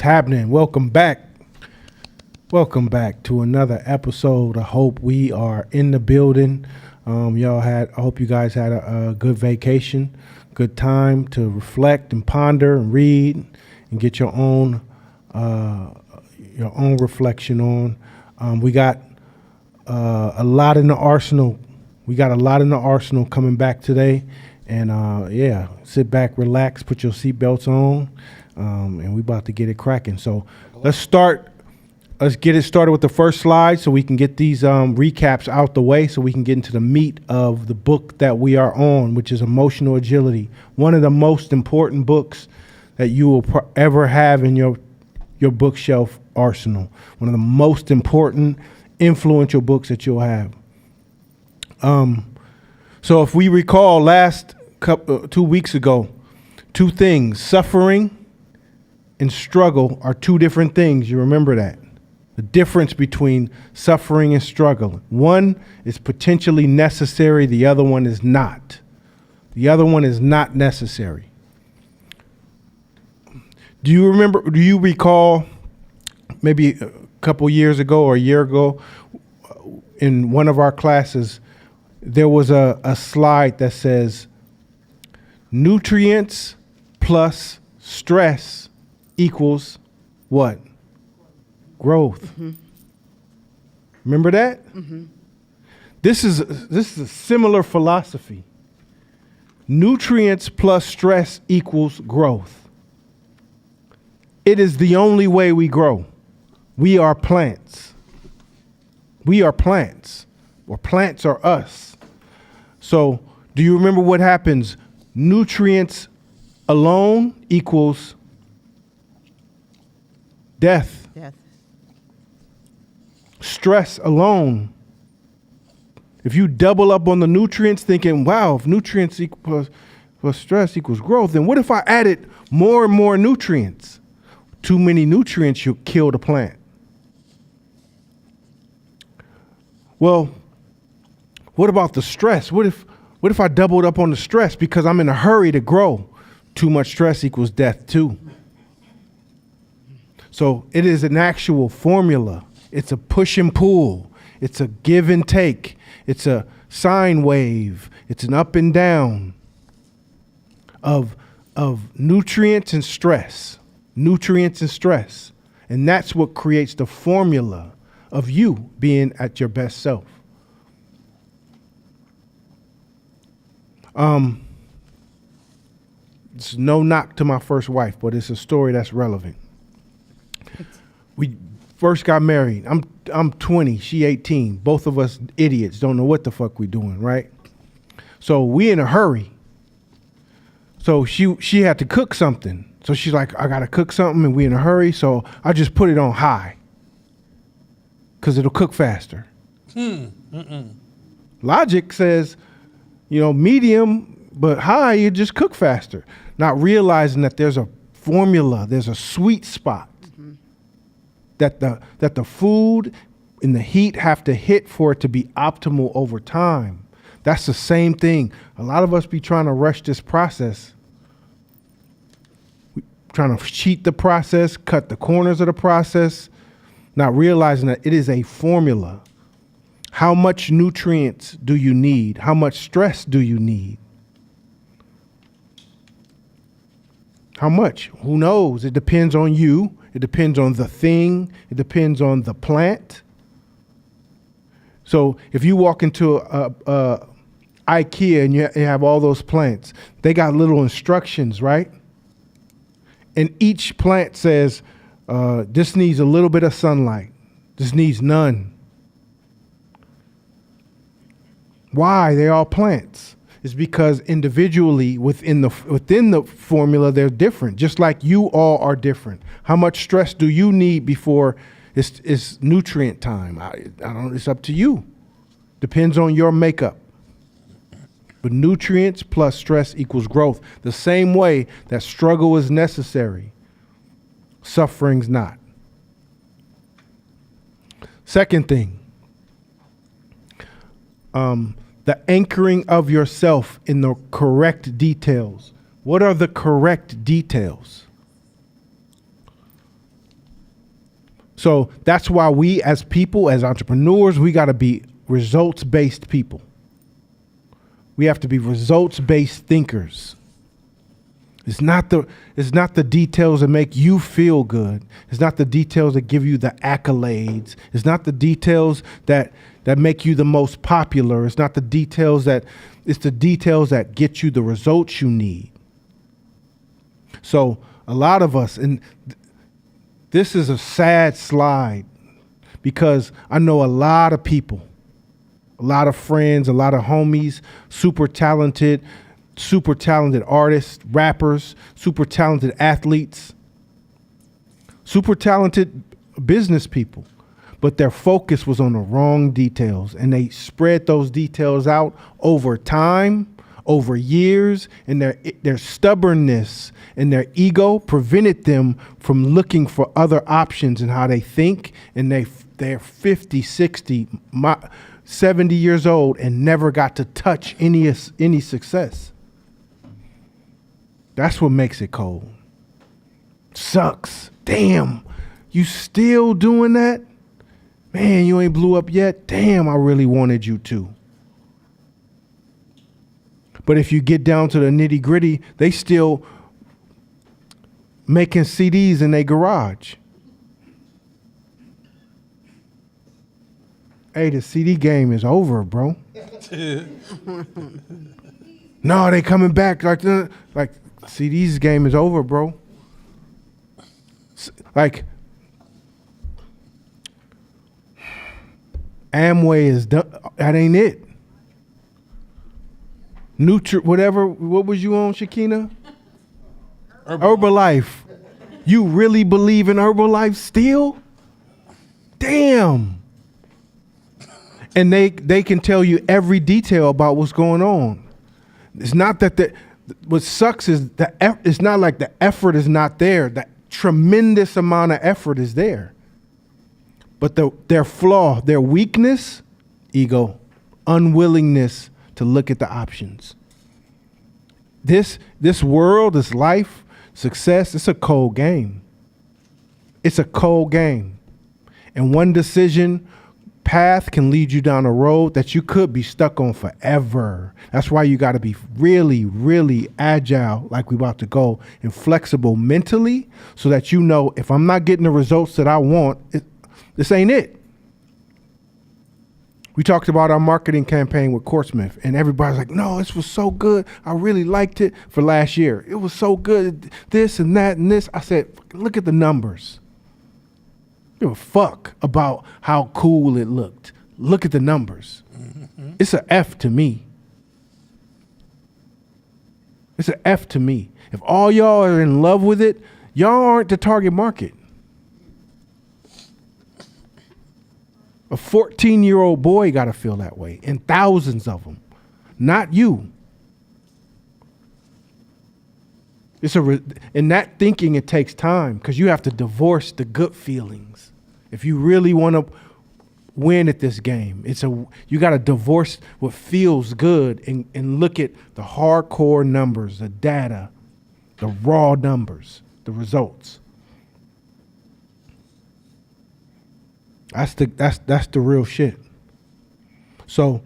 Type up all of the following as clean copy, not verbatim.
happening? Welcome back. Welcome back to another episode. I hope we are in the building. I hope you guys had a good vacation, good time to reflect and ponder and read and get your own reflection on. We got a lot in the arsenal. We got a lot in the arsenal coming back today. And sit back, relax, put your seatbelts on, and we about to get it cracking. So let's get it started with the first slide so we can get these recaps out the way so we can get into the meat of the book that we are on, which is Emotional Agility, one of the most important books that you will ever have in your bookshelf arsenal, one of the most important, influential books that you'll have. So if we recall 2 weeks ago, two things, suffering and struggle are two different things. You remember that? The difference between suffering and struggle. One is potentially necessary. The other one is not. The other one is not necessary. Do you recall maybe a couple years ago or a year ago in one of our classes, there was a slide that says nutrients plus stress equals what? Growth. Mm-hmm. Remember that? Mm-hmm. This is a similar philosophy. Nutrients plus stress equals growth. It is the only way we grow. We are plants. We are plants, or plants are us. So, do you remember what happens? Nutrients alone equals death. Stress alone. If you double up on the nutrients thinking, wow, if nutrients equals stress equals growth, then what if I added more and more nutrients? Too many nutrients, you'll kill the plant. Well, what about the stress? What if I doubled up on the stress because I'm in a hurry to grow? Too much stress equals death too. So it is an actual formula. It's a push and pull. It's a give and take. It's a sine wave. It's an up and down of nutrients and stress. Nutrients and stress. And that's what creates the formula of you being at your best self. It's no knock to my first wife, but it's a story that's relevant. We first got married. I'm 20, she 18. Both of us idiots, don't know what the fuck we doing, right? So we in a hurry. So she had to cook something. So she's like, I gotta cook something, and we in a hurry. So I just put it on high, cause it'll cook faster. Logic says, medium, but high, you just cook faster. Not realizing that there's a formula, there's a sweet spot. That the food and the heat have to hit for it to be optimal over time. That's the same thing. A lot of us be trying to rush this process. We trying to cheat the process, cut the corners of the process, not realizing that it is a formula. How much nutrients do you need? How much stress do you need? How much? Who knows? It depends on you. It depends on the thing. It depends on the plant. So if you walk into a IKEA and you have all those plants, they got little instructions, right? And each plant says, this needs a little bit of sunlight. This needs none. Why? They're all plants. It's because individually within the formula, they're different, just like you all are different. How much stress do you need before it's nutrient time? I don't. It's up to you. Depends on your makeup. But nutrients plus stress equals growth. The same way that struggle is necessary, suffering's not. Second thing, the anchoring of yourself in the correct details. What are the correct details? So that's why we as people, as entrepreneurs, we got to be results-based people. We have to be results-based thinkers. It's not the details that make you feel good. It's not the details that give you the accolades. It's not the details that make you the most popular. It's the details that get you the results you need. So a lot of us, and this is a sad slide because I know a lot of people, a lot of friends, a lot of homies, super talented artists, rappers, super talented athletes, super talented business people, but their focus was on the wrong details, and they spread those details out over time, over years, and their stubbornness and their ego prevented them from looking for other options in how they think, and they're 50, 60, 70 years old and never got to touch any success. That's what makes it cold. Sucks. Damn, you still doing that? Man, you ain't blew up yet? Damn, I really wanted you to. But if you get down to the nitty gritty, they still making CDs in their garage. Hey, the CD game is over, bro. No, they coming back like CD's game is over, bro. Like Amway is done. That ain't it. Whatever. What was you on, Shakina? Herbalife. You really believe in Herbalife still? Damn. And they can tell you every detail about what's going on. It's not that what sucks is it's not like the effort is not there. The tremendous amount of effort is there. But their flaw, their weakness, ego, unwillingness to look at the options. This world, this life, success, it's a cold game. It's a cold game. And one decision path can lead you down a road that you could be stuck on forever. That's why you got to be really, really agile, like we about to go, and flexible mentally, so that you know if I'm not getting the results that I want, this ain't it. We talked about our marketing campaign with Courtsmith, and everybody's like, no, this was so good. I really liked it for last year. It was so good, this and that and this. I said, look at the numbers. Give a fuck about how cool it looked. Look at the numbers. Mm-hmm. It's an F to me. It's an F to me. If all y'all are in love with it, y'all aren't the target market. A 14-year-old boy got to feel that way, and thousands of them, not you. In that thinking, it takes time because you have to divorce the good feelings. If you really want to win at this game, you got to divorce what feels good and look at the hardcore numbers, the data, the raw numbers, the results. That's the real shit. So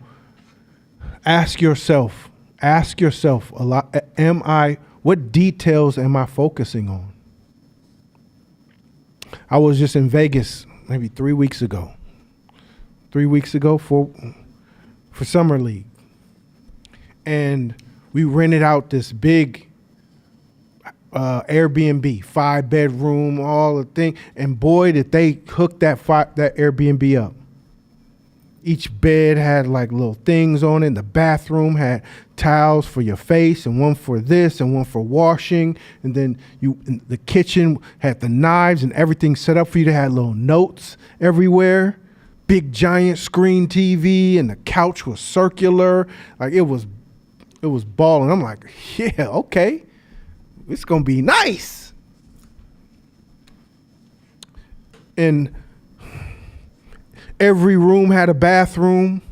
ask yourself a lot. What details am I focusing on? I was just in Vegas maybe 3 weeks ago. 3 weeks ago for Summer League. And we rented out this big Airbnb, 5-bedroom, all the thing. And boy, did they hook that Airbnb up. Each bed had like little things on it. The bathroom had towels for your face and one for this and one for washing. And then the kitchen had the knives and everything set up for you to have little notes everywhere. Big giant screen TV, and the couch was circular. Like it was balling. I'm like, yeah, okay. It's going to be nice. And every room had a bathroom.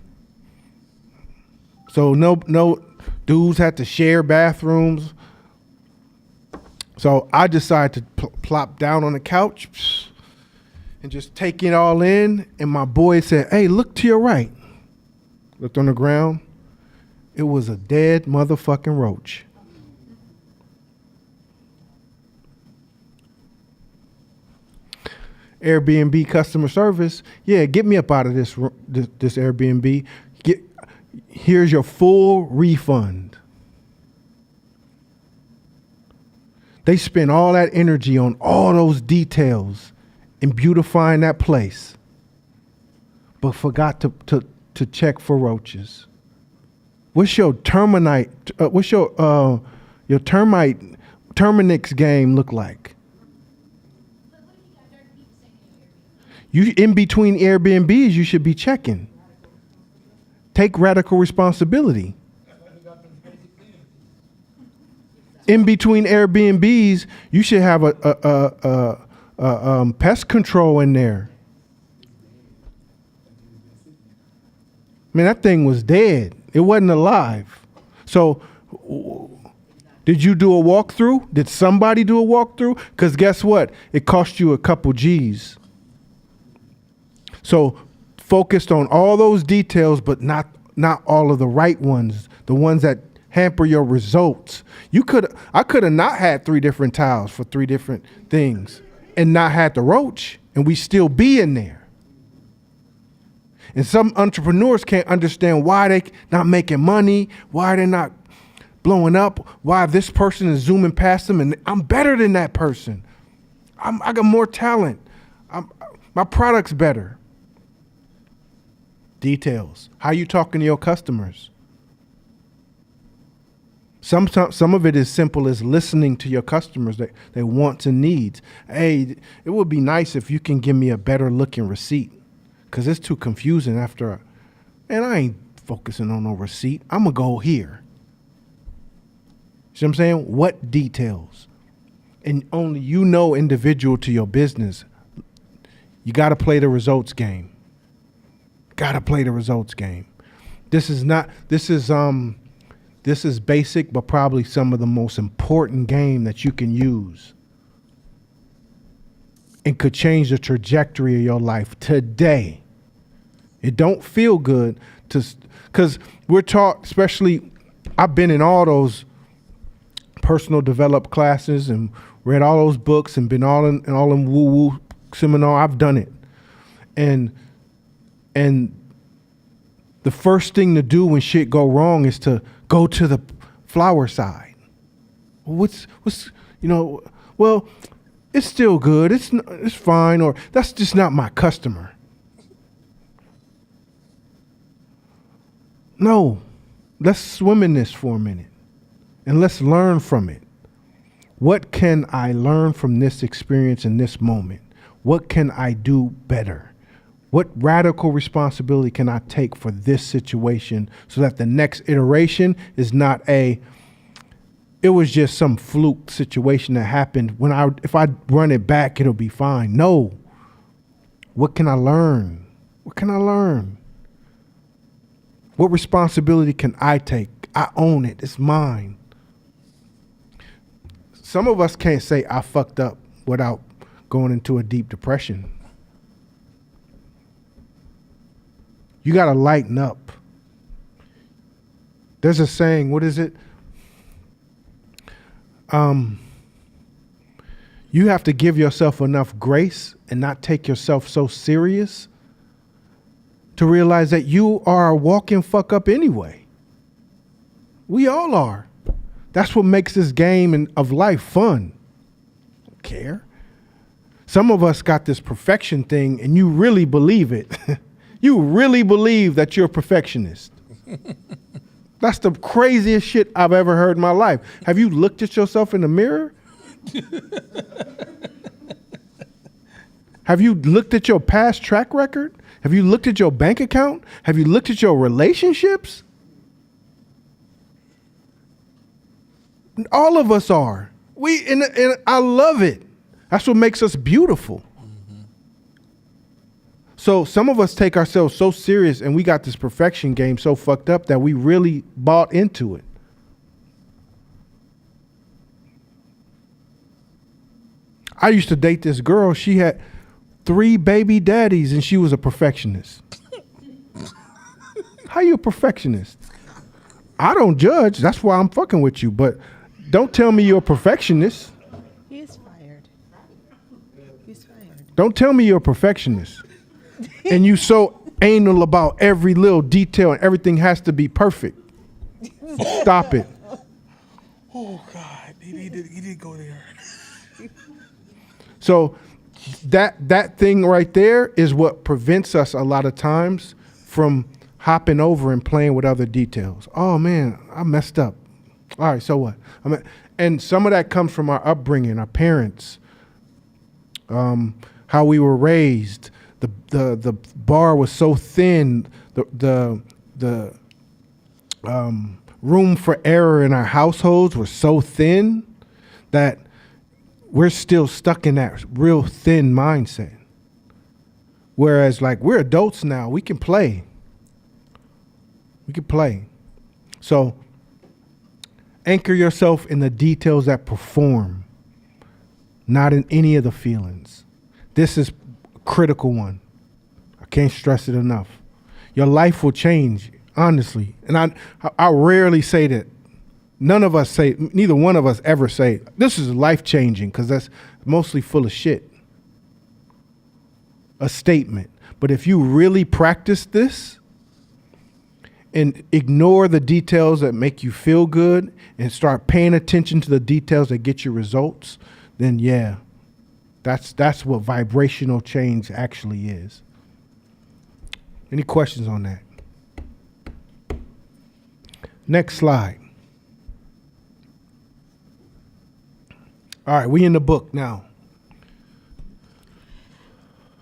So no dudes had to share bathrooms. So I decided to plop down on the couch and just taking it all in. And my boy said, hey, look to your right. Looked on the ground. It was a dead motherfucking roach. Airbnb customer service. Yeah, get me up out of this Airbnb. Here's your full refund. They spend all that energy on all those details and beautifying that place, but forgot to check for roaches. What's your terminite? What's your Terminix game look like? You in between Airbnbs, you should be checking. Take radical responsibility. In between Airbnbs, you should have a pest control in there. Man, that thing was dead. It wasn't alive. So, did you do a walkthrough? Did somebody do a walkthrough? Because guess what? It cost you a couple G's. So, focused on all those details, but not all of the right ones, the ones that hamper your results. I could have not had 3 different tiles for 3 different things and not had the roach, and we still be in there. And some entrepreneurs can't understand why they not making money, why they're not blowing up, why this person is zooming past them, and I'm better than that person. I got more talent. My product's better. Details. How you talking to your customers? Some of it is simple as listening to your customers, their wants and needs. Hey, it would be nice if you can give me a better looking receipt, because it's too confusing after. And I ain't focusing on no receipt. I'm going to go here. See what I'm saying? What details? And only you know individual to your business. You got to play the results game. Got to play the results game. This is basic, but probably some of the most important game that you can use and could change the trajectory of your life today. It don't feel good because we're taught, especially I've been in all those personal development classes and read all those books and been all in woo-woo seminar. I've done it. And the first thing to do when shit go wrong is to go to the flower side. What's well, it's still good. It's fine, or that's just not my customer. No, let's swim in this for a minute and let's learn from it. What can I learn from this experience in this moment? What can I do better? What radical responsibility can I take for this situation so that the next iteration is not it was just some fluke situation that happened. If I run it back, it'll be fine. No. What can I learn? What can I learn? What responsibility can I take? I own it. It's mine. Some of us can't say I fucked up without going into a deep depression. You got to lighten up. There's a saying, what is it? You have to give yourself enough grace and not take yourself so serious to realize that you are a walking fuck up anyway. We all are. That's what makes this game of life fun. Don't care. Some of us got this perfection thing and you really believe it. You really believe that you're a perfectionist. That's the craziest shit I've ever heard in my life. Have you looked at yourself in the mirror? Have you looked at your past track record? Have you looked at your bank account? Have you looked at your relationships? All of us are. And I love it. That's what makes us beautiful. So some of us take ourselves so serious and we got this perfection game so fucked up that we really bought into it. I used to date this girl. 3 baby daddies and she was a perfectionist. How you a perfectionist? I don't judge. That's why I'm fucking with you. But don't tell me you're a perfectionist. He is fired. He's fired. Don't tell me you're a perfectionist. And you so anal about every little detail and everything has to be perfect. Stop it. Oh God, he did go there. So that thing right there is what prevents us a lot of times from hopping over and playing with other details. Oh man, I messed up. All right, so what? And some of that comes from our upbringing, our parents, how we were raised. The bar was so thin. The room for error in our households was so thin that we're still stuck in that real thin mindset. Whereas, like, we're adults now, we can play. We can play. So anchor yourself in the details that perform, not in any of the feelings. This is a critical one. I can't stress it enough. Your life will change, honestly. And I rarely say that. Neither one of us ever say, this is life-changing, because that's mostly full of shit. A statement. But if you really practice this, and ignore the details that make you feel good and start paying attention to the details that get you results, then yeah, that's what vibrational change actually is. Any questions on that? Next slide. All right, we in the book now.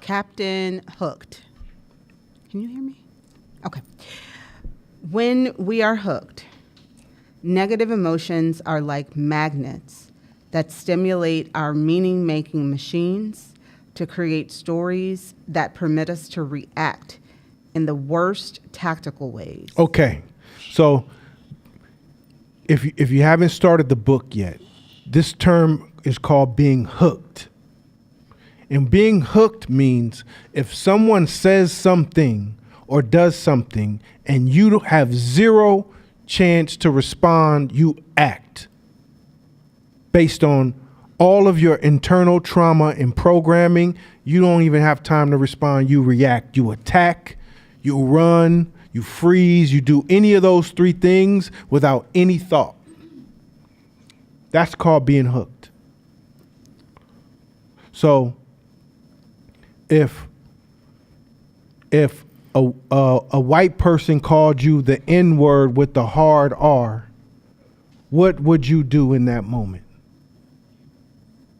Captain Hooked. Can you hear me? Okay. When we are hooked, negative emotions are like magnets that stimulate our meaning-making machines to create stories that permit us to react in the worst tactical ways. Okay, so if you haven't started the book yet, this term is called being hooked. And being hooked means if someone says something or does something and you have zero chance to respond, you act based on all of your internal trauma and programming. You don't even have time to respond. You react, you attack, you run, you freeze, you do any of those 3 things without any thought. That's called being hooked. So if a white person called you the N-word with the hard R, what would you do in that moment?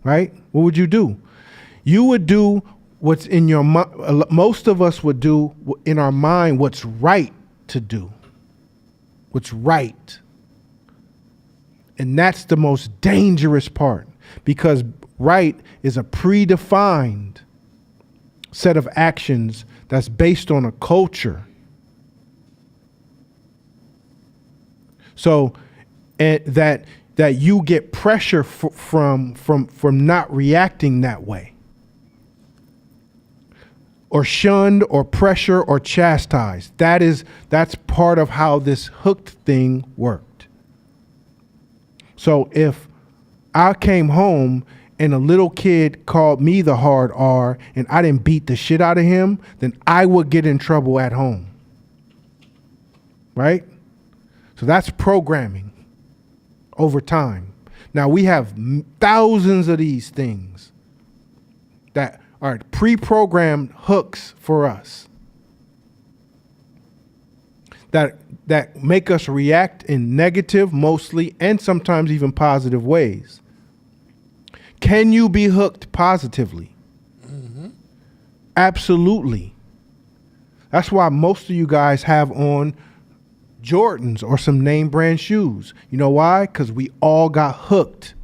Right? What would you do? You would do what's in your mind. Most of us would do in our mind what's right to do. What's right. And that's the most dangerous part, because right is a predefined set of actions that's based on a culture. So that you get pressure from not reacting that way, or shunned or pressure or chastised. That's part of how this hooked thing worked. So if I came home and a little kid called me the hard R and I didn't beat the shit out of him, then I would get in trouble at home. Right? So that's programming over time. Now we have thousands of these things that are pre-programmed hooks for us that make us react in negative, mostly, and sometimes even positive ways. Can you be hooked positively? Mm-hmm. Absolutely. That's why most of you guys have on Jordans or some name brand shoes. You know why? Because we all got hooked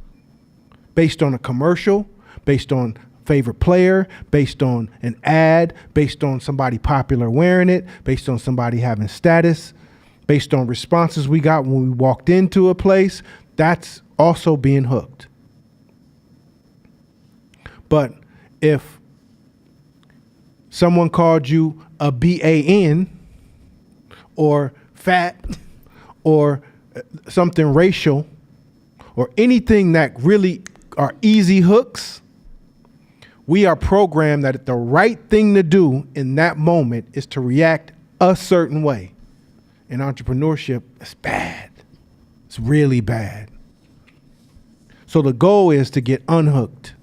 based on a commercial, based on favorite player, based on an ad, based on somebody popular wearing it, based on somebody having status, based on responses we got when we walked into a place. That's also being hooked. But if someone called you a BAN or fat or something racial or anything that really are easy hooks, we are programmed that the right thing to do in that moment is to react a certain way. In entrepreneurship, it's bad. It's really bad. So the goal is to get unhooked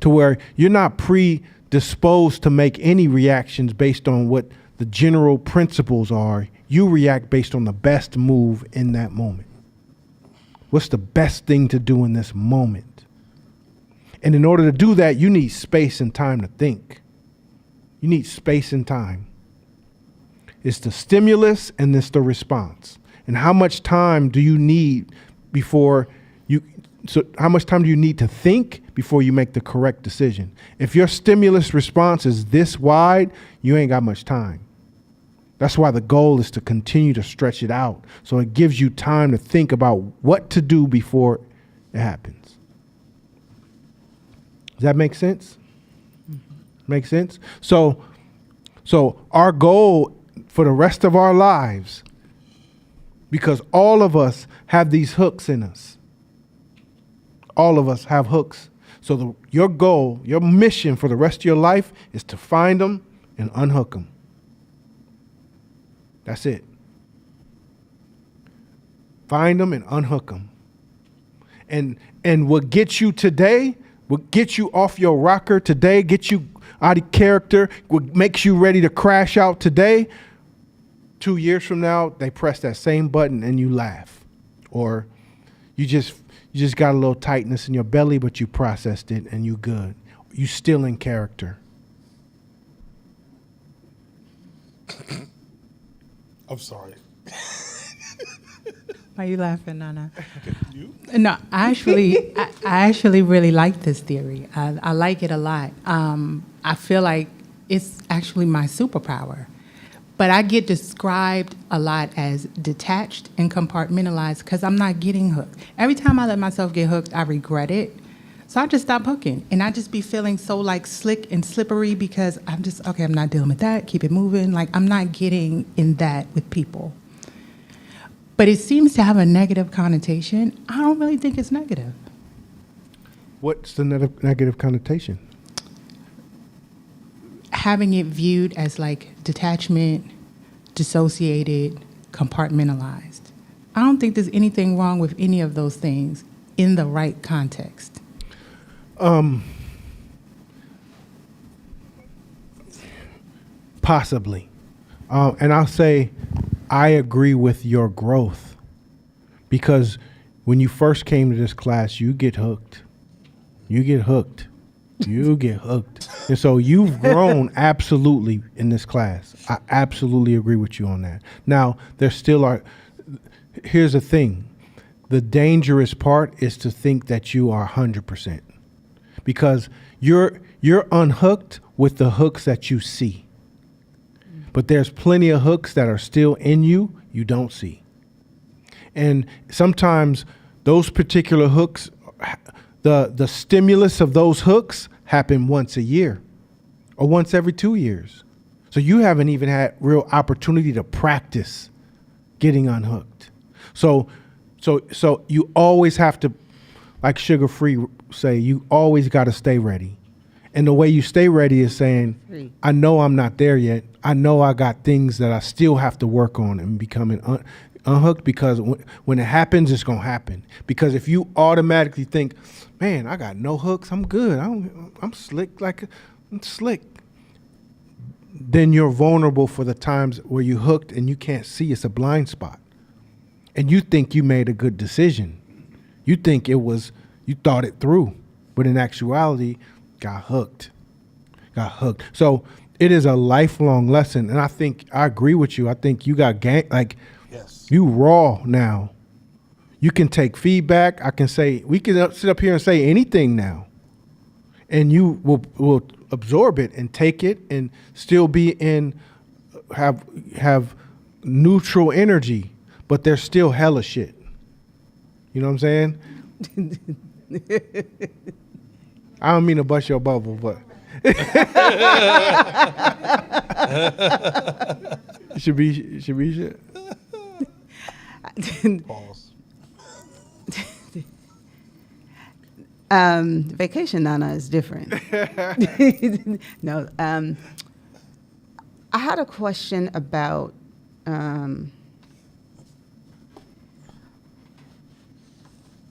to where you're not predisposed to make any reactions based on what the general principles are. You react based on the best move in that moment. What's the best thing to do in this moment? And in order to do that, you need space and time to think. You need space and time. It's the stimulus and it's the response. And how much time do you need how much time do you need to think before you make the correct decision? If your stimulus response is this wide, you ain't got much time. That's why the goal is to continue to stretch it out. So it gives you time to think about what to do before it happens. Does that make sense? Make sense? So our goal for the rest of our lives, because all of us have these hooks in us. All of us have hooks. So your goal, your mission for the rest of your life is to find them and unhook them. That's it. Find them and unhook them. And what gets you today, what gets you off your rocker today, gets you out of character, what makes you ready to crash out today, 2 years from now, they press that same button and you laugh. Or you just got a little tightness in your belly, but you processed it and you good. You still in character. I'm sorry. Why are you laughing, Nana? You? No, I actually really like this theory. I like it a lot. I feel like it's actually my superpower. But I get described a lot as detached and compartmentalized because I'm not getting hooked. Every time I let myself get hooked, I regret it. So I just stop hooking. And I just be feeling so like slick and slippery because I'm just, okay, I'm not dealing with that. Keep it moving. Like I'm not getting in that with people. But it seems to have a negative connotation. I don't really think it's negative. What's the negative connotation? Having it viewed as like detachment, dissociated, compartmentalized. I don't think there's anything wrong with any of those things in the right context. Possibly. And I'll say I agree with your growth because when you first came to this class, you get hooked. You get hooked. You get hooked. And so you've grown absolutely in this class. I absolutely agree with you on that. Now, there still are, here's the thing. The dangerous part is to think that you are 100% because you're unhooked with the hooks that you see. But there's plenty of hooks that are still in you don't see. And sometimes those particular hooks, the stimulus of those hooks happen once a year or once every 2 years. So you haven't even had real opportunity to practice getting unhooked. So you always have to, like Sugar Free say, you always got to stay ready. And the way you stay ready is saying, I know I'm not there yet. I know I got things that I still have to work on and becoming unhooked because when it happens, it's going to happen. Because if you automatically think, man, I got no hooks, I'm good. I'm slick I'm slick. Then you're vulnerable for the times where you hooked and you can't see. It's a blind spot. And you think you made a good decision. You think you thought it through. But in actuality, got hooked. So it is a lifelong lesson. And I agree with you. I think you got Yes. you raw now. You can take feedback. We can sit up here and say anything now. And you will absorb it and take it and still have neutral energy, but there's still hella shit. You know what I'm saying? I don't mean to bust your bubble, but Sharisha. Pause. Vacation Nana is different. No, I had a question about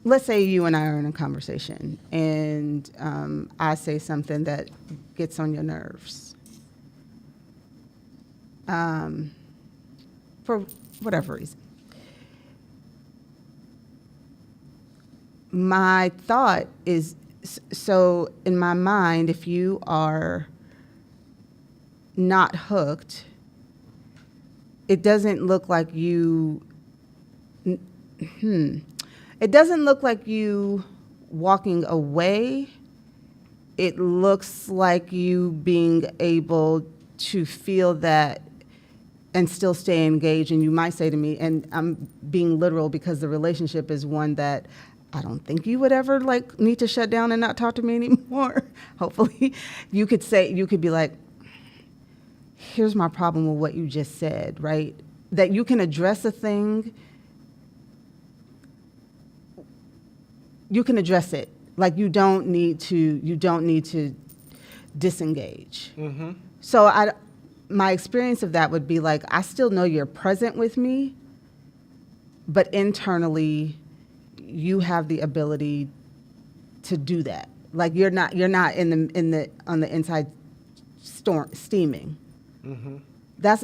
let's say you and I are in a conversation, and I say something that gets on your nerves for whatever reason. My thought is, so in my mind, if you are not hooked, it doesn't look like you, it doesn't look like you walking away. It looks like you being able to feel that and still stay engaged. And you might say to me, and I'm being literal because the relationship is one that I don't think you would ever like need to shut down and not talk to me anymore. Hopefully, you could be like, here's my problem with what you just said, right? That you can address a thing, you can address it. Like you don't need to disengage. Mm-hmm. So my experience of that would be like, I still know you're present with me, but internally, you have the ability to do that. Like you're not on the inside steaming. Mm-hmm. That's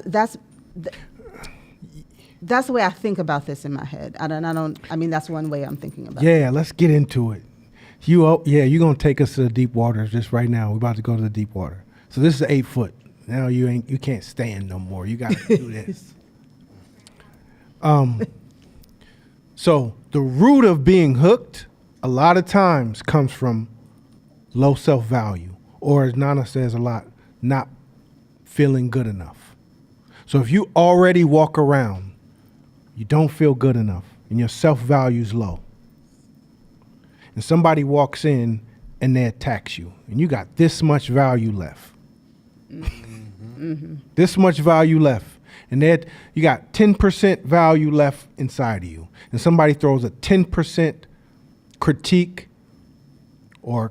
the way I think about this in my head. I mean, that's one way I'm thinking about it. Yeah, let's get into it. You're gonna take us to the deep waters just right now. We're about to go to the deep water. So this is 8 foot. Now you can't stand no more. You gotta do this. So the root of being hooked a lot of times comes from low self-value, or as Nana says a lot, not feeling good enough. So if you already walk around, you don't feel good enough, and your self-value is low, and somebody walks in and they attacks you, and you got this much value left, this much value left, and you got 10% value left inside of you, and somebody throws a 10% critique or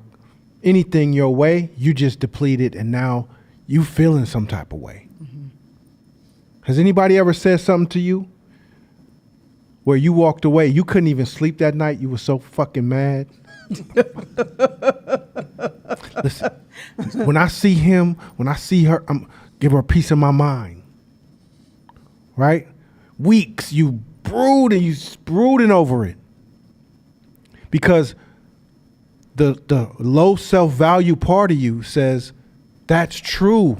anything your way, you just depleted, and now you feeling some type of way. Mm-hmm. Has anybody ever said something to you where you walked away, you couldn't even sleep that night, you were so fucking mad? Listen, when I see her, I'm give her a piece of my mind. Right? Weeks you brooding over it. Because the low self-value part of you says, that's true.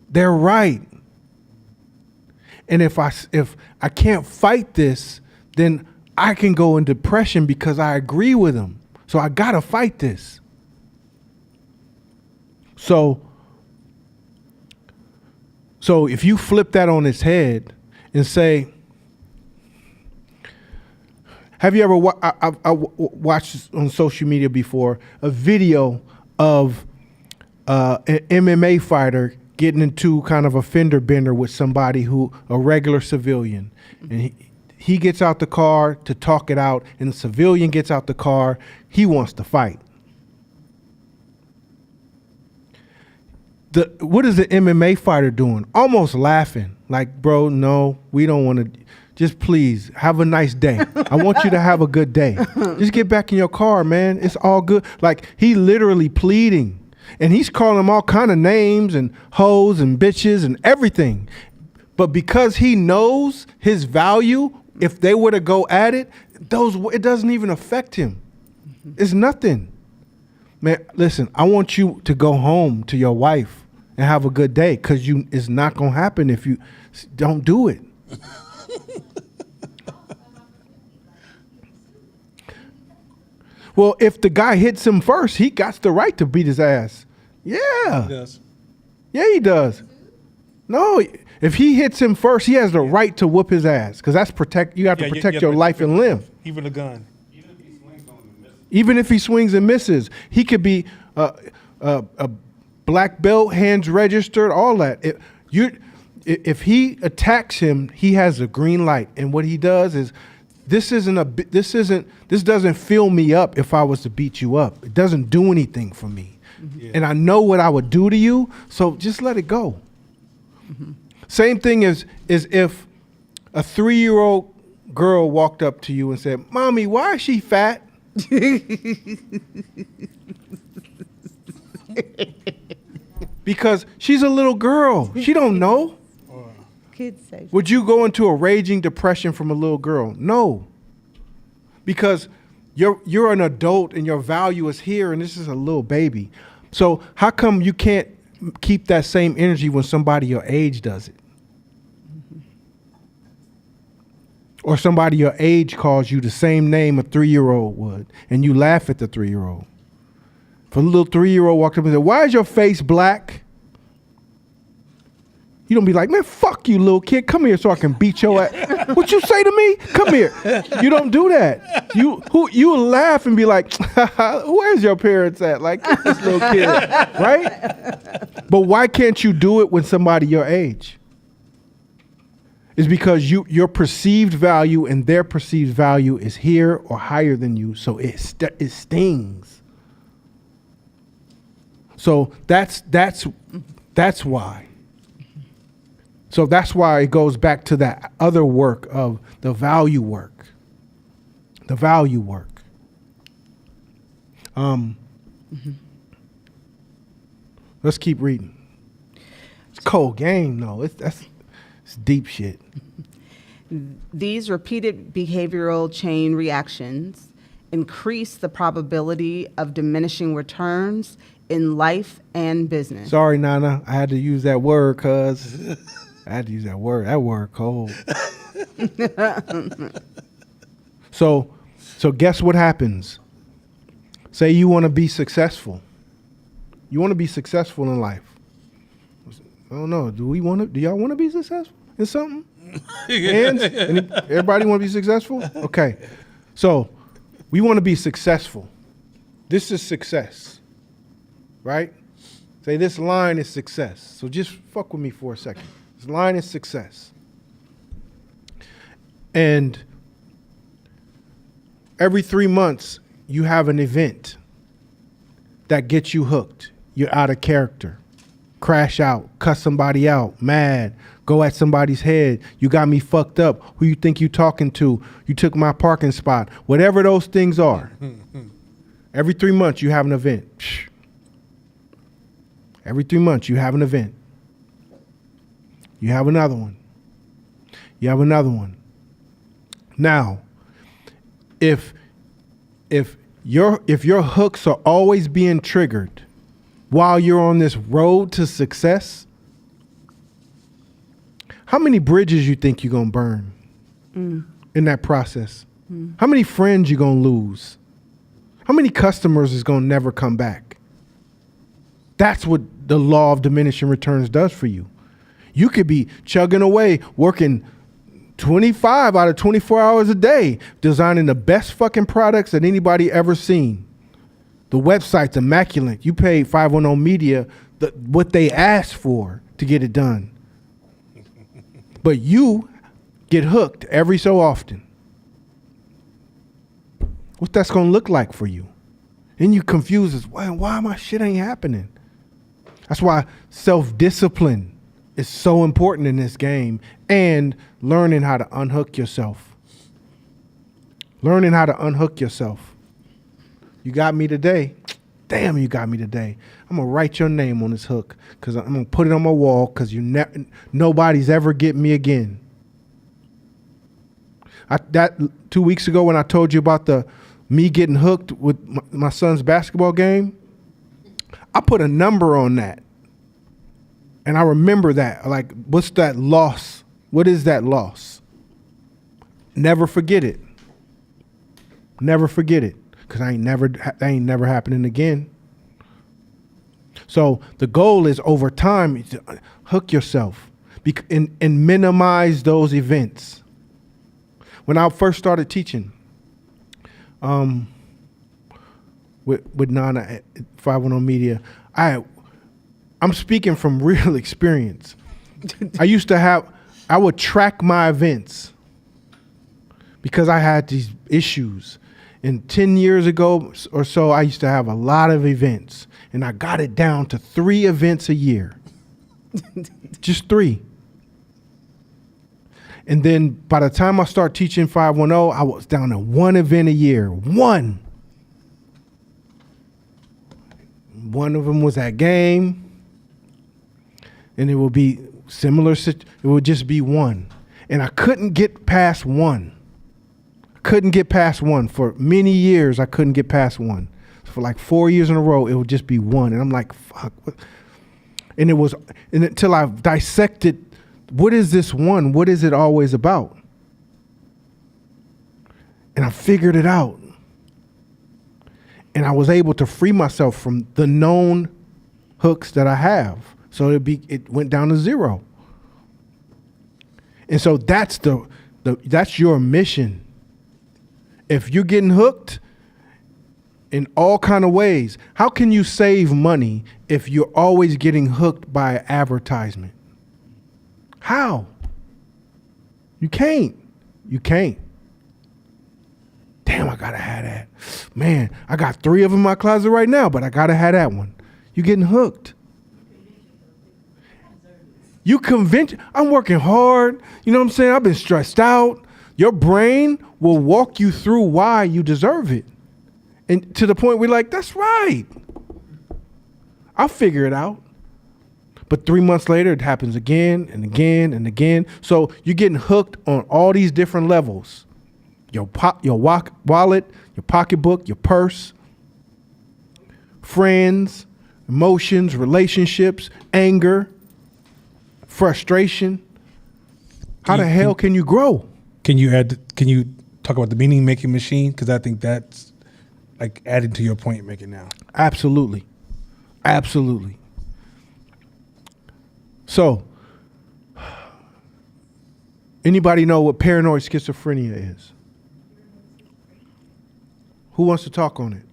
They're right. And if I can't fight this, then I can go in depression because I agree with them. So I gotta fight this. So if you flip that on its head and say, have you ever I watched on social media before a video of an MMA fighter getting into kind of a fender bender with somebody a regular civilian, and he gets out the car to talk it out, and the civilian gets out the car. He wants to fight. What is the MMA fighter doing? Almost laughing, like, bro, no, we don't want to. Just please have a nice day. I want you to have a good day. Just get back in your car, man. It's all good. Like, he literally pleading, and he's calling them all kind of names and hoes and bitches and everything. But because he knows his value, if they were to go at it, it doesn't even affect him. It's nothing. Man, listen, I want you to go home to your wife and have a good day, because it's not going to happen if you don't do it. Well, if the guy hits him first, he got the right to beat his ass. Yeah. He does. Yeah, he does. No, if he hits him first, he has the right to whoop his ass, because you have to protect your life and limb. Even a gun. Even if he swings and misses, he could be a black belt, hands registered, all that. If he attacks him, he has a green light, and what he does is, this doesn't fill me up if I was to beat you up. It doesn't do anything for me. Yeah. And I know what I would do to you, so just let it go. Same thing as if a 3-year-old girl walked up to you and said, "Mommy, why is she fat?" Because she's a little girl. She don't know. Kids say. Would you go into a raging depression from a little girl? No. Because you're an adult and your value is here, and this is a little baby. So how come you can't keep that same energy when somebody your age does it? Or somebody your age calls you the same name a 3-year-old would, and you laugh at the 3-year-old. If a little 3-year-old walked up and said, "Why is your face black?" You don't be like, "Man, fuck you, little kid. Come here so I can beat your ass." What you say to me? Come here. You don't do that. You laugh and be like, "Where's your parents at?" Like, get this little kid, right? But why can't you do it when somebody your age? It's because your perceived value and their perceived value is here or higher than you, so it stings. So that's why. So that's why it goes back to that other work of the value work. The value work. Let's keep reading. It's cold game, though. It's deep shit. These repeated behavioral chain reactions increase the probability of diminishing returns in life and business. Sorry, Nana. I had to use that word, cuz. I had to use that word. That word cold. So guess what happens? Say you want to be successful. You want to be successful in life. I don't know. Do y'all want to be successful in something? Hands? Everybody want to be successful? Okay. So we want to be successful. This is success. Right? Say this line is success. So just fuck with me for a second. This line is success. And every 3 months, you have an event that gets you hooked. You're out of character. Crash out, cuss somebody out, mad, go at somebody's head. You got me fucked up. Who you think you talking to? You took my parking spot. Whatever those things are. Every 3 months, you have an event. Every 3 months, you have an event. You have another one. You have another one. Now, if your hooks are always being triggered while you're on this road to success, how many bridges you think you're gonna burn in that process? How many friends you gonna lose? How many customers is gonna never come back? That's what the law of diminishing returns does for you. You could be chugging away, working 25 out of 24 hours a day, designing the best fucking products that anybody ever seen. The website's immaculate. You paid 510 Media what they asked for to get it done. But you get hooked every so often. What that's going to look like for you? Then you confused as, why my shit ain't happening? That's why self-discipline is so important in this game, and learning how to unhook yourself. Learning how to unhook yourself. You got me today. Damn, you got me today. I'm going to write your name on this hook because I'm going to put it on my wall because nobody's ever getting me again. That 2 weeks ago when I told you about me getting hooked with my son's basketball game, I put a number on that. And I remember that. Like, what's that loss? What is that loss? Never forget it. Never forget it. Because that ain't never happening again. So the goal is over time to hook yourself and minimize those events. When I first started teaching, when with Nana at 510 Media, I'm speaking from real experience. I would track my events because I had these issues. And 10 years ago or so, I used to have a lot of events, and I got it down to 3 events a year. Just 3. And then by the time I start teaching 510, I was down to 1 event a year. 1. One of them was that game. And it would be similar. It would just be 1. And I couldn't get past 1. Couldn't get past 1. For many years, I couldn't get past 1. For like 4 years in a row, it would just be 1. And I'm like, fuck. And until I dissected, what is this 1? What is it always about? And I figured it out. And I was able to free myself from the known hooks that I have. So it went down to 0. And so that's that's your mission. If you're getting hooked in all kind of ways, how can you save money if you're always getting hooked by advertisement? How? You can't. Damn, I gotta have that. Man, I got 3 of them in my closet right now, but I gotta have that one. You're getting hooked. I'm working hard. You know what I'm saying? I've been stressed out. Your brain will walk you through why you deserve it. And to the point where like, that's right. I'll figure it out. But 3 months later, it happens again and again and again. So you're getting hooked on all these different levels. Your wallet, your pocketbook, your purse, friends, emotions, relationships, anger, frustration. How the hell can you grow? Can you talk about the meaning making machine? Because I think that's like adding to your point you're making now. Absolutely. So, anybody know what paranoid schizophrenia is? Who wants to talk on it?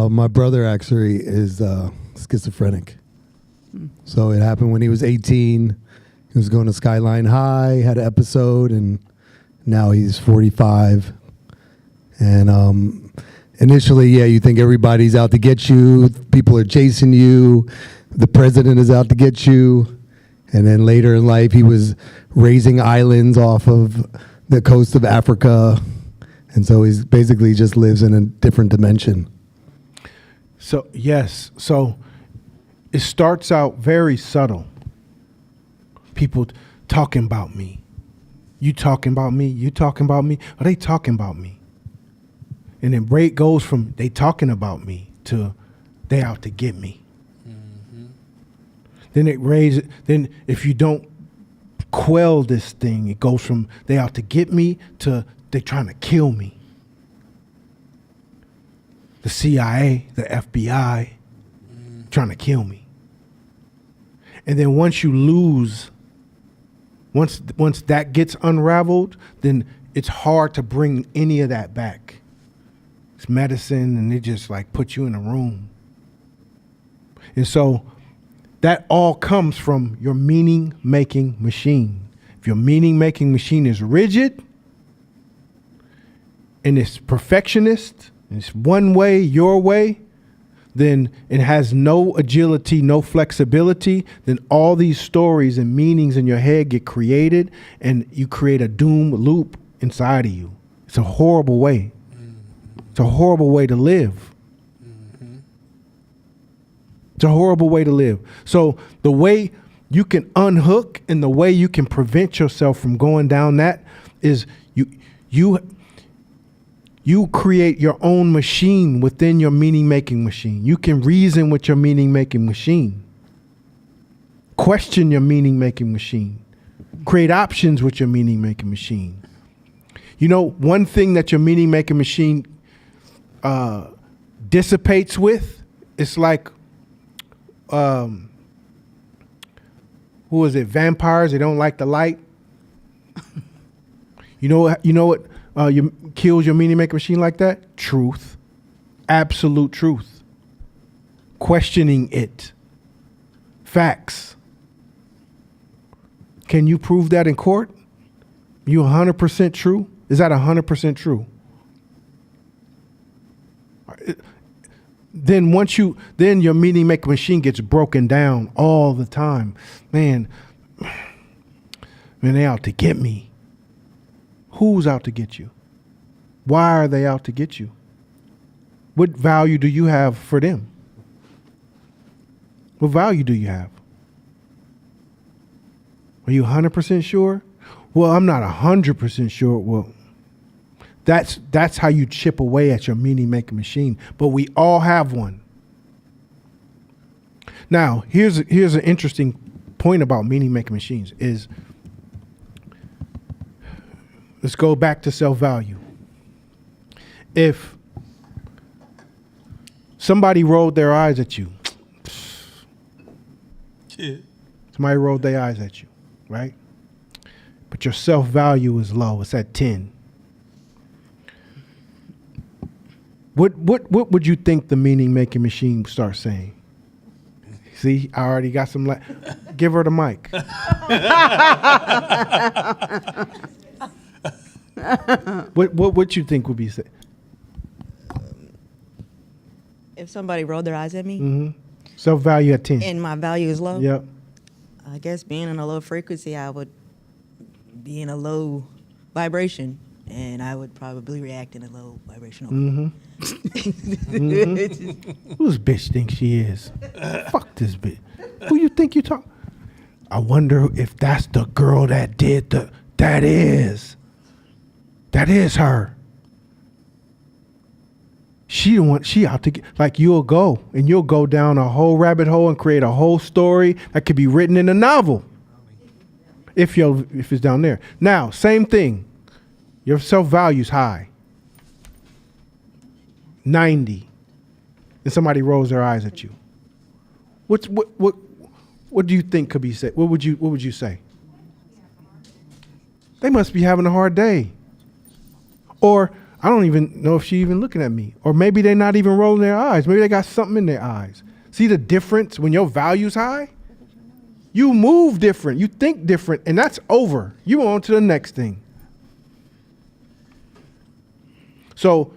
My brother actually is schizophrenic. So it happened when he was 18. He was going to Skyline High, had an episode, and now he's 45. And initially, you think everybody's out to get you. People are chasing you. The president is out to get you. And then later in life, he was raising islands off of the coast of Africa. And so he's basically just lives in a different dimension. So, yes. So it starts out very subtle. People talking about me. You talking about me? You talking about me? Are they talking about me? And then break goes from they talking about me to they out to get me. Mm-hmm. Then it raises. Then if you don't quell this thing, it goes from they out to get me to they trying to kill me. The CIA, the FBI, trying to kill me. And then once you lose, once that gets unraveled, then it's hard to bring any of that back. It's medicine, and it just like puts you in a room. And so that all comes from your meaning-making machine. If your meaning-making machine is rigid and it's perfectionist, and it's one way, your way, then it has no agility, no flexibility, then all these stories and meanings in your head get created, and you create a doom loop inside of you. It's a horrible way. It's a horrible way to live. It's a horrible way to live. So the way you can unhook and the way you can prevent yourself from going down that is you create your own machine within your meaning-making machine. You can reason with your meaning-making machine. Question your meaning-making machine. Create options with your meaning-making machine. You know, one thing that your meaning-making machine dissipates with, it's like who is it? Vampires. They don't like the light. You know what kills your meaning making machine like that? Truth. Absolute truth. Questioning it. Facts. Can you prove that in court? You 100% true? Is that 100% true? Then then your meaning making machine gets broken down all the time. Man, they out to get me. Who's out to get you? Why are they out to get you? What value do you have for them? What value do you have? Are you 100% sure? Well, I'm not 100% sure. Well, that's how you chip away at your meaning making machine. But we all have one. Now, here's an interesting point about meaning making machines is, let's go back to self-value. If somebody rolled their eyes at you, somebody rolled their eyes at you, right? But your self-value is low. It's at 10. What would you think the meaning making machine starts saying? See, I already got some. Give her the mic. What you think would be said? If somebody rolled their eyes at me Mm-hmm. Self-value at 10. and my value is low, Yep. I guess being in a low frequency, I would be in a low vibration, and I would probably react in a low vibrational way. Whose bitch thinks she is? Fuck this bitch. Who you think you talk? I wonder if that's the girl that did the. That is her. She out to get, like, you'll go down a whole rabbit hole and create a whole story that could be written in a novel. If it's down there. Now, same thing. Your self-value's high. 90. And somebody rolls their eyes at you. What do you think could be said? What would you say? They must be having a hard day. Or I don't even know if she's even looking at me. Or maybe they're not even rolling their eyes. Maybe they got something in their eyes. See the difference when your value's high? You move different. You think different. And that's over. You on to the next thing. So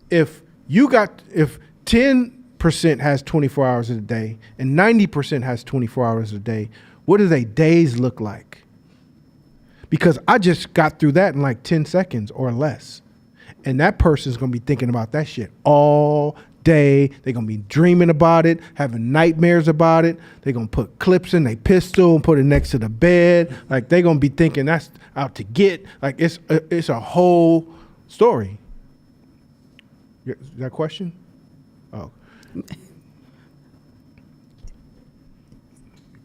if 10% has 24 hours a day and 90% has 24 hours a day, what do their days look like? Because I just got through that in like 10 seconds or less. And that person's going to be thinking about that shit all day. They're going to be dreaming about it, having nightmares about it. They're going to put clips in their pistol and put it next to the bed. Like, they're going to be thinking that's out to get. Like, it's a whole story. Is that a question? Oh.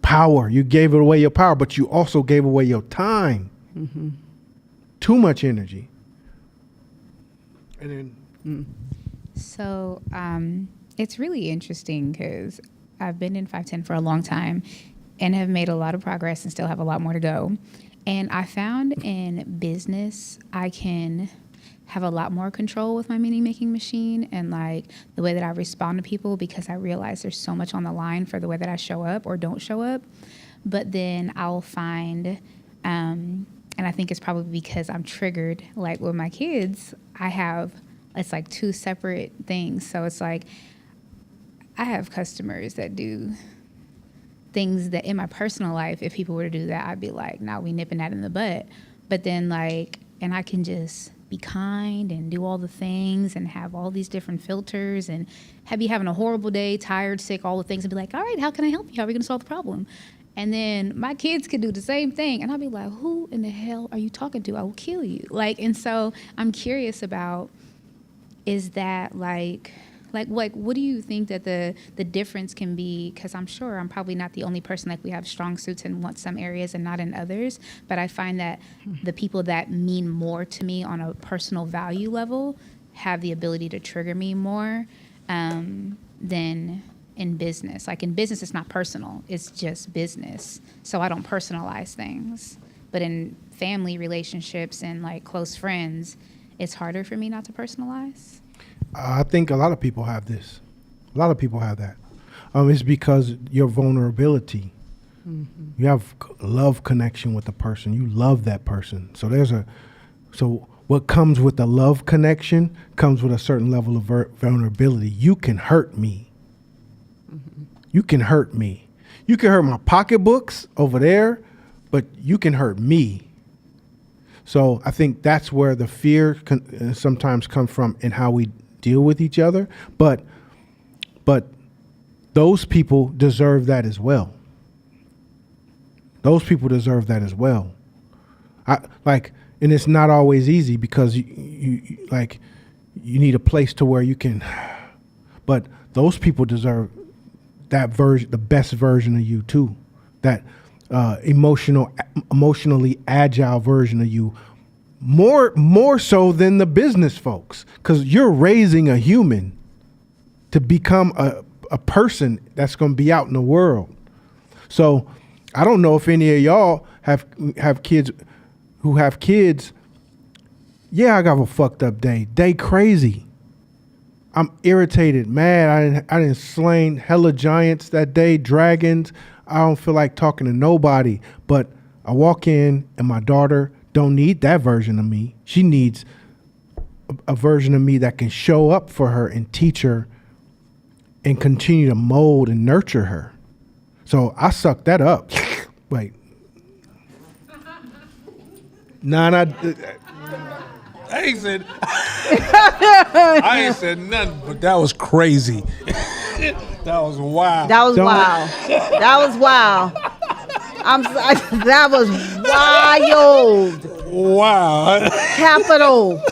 Power. You gave away your power, but you also gave away your time. Mm-hmm. Too much energy. And then. So it's really interesting because I've been in 510 for a long time and have made a lot of progress and still have a lot more to go. And I found in business, I can have a lot more control with my meaning making machine and like the way that I respond to people, because I realize there's so much on the line for the way that I show up or don't show up. But then I'll find, and I think it's probably because I'm triggered, like with my kids, it's like two separate things. So it's like I have customers that do things that in my personal life, if people were to do that, I'd be like, nah, we nipping that in the butt. But then and I can just be kind and do all the things and have all these different filters and be having a horrible day, tired, sick, all the things, and be like, all right, how can I help you? How are we going to solve the problem? And then my kids could do the same thing. And I'll be like, who in the hell are you talking to? I will kill you. And so I'm curious about, is that like what do you think that the difference can be? Because I'm sure I'm probably not the only person. Like, we have strong suits in some areas and not in others. But I find that the people that mean more to me on a personal value level have the ability to trigger me more than in business. Like in business, it's not personal. It's just business. So I don't personalize things. But in family relationships and like close friends, it's harder for me not to personalize. I think a lot of people have this. A lot of people have that. It's because your vulnerability. You have love connection with the person. You love that person. So what comes with the love connection comes with a certain level of vulnerability. You can hurt me. You can hurt me. You can hurt my pocketbooks over there, but you can hurt me. So I think that's where the fear sometimes comes from in how we deal with each other. But those people deserve that as well. Those people deserve that as well. And it's not always easy because you need a place to where you can, but those people deserve that version, the best version of you too. That emotionally agile version of you, more so than the business folks, because you're raising a human to become a person that's going to be out in the world. So I don't know if any of y'all have kids who have kids. Yeah, I got a fucked up day. Day crazy. I'm irritated, mad. I didn't slain hella giants that day, dragons. I don't feel like talking to nobody. But I walk in and my daughter don't need that version of me. She needs a version of me that can show up for her and teach her and continue to mold and nurture her. So I suck that up. Wait. I ain't said I ain't said nothing, but that was crazy. That was wild. That was wild. That was wild. That was wild. Wow. Capital.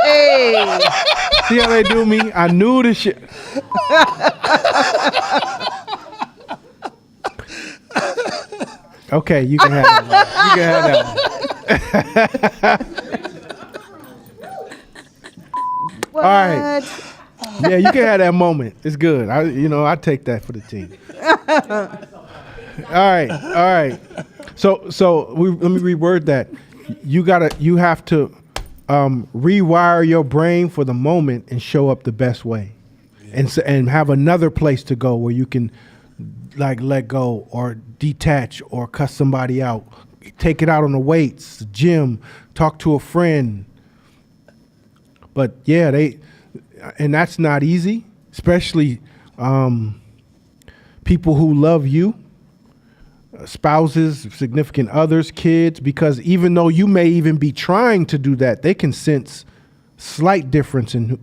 Hey. See how they do me? I knew this shit. Okay, you can have that one. You can have that one. What? All right. Yeah, you can have that moment. It's good. I take that for the team. All right. So let me reword that. You have to rewire your brain for the moment and show up the best way, and have another place to go where you can like let go or detach or cuss somebody out, take it out on the weights, the gym, talk to a friend. But yeah, and that's not easy, especially people who love you, spouses, significant others, kids, because even though you may even be trying to do that, they can sense slight difference in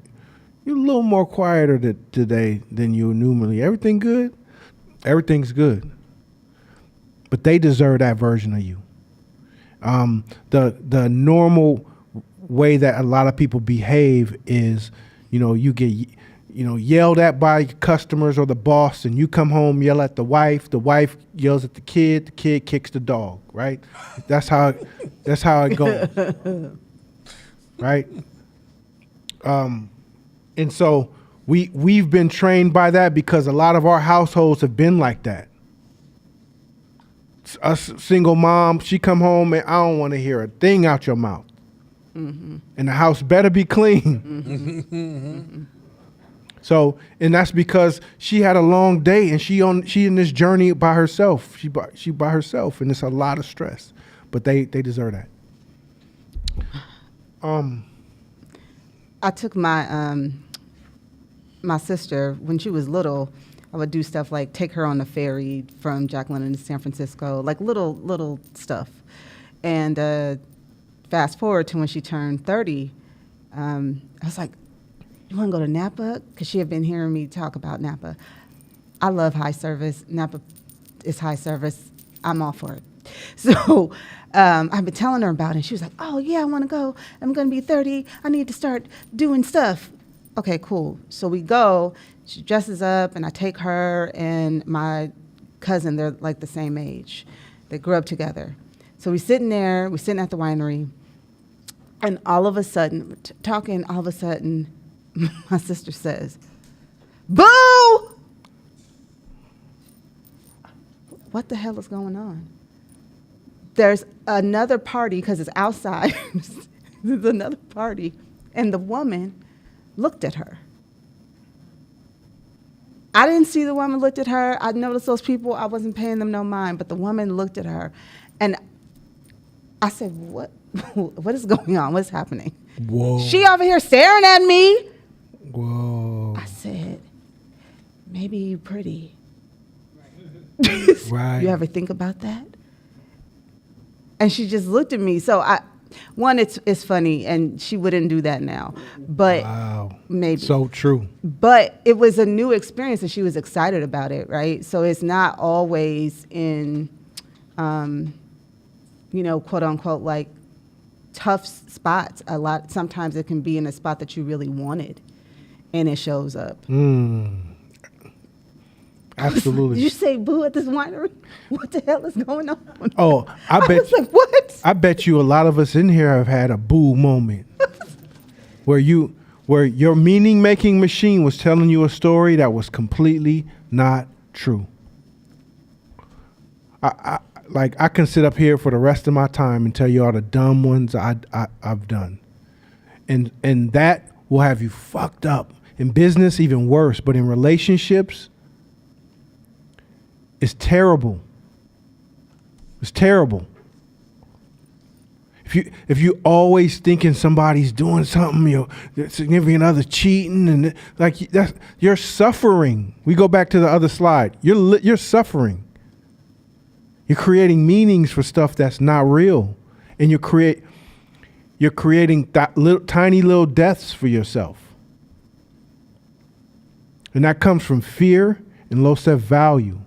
you're a little more quieter today than you normally. Everything good? Everything's good. But they deserve that version of you. The normal way that a lot of people behave is, you get yelled at by customers or the boss, and you come home, yell at the wife yells at the kid kicks the dog, right? That's how it goes. Right? And so we've been trained by that because a lot of our households have been like that. A single mom, she come home and I don't want to hear a thing out your mouth. Mm-hmm. And the house better be clean. Mm-hmm. So, and that's because she had a long day and she in this journey by herself. She by herself, and it's a lot of stress. But they deserve that. I took my my sister when she was little. I would do stuff like take her on the ferry from Jack London to San Francisco, like little stuff. And fast forward to when she turned 30, I was like, you want to go to Napa? Because she had been hearing me talk about Napa. I love high service. Napa is high service. I'm all for it. So I've been telling her about it. She was like, oh, yeah, I want to go. I'm going to be 30. I need to start doing stuff. Okay, cool. So we go. She dresses up, and I take her and my cousin. They're like the same age. They grew up together. So we're sitting there. We're sitting at the winery. And all of a sudden, talking, all of a sudden, my sister says, "Boo!" What the hell is going on? There's another party, because it's outside. There's another party, and the woman looked at her. I didn't see the woman looked at her. I noticed those people. I wasn't paying them no mind, but the woman looked at her, and I said, "What? What is going on? What's happening?" Whoa. She over here staring at me. Whoa. I said, "Maybe you pretty." Right. You ever think about that? And she just looked at me. So it's funny, and she wouldn't do that now, but Wow. maybe. So true. But it was a new experience, and she was excited about it, right? So it's not always in, quote unquote, like tough spots. Sometimes it can be in a spot that you really wanted, and it shows up. Absolutely. Did you say boo at this winery? What the hell is going on? Oh, I I bet was like, what? I bet you a lot of us in here have had a boo moment where your meaning making machine was telling you a story that was completely not true. I can sit up here for the rest of my time and tell you all the dumb ones I've done. And that will have you fucked up. In business, even worse, but in relationships, it's terrible. It's terrible. If you always thinking somebody's doing something, your significant other cheating, and you're suffering. We go back to the other slide. You're suffering. You're creating meanings for stuff that's not real, and you're creating tiny little deaths for yourself, and that comes from fear and low self-value.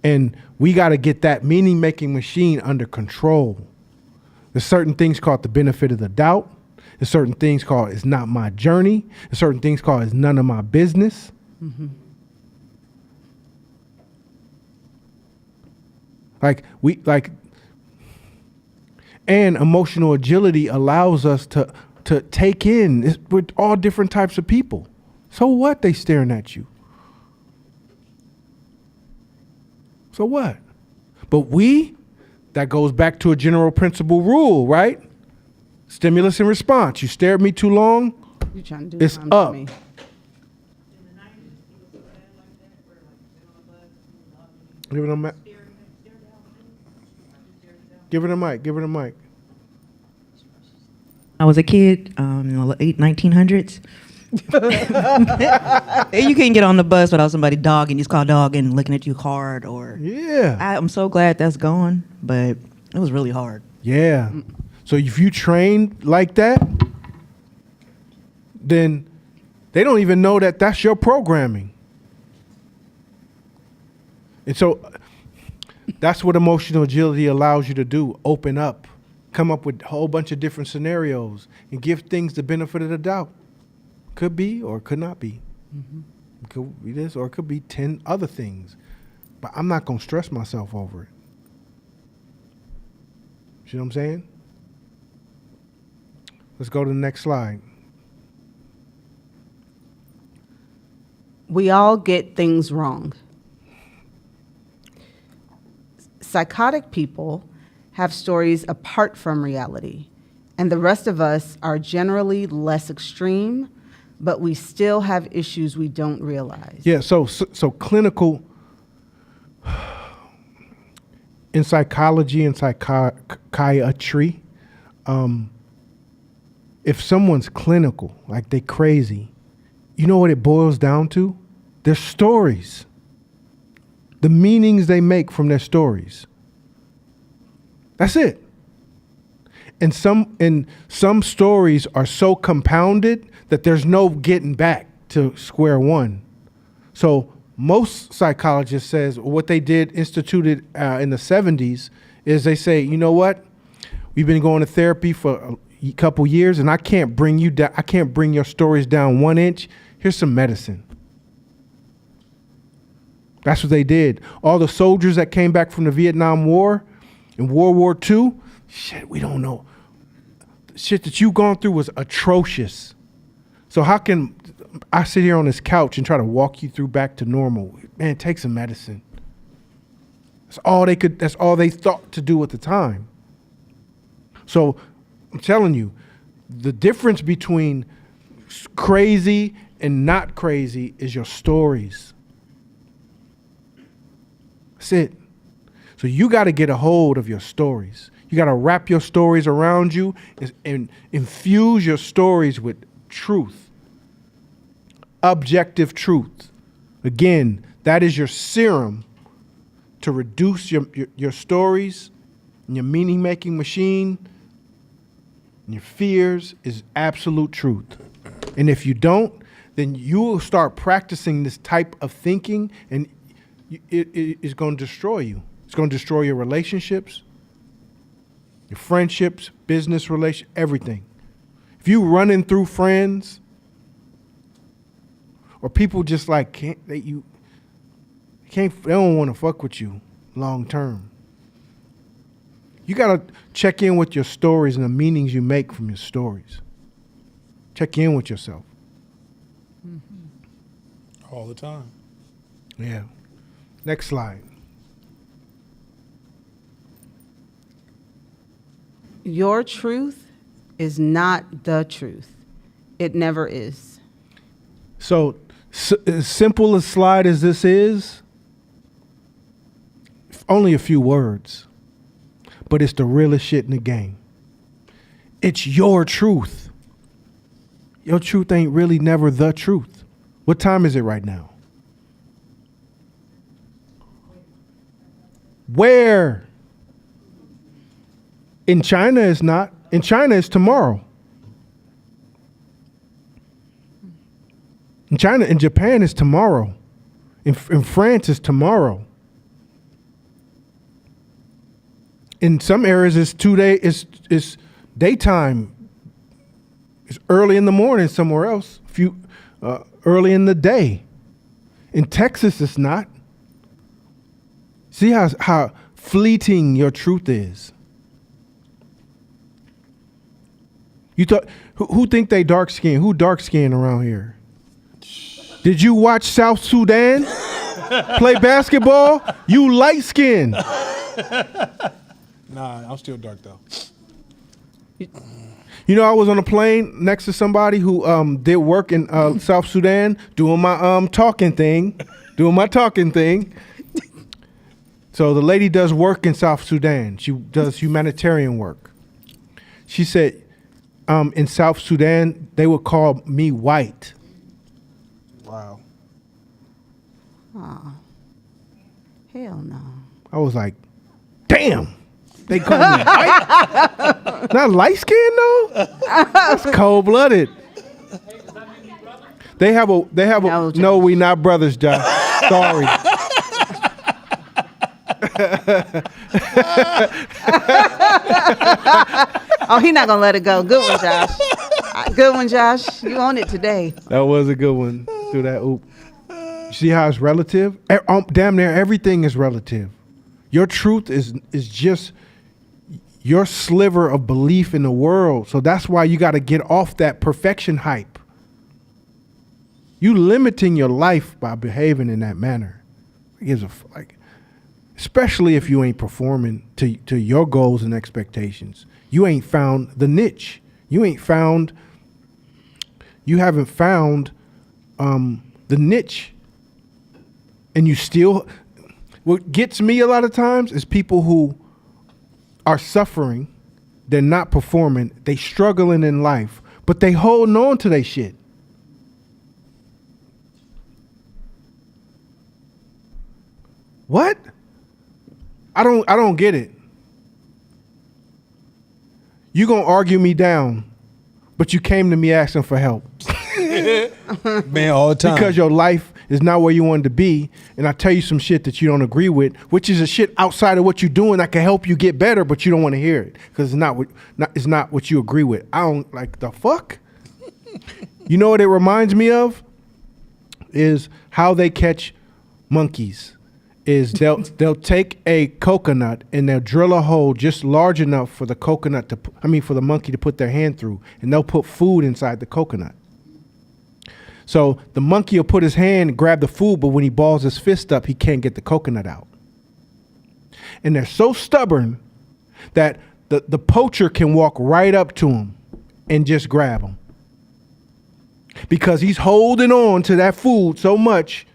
And we got to get that meaning-making machine under control. There's certain things called the benefit of the doubt. There's certain things called it's not my journey. There's certain things called it's none of my business. Mm-hmm. And emotional agility allows us to take in with all different types of people. So what? They staring at you. So what? But that goes back to a general principle rule, right? Stimulus and response. You stare at me too long, You trying to do it's something to up. me. Give it a mic. Give it a mic. Give it a mic. I was a kid in the late 1900s. You couldn't get on the bus without somebody dogging. You just call dogging, looking at you hard. Or Yeah. I'm so glad that's gone, but it was really hard. Yeah. So if you train like that, then they don't even know that that's your programming. And so that's what emotional agility allows you to do. Open up, come up with a whole bunch of different scenarios, and give things the benefit of the doubt. Could be or could not be. Mm-hmm. It could be this or it could be 10 other things. But I'm not going to stress myself over it. See what I'm saying? Let's go to the next slide. We all get things wrong. Psychotic people have stories apart from reality, and the rest of us are generally less extreme, but we still have issues we don't realize. Yeah, so clinical in psychology and psychiatry, if someone's clinical, like they crazy, you know what it boils down to? Their stories. The meanings they make from their stories. That's it. And some stories are so compounded that there's no getting back to square one. So most psychologists says what they instituted in the 70s is they say, you know what? We've been going to therapy for a couple years, and I can't bring you down. I can't bring your stories down 1 inch. Here's some medicine. That's what they did. All the soldiers that came back from the Vietnam War and World War II, shit, we don't know. The shit that you've gone through was atrocious. So how can I sit here on this couch and try to walk you through back to normal? Man, take some medicine. That's all they thought to do at the time. So I'm telling you, the difference between crazy and not crazy is your stories. That's it. So you got to get a hold of your stories. You got to wrap your stories around you and infuse your stories with truth, objective truth. Again, that is your serum to reduce your stories and your meaning-making machine and your fears is absolute truth. And if you don't, then you will start practicing this type of thinking, and it is going to destroy you. It's going to destroy your relationships, your friendships, business relations, everything. If you running through friends or people just like they don't want to fuck with you long term. You got to check in with your stories and the meanings you make from your stories. Check in with yourself. All the time. Yeah. Next slide. Your truth is not the truth. It never is. So, as simple a slide as this is, only a few words, but it's the realest shit in the game. It's your truth. Your truth ain't really never the truth. What time is it right now? Where? In China, it's not. In China, it's tomorrow. In China, in Japan, it's tomorrow. In France, it's tomorrow. In some areas, it's 2 days. It's daytime. It's early in the morning somewhere else. Early in the day. In Texas, it's not. See how fleeting your truth is. You thought who think they dark skinned? Who dark skinned around here? Did you watch South Sudan play basketball? You light skinned. Nah, I'm still dark though. You know, I was on a plane next to somebody who did work in South Sudan, doing my talking thing. So the lady does work in South Sudan. She does humanitarian work. She said, in South Sudan, they would call me white. Wow. Oh, hell no. I was like, damn. They call me white? Not light skinned though? That's cold blooded. They have no, we not brothers, Josh. Sorry. Oh, he not gonna let it go. Good one, Josh. Good one, Josh. You own it today. That was a good one. Through that oop. See how it's relative? Damn near everything is relative. Your truth is just your sliver of belief in the world. So that's why you got to get off that perfection hype. You limiting your life by behaving in that manner. Especially if you ain't performing to your goals and expectations. You ain't found the niche. You haven't found the niche. And you still, what gets me a lot of times is people who are suffering, they're not performing, they struggling in life, but they holding on to their shit. What? I don't get it. You gonna argue me down, but you came to me asking for help. Man, all the time. Because your life is not where you wanted to be, and I tell you some shit that you don't agree with, which is a shit outside of what you're doing that can help you get better, but you don't want to hear it because it's not what you agree with. I don't like the fuck. You know what it reminds me of? Is how they catch monkeys. Is they'll take a coconut and they'll drill a hole just large enough for the monkey to put their hand through, and they'll put food inside the coconut. So the monkey will put his hand and grab the food, but when he balls his fist up, he can't get the coconut out. And they're so stubborn that the poacher can walk right up to him and just grab him. Because he's holding on to that food so much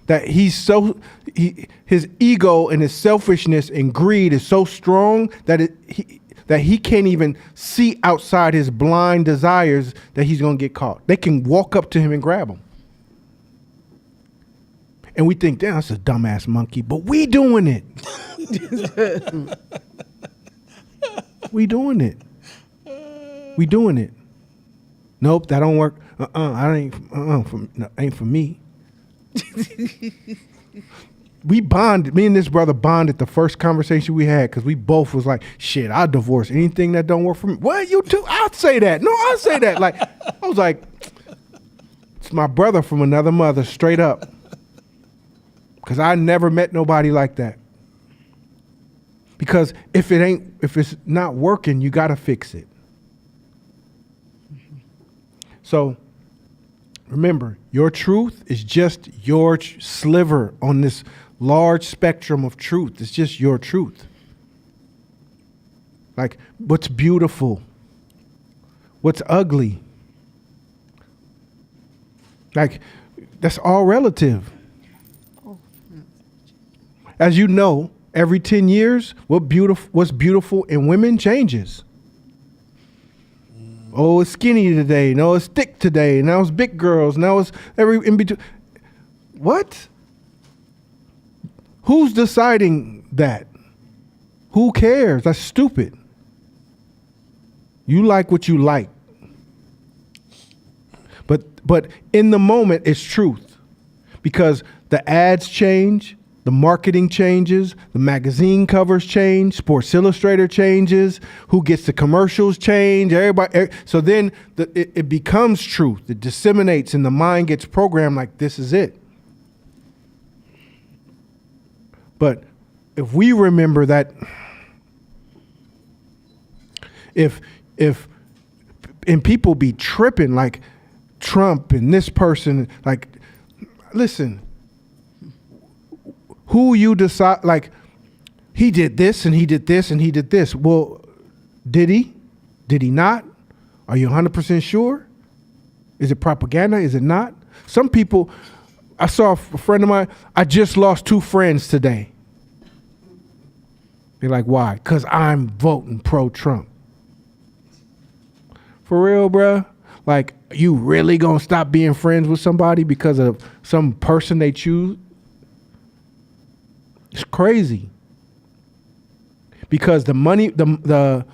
that his ego and his selfishness and greed is so strong that he can't even see outside his blind desires that he's going to get caught. They can walk up to him and grab him. And we think, damn, that's a dumbass monkey, but we doing it. We doing it. We doing it. Nope, that don't work. Ain't for me. We bonded. Me and this brother bonded the first conversation we had because we both was like, shit, I'll divorce anything that don't work for me. What, you too? I'll say that. No, I'll say that. Like, I was like, it's my brother from another mother, straight up. Because I never met nobody like that. Because if it's not working, you got to fix it. So remember, your truth is just your sliver on this large spectrum of truth. It's just your truth. Like, what's beautiful? What's ugly? Like, that's all relative. As you know, every 10 years, what's beautiful in women changes. Oh, it's skinny today. No, it's thick today. Now it's big girls. Now it's every in between. What? Who's deciding that? Who cares? That's stupid. You like what you like. But in the moment, it's truth. Because the ads change. The marketing changes, the magazine covers change, Sports Illustrated changes, who gets the commercials change, everybody. So then it becomes truth. It disseminates and the mind gets programmed like this is it. But if we remember that, and people be tripping like Trump and this person, like, listen, who you decide, like, he did this and he did this and he did this. Well, did he? Did he not? Are you 100% sure? Is it propaganda? Is it not? Some people, I saw a friend of mine, I just lost 2 friends today. They're like, why? Because I'm voting pro-Trump. For real, bruh? Like, you really gonna stop being friends with somebody because of some person they choose? It's crazy. Because the money, the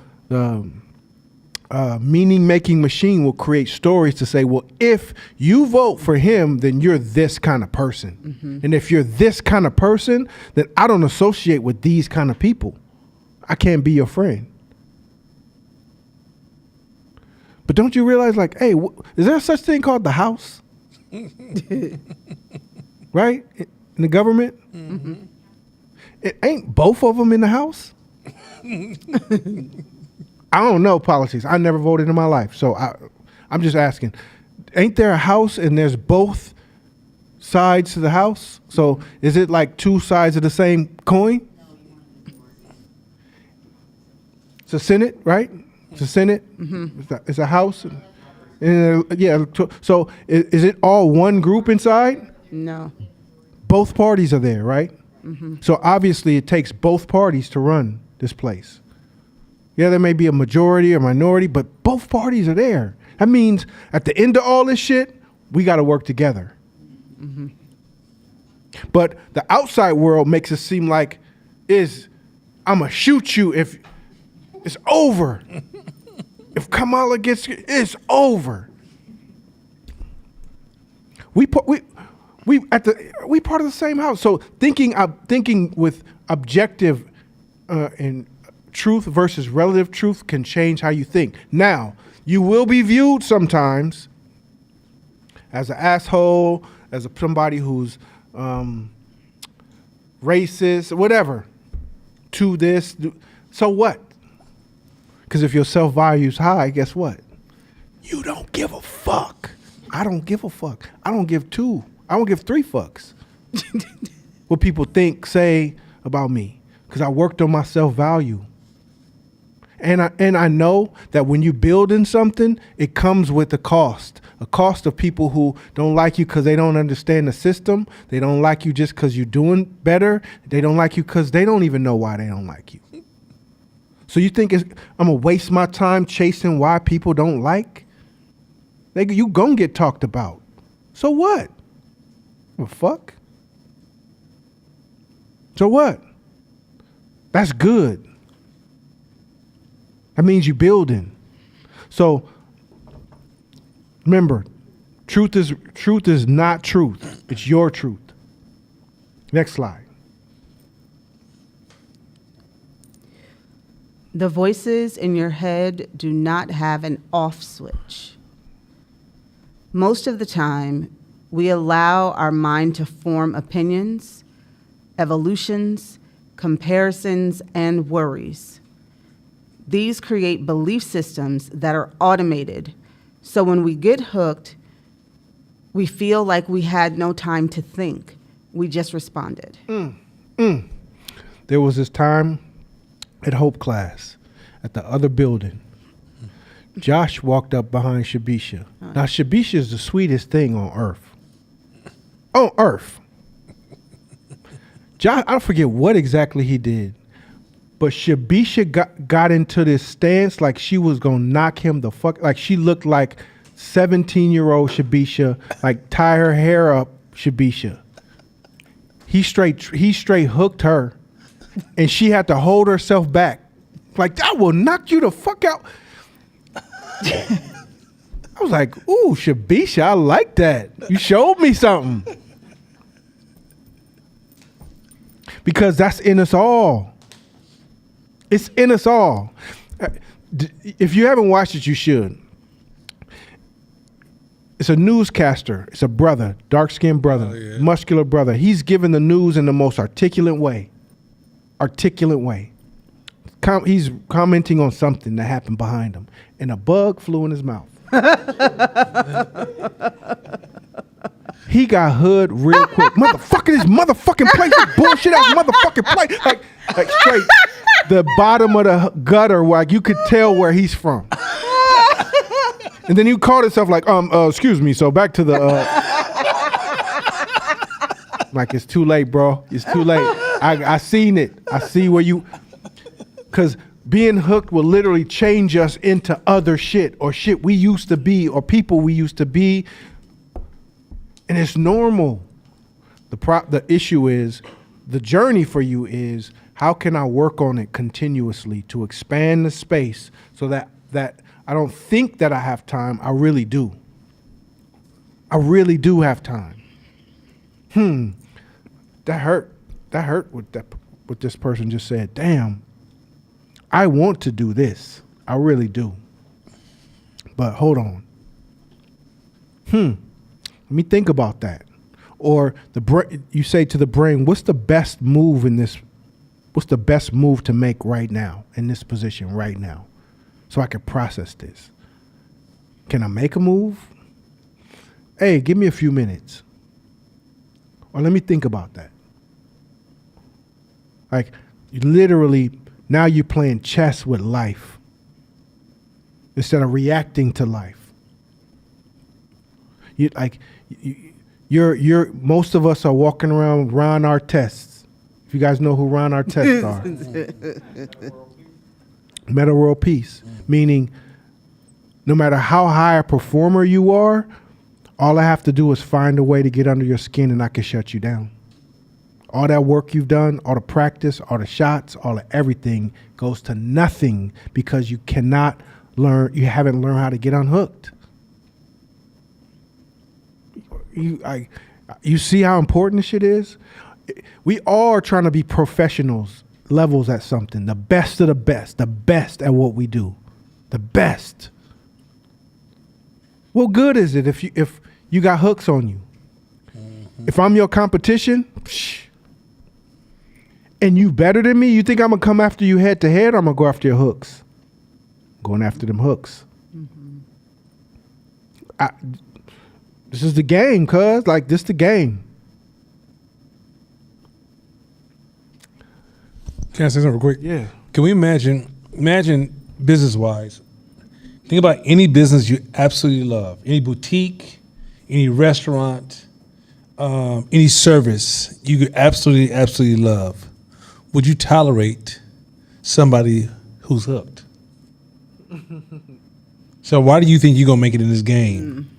meaning-making machine will create stories to say, well, if you vote for him, then you're this kind of person. Mm-hmm. And if you're this kind of person, then I don't associate with these kind of people. I can't be your friend. But don't you realize, like, hey, is there such thing called the house? Right? In the government? Mm-hmm. It ain't both of them in the house? I don't know politics. I never voted in my life. So I'm just asking. Ain't there a house and there's both sides to the house? So is it like 2 sides of the same coin? It's a Senate, right? It's a Senate. Mm-hmm. It's a house. Yeah. So is it all one group inside? No. Both parties are there, right? Mm-hmm. So obviously it takes both parties to run this place. Yeah, there may be a majority or minority, but both parties are there. That means at the end of all this shit, we got to work together. Mm-hmm. But the outside world makes it seem like I'm going to shoot you if it's over. If Kamala gets, it's over. We part of the same house. So thinking with objective and truth versus relative truth can change how you think. Now, you will be viewed sometimes as an asshole, as somebody who's racist, whatever. To this, so what? Because if your self-value is high, guess what? You don't give a fuck. I don't give a fuck. I don't give two. I don't give three fucks what people think, say about me, because I worked on my self-value. And I know that when you building something, it comes with a cost of people who don't like you because they don't understand the system. They don't like you just because you're doing better. They don't like you because they don't even know why they don't like you. So you think I'm gonna waste my time chasing why people don't like? Nigga, you gonna get talked about. So what? Well, fuck. So what? That's good. That means you building. So remember, truth is not truth. It's your truth. Next slide. The voices in your head do not have an off switch. Most of the time, we allow our mind to form opinions, evolutions, comparisons, and worries. These create belief systems that are automated. So when we get hooked, we feel like we had no time to think. We just responded. There was this time at Hope class at the other building. Josh walked up behind Shabisha. Now, Shabisha is the sweetest thing on earth. On earth. Josh, I forget what exactly he did, but Shabisha got into this stance like she was going to knock him the fuck. Like she looked like 17-year-old Shabisha, like tie her hair up Shabisha. He straight hooked her, and she had to hold herself back. Like, I will knock you the fuck out. I was like, ooh, Shabisha, I like that. You showed me something. Because that's in us all. It's in us all. If you haven't watched it, you should. It's a newscaster. It's a brother, dark-skinned brother, muscular brother. He's giving the news in the most articulate way. He's commenting on something that happened behind him, and a bug flew in his mouth. He got hood real quick. Motherfucker, this motherfucking place is bullshit ass motherfucking place. Like straight the bottom of the gutter, like you could tell where he's from. And then he called himself like, excuse me. So back to the, like it's too late, bro. It's too late. I seen it. I see where you, because being hooked will literally change us into other shit or shit we used to be or people we used to be. And it's normal. The issue is, the journey for you is, how can I work on it continuously to expand the space so that I don't think that I have time. I really do. I really do have time. That hurt. That hurt what this person just said. Damn. I want to do this. I really do. But hold on. Let me think about that. Or you say to the brain, what's the best move in this? What's the best move to make right now in this position right now? So I can process this. Can I make a move? Hey, give me a few minutes. Or let me think about that. Like, literally, now you're playing chess with life instead of reacting to life. Most of us are walking around Ron Artests. If you guys know who Ron Artests are. Meta world peace, meaning no matter how high a performer you are, all I have to do is find a way to get under your skin and I can shut you down. All that work you've done, all the practice, all the shots, all the everything goes to nothing because you haven't learned how to get unhooked. You see how important this shit is? We all are trying to be professionals, levels at something, the best of the best at what we do, the best. What good is it if you got hooks on you? Mm-hmm. If I'm your competition, and you better than me, you think I'm gonna come after you head to head, or I'm gonna go after your hooks? I'm going after them hooks. Mm-hmm. This is the game, cuz. Like, this the game. Can I say something real quick? Yeah. Can we imagine business-wise, think about any business you absolutely love, any boutique, any restaurant, any service you could absolutely love. Would you tolerate somebody who's hooked? So why do you think you're gonna make it in this game?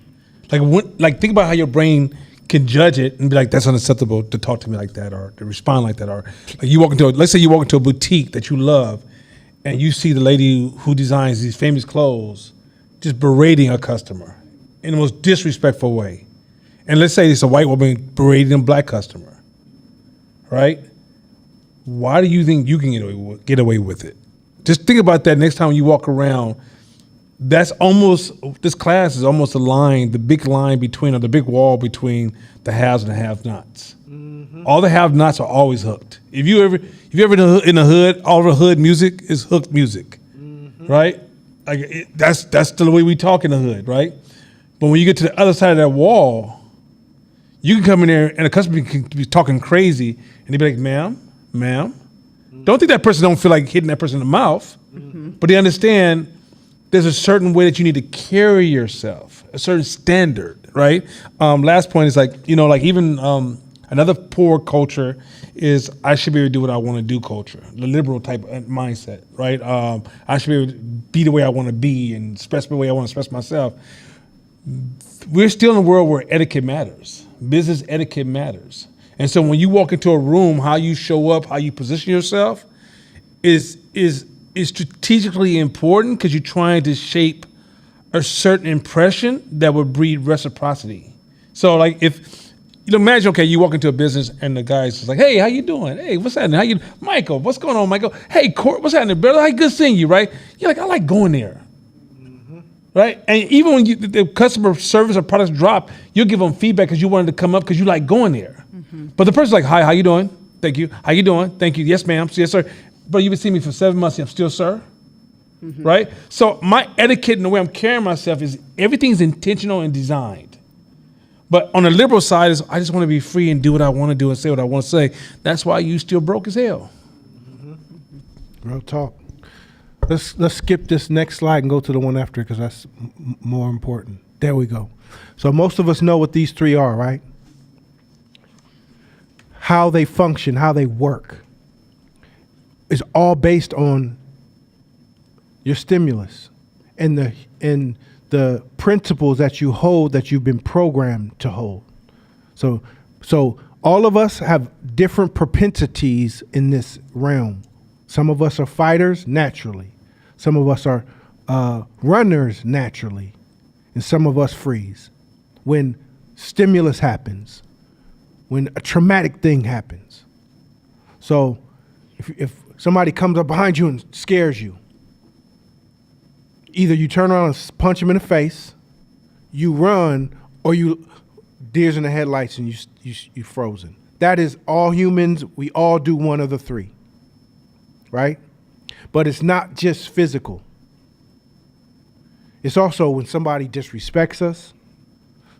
Like think about how your brain can judge it and be like, that's unacceptable to talk to me like that or to respond like that. Or like let's say you walk into a boutique that you love and you see the lady who designs these famous clothes just berating a customer in the most disrespectful way. And let's say it's a white woman berating a black customer, right? Why do you think you can get away with it? Just think about that next time you walk around. This class is almost the big line between, or the big wall between the haves and the have-nots. Mm-hmm. All the have-nots are always hooked. If you ever in the hood, all the hood music is hooked music, right? Like that's the way we talk in the hood, right? But when you get to the other side of that wall, you can come in there and a customer can be talking crazy, and they be like, "Ma'am, don't think that person don't feel like hitting that person in the mouth, but they understand." There's a certain way that you need to carry yourself, a certain standard, right? Last point is like even another poor culture is I should be able to do what I want to do culture, the liberal type of mindset, right? I should be able to be the way I want to be and express the way I want to express myself. We're still in a world where etiquette matters. Business etiquette matters. And so when you walk into a room, how you show up, how you position yourself is strategically important because you're trying to shape a certain impression that would breed reciprocity. So like if imagine, okay, you walk into a business and the guy's just like, "Hey, how you doing? Hey, what's happening? Michael, what's going on, Michael? Hey, Court, what's happening, brother? Hey, good seeing you, right?" You're like, "I like going there." Right? And even when the customer service or products drop, you'll give them feedback because you wanted to come up because you like going there. But the person's like, "Hi, how you doing? Thank you. How you doing? Thank you. Yes, ma'am. Yes, sir. But you've been seeing me for 7 months. I'm still, sir." Right? So my etiquette and the way I'm carrying myself is everything's intentional and designed. But on the liberal side is I just want to be free and do what I want to do and say what I want to say. That's why you still broke as hell. Real talk. Let's skip this next slide and go to the one after because that's more important. There we go. So most of us know what these three are, right? How they function, how they work is all based on your stimulus and the principles that you hold that you've been programmed to hold. So all of us have different propensities in this realm. Some of us are fighters naturally. Some of us are runners naturally. And some of us freeze. When stimulus happens, when a traumatic thing happens. So if somebody comes up behind you and scares you, either you turn around and punch them in the face, you run, or you deers in the headlights and you frozen. That is all humans. We all do one of the three, right? But it's not just physical. It's also when somebody disrespects us,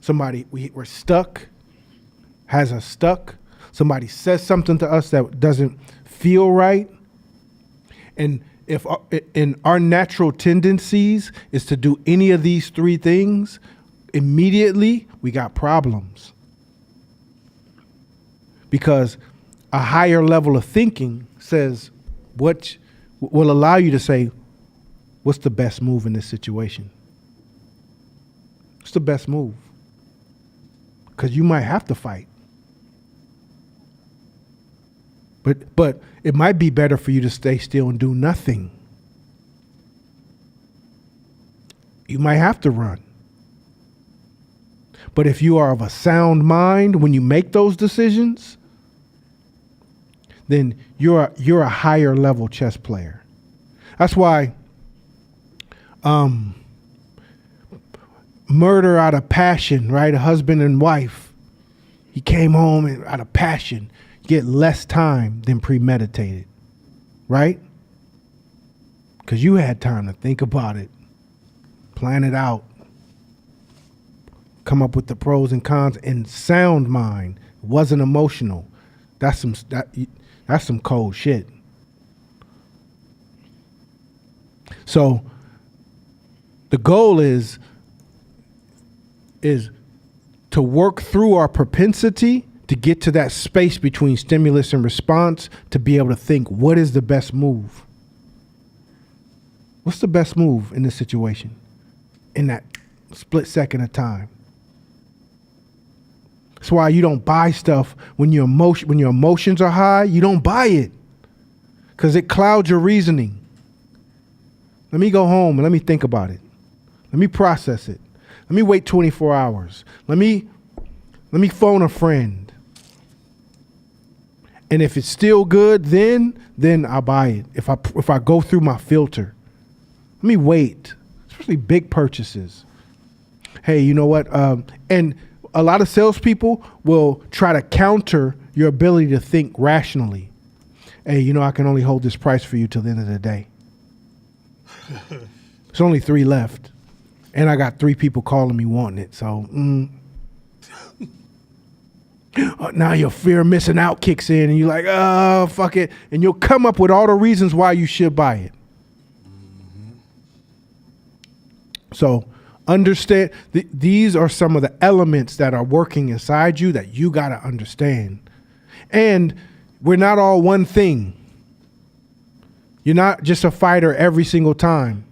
somebody we're stuck, has us stuck, somebody says something to us that doesn't feel right, and if in our natural tendencies is to do any of these three things, immediately we got problems. Because a higher level of thinking says what will allow you to say, what's the best move in this situation? What's the best move? Because you might have to fight. But it might be better for you to stay still and do nothing. You might have to run. But if you are of a sound mind when you make those decisions, then you're a higher level chess player. That's why murder out of passion, right? A husband and wife. He came home and out of passion. Get less time than premeditated, right? Because you had time to think about it, plan it out, come up with the pros and cons in sound mind. It wasn't emotional. That's some cold shit. So the goal is to work through our propensity to get to that space between stimulus and response, to be able to think, what is the best move? What's the best move in this situation in that split second of time? That's why you don't buy stuff when your emotions are high. You don't buy it because it clouds your reasoning. Let me go home and let me think about it. Let me process it. Let me wait 24 hours. Let me phone a friend. And if it's still good, then I'll buy it. If I go through my filter. Let me wait, especially big purchases. Hey, you know what? And a lot of salespeople will try to counter your ability to think rationally. Hey, you know, I can only hold this price for you till the end of the day. There's only 3 left. And I got 3 people calling me wanting it. So now your fear of missing out kicks in and you're like, oh, fuck it. And you'll come up with all the reasons why you should buy it. So understand, these are some of the elements that are working inside you that you got to understand. And we're not all one thing. You're not just a fighter every single time.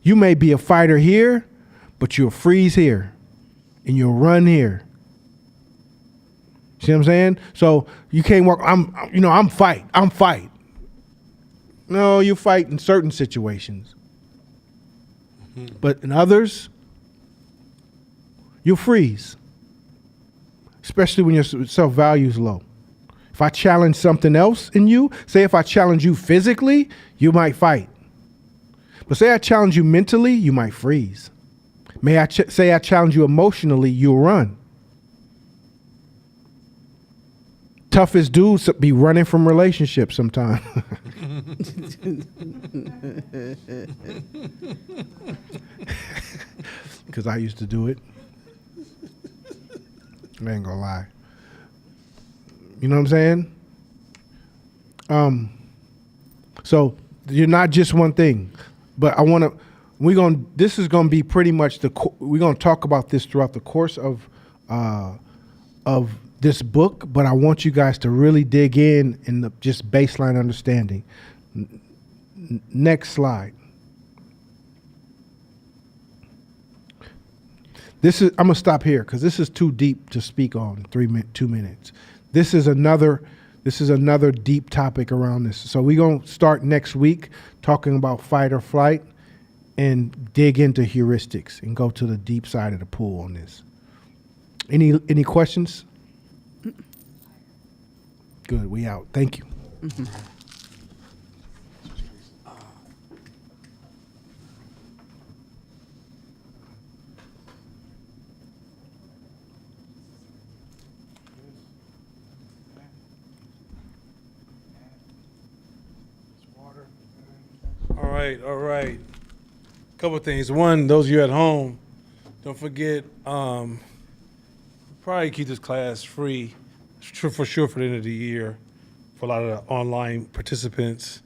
You may be a fighter here, but you'll freeze here and you'll run here. See what I'm saying? So you can't walk, I'm fight. No, you fight in certain situations. But in others, you'll freeze, especially when your self-value is low. If I challenge something else in you, say if I challenge you physically, you might fight. But say I challenge you mentally, you might freeze. May I say I challenge you emotionally, you'll run. Toughest dudes be running from relationships sometimes. Because I used to do it. I ain't gonna lie. You know what I'm saying? So you're not just one thing, but this is gonna be pretty much we're gonna talk about this throughout the course of this book, but I want you guys to really dig in the just baseline understanding. Next slide. I'm gonna stop here because this is too deep to speak on in 2 minutes. This is another deep topic around this. So we're gonna start next week talking about fight or flight and dig into heuristics and go to the deep side of the pool on this. Any questions? Good, we out. Thank you. Mm-hmm. All right. Couple of things. One, those of you at home, don't forget, probably keep this class free, for sure, for the end of the year, for a lot of the online participants.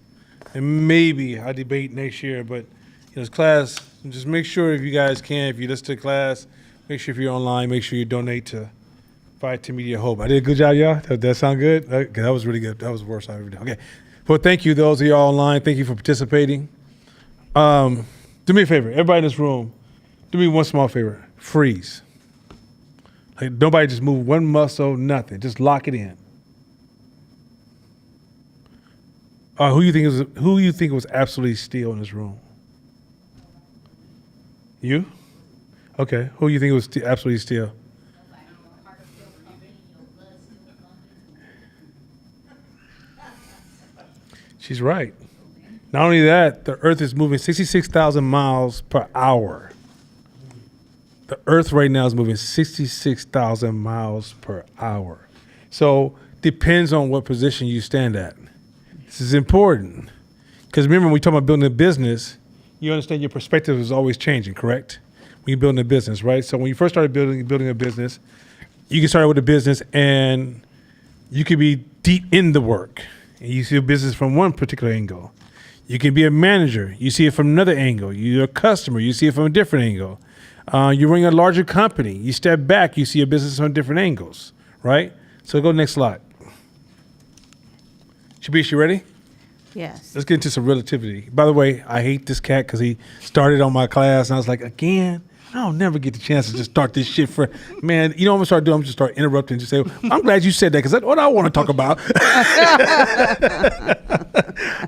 And maybe I debate next year, but this class, just make sure if you guys can, if you listen to the class, make sure if you're online, make sure you donate to Fight to Media Hope. I did a good job, y'all? That sound good? Okay, that was really good. That was the worst I've ever done. Okay. Well, thank you, those of y'all online. Thank you for participating. Do me a favor, everybody in this room, do me one small favor. Freeze. Like, nobody just move one muscle, nothing. Just lock it in. Who you think was absolutely still in this room? You? Okay. Who you think was absolutely still? She's right. Not only that, the Earth is moving 66,000 miles per hour. The Earth right now is moving 66,000 miles per hour. So depends on what position you stand at. This is important. Because remember, when we talk about building a business, you understand your perspective is always changing, correct? when you're building a business, right? So when you first started building a business, you can start with a business and you could be deep in the work and you see a business from one particular angle. You can be a manager. You see it from another angle. You're a customer. You see it from a different angle. You're running a larger company. You step back. You see a business from different angles, right? So go next slide. Shabish, you ready? Yes. Let's get into some relativity. By the way, I hate this cat because he started on my class and I was like, again? I'll never get the chance to just start this shit for, man, you know what I'm going to start doing? I'm just start interrupting and just say, I'm glad you said that because that's what I want to talk about.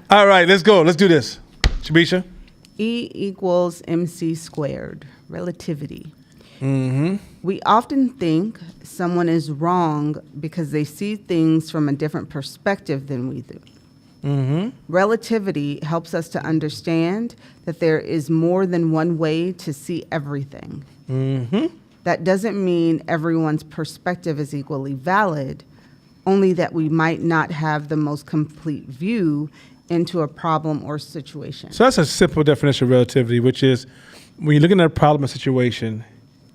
All right, let's go. Let's do this. Shabisha? E equals MC squared, relativity. We often think someone is wrong because they see things from a different perspective than we do. Relativity helps us to understand that there is more than one way to see everything. That doesn't mean everyone's perspective is equally valid, only that we might not have the most complete view into a problem or situation. So that's a simple definition of relativity, which is when you're looking at a problem or situation,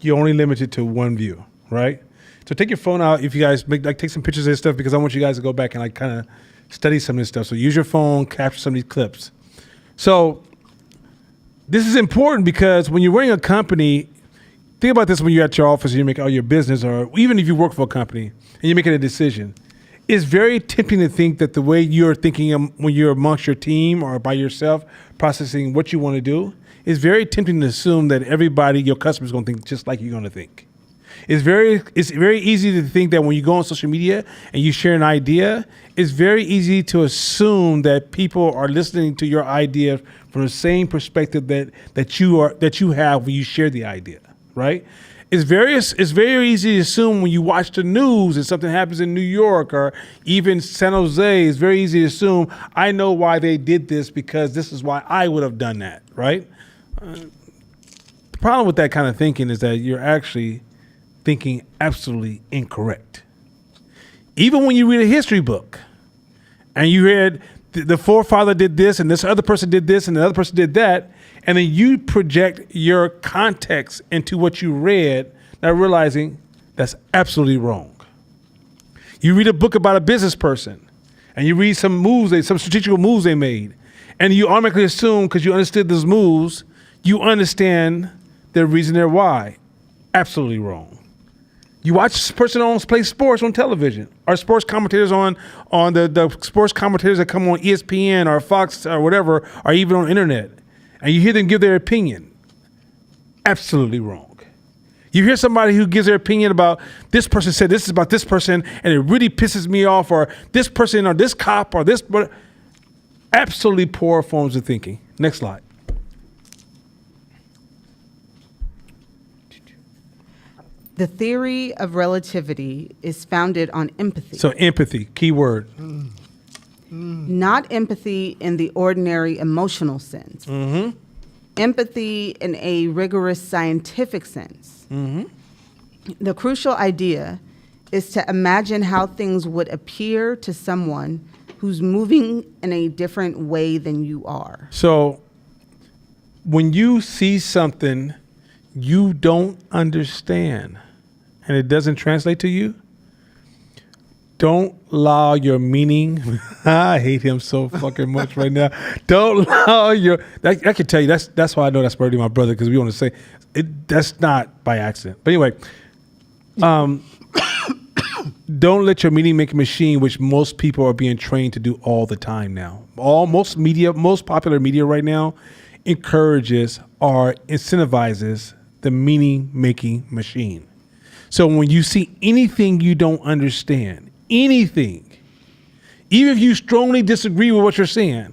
you're only limited to one view, right? So take your phone out if you guys take some pictures of this stuff because I want you guys to go back and like kind of study some of this stuff. So use your phone, capture some of these clips. So this is important because when you're running a company, think about this when you're at your office and you make all your business, or even if you work for a company and you're making a decision. It's very tempting to think that the way you're thinking when you're amongst your team or by yourself processing what you want to do, it's very tempting to assume that everybody, your customers, is going to think just like you're going to think. It's very easy to think that when you go on social media and you share an idea, it's very easy to assume that people are listening to your idea from the same perspective that you have when you share the idea, right? It's very easy to assume when you watch the news and something happens in New York or even San Jose, it's very easy to assume, I know why they did this because this is why I would have done that, right? The problem with that kind of thinking is that you're actually thinking absolutely incorrect. Even when you read a history book and you read the forefather did this and this other person did this and the other person did that, and then you project your context into what you read, not realizing that's absolutely wrong. You read a book about a business person and you read some strategic moves they made, and you automatically assume because you understood those moves, you understand the reason they're why. Absolutely wrong. You watch a person play sports on television, or sports commentators on the sports commentators that come on ESPN or Fox or whatever, or even on the internet, and you hear them give their opinion. Absolutely wrong. You hear somebody who gives their opinion about this person said this is about this person, and it really pisses me off, or this person or this cop or this, but absolutely poor forms of thinking. Next slide. The theory of relativity is founded on empathy. So empathy, key word. Not empathy in the ordinary emotional sense. Empathy in a rigorous scientific sense. The crucial idea is to imagine how things would appear to someone who's moving in a different way than you are. So when you see something you don't understand and it doesn't translate to you, don't allow your meaning. I hate him so fucking much right now. Don't allow I can tell you that's why I know that's probably my brother, because we want to say it. That's not by accident. But anyway, don't let your meaning make a machine, which most people are being trained to do all the time now. Most popular media right now encourages or incentivizes the meaning making machine. So when you see anything you don't understand, anything, even if you strongly disagree with what you're saying,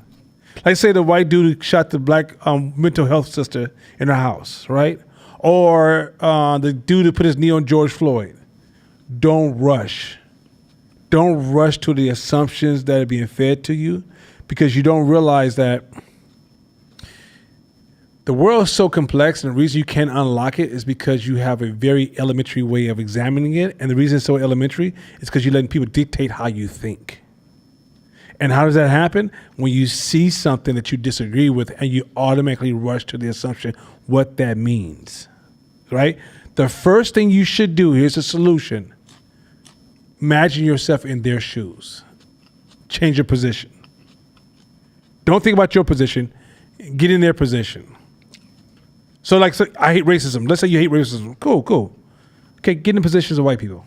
like say the white dude who shot the black mental health sister in her house, right? Or the dude who put his knee on George Floyd. Don't rush. Don't rush to the assumptions that are being fed to you, because you don't realize that the world is so complex, and the reason you can't unlock it is because you have a very elementary way of examining it. And the reason it's so elementary is because you're letting people dictate how you think. And how does that happen? When you see something that you disagree with and you automatically rush to the assumption what that means. right? The first thing you should do, here's a solution. Imagine yourself in their shoes. Change your position. Don't think about your position. Get in their position. So I hate racism. Let's say you hate racism. Cool. Okay, get in the positions of white people.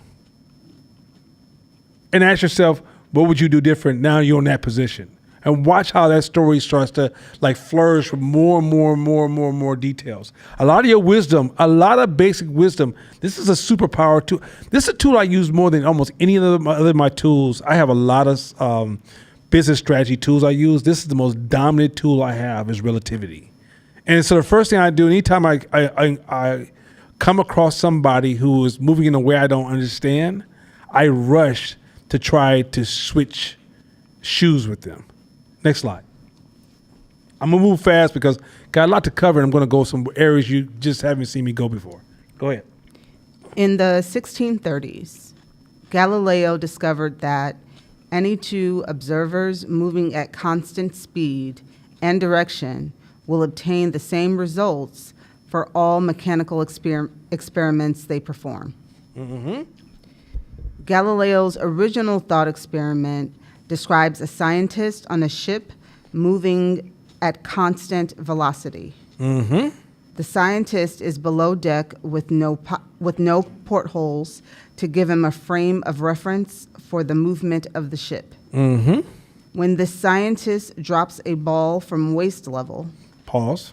And ask yourself, what would you do different now you're in that position? And watch how that story starts to flourish with more details. A lot of your wisdom, a lot of basic wisdom. This is a superpower tool. This is a tool I use more than almost any of my tools. I have a lot of business strategy tools I use. This is the most dominant tool I have is relativity. And so the first thing I do, anytime I come across somebody who is moving in a way I don't understand, I rush to try to switch shoes with them. Next slide. I'm gonna move fast because got a lot to cover, and I'm gonna go some areas you just haven't seen me go before. Go ahead. In the 1630s, Galileo discovered that any two observers moving at constant speed and direction will obtain the same results for all mechanical experiments they perform. Mm-hmm. Galileo's original thought experiment describes a scientist on a ship moving at constant velocity. Mm-hmm. The scientist is below deck with no portholes to give him a frame of reference for the movement of the ship. Mm-hmm. When the scientist drops a ball from waist level, Pause.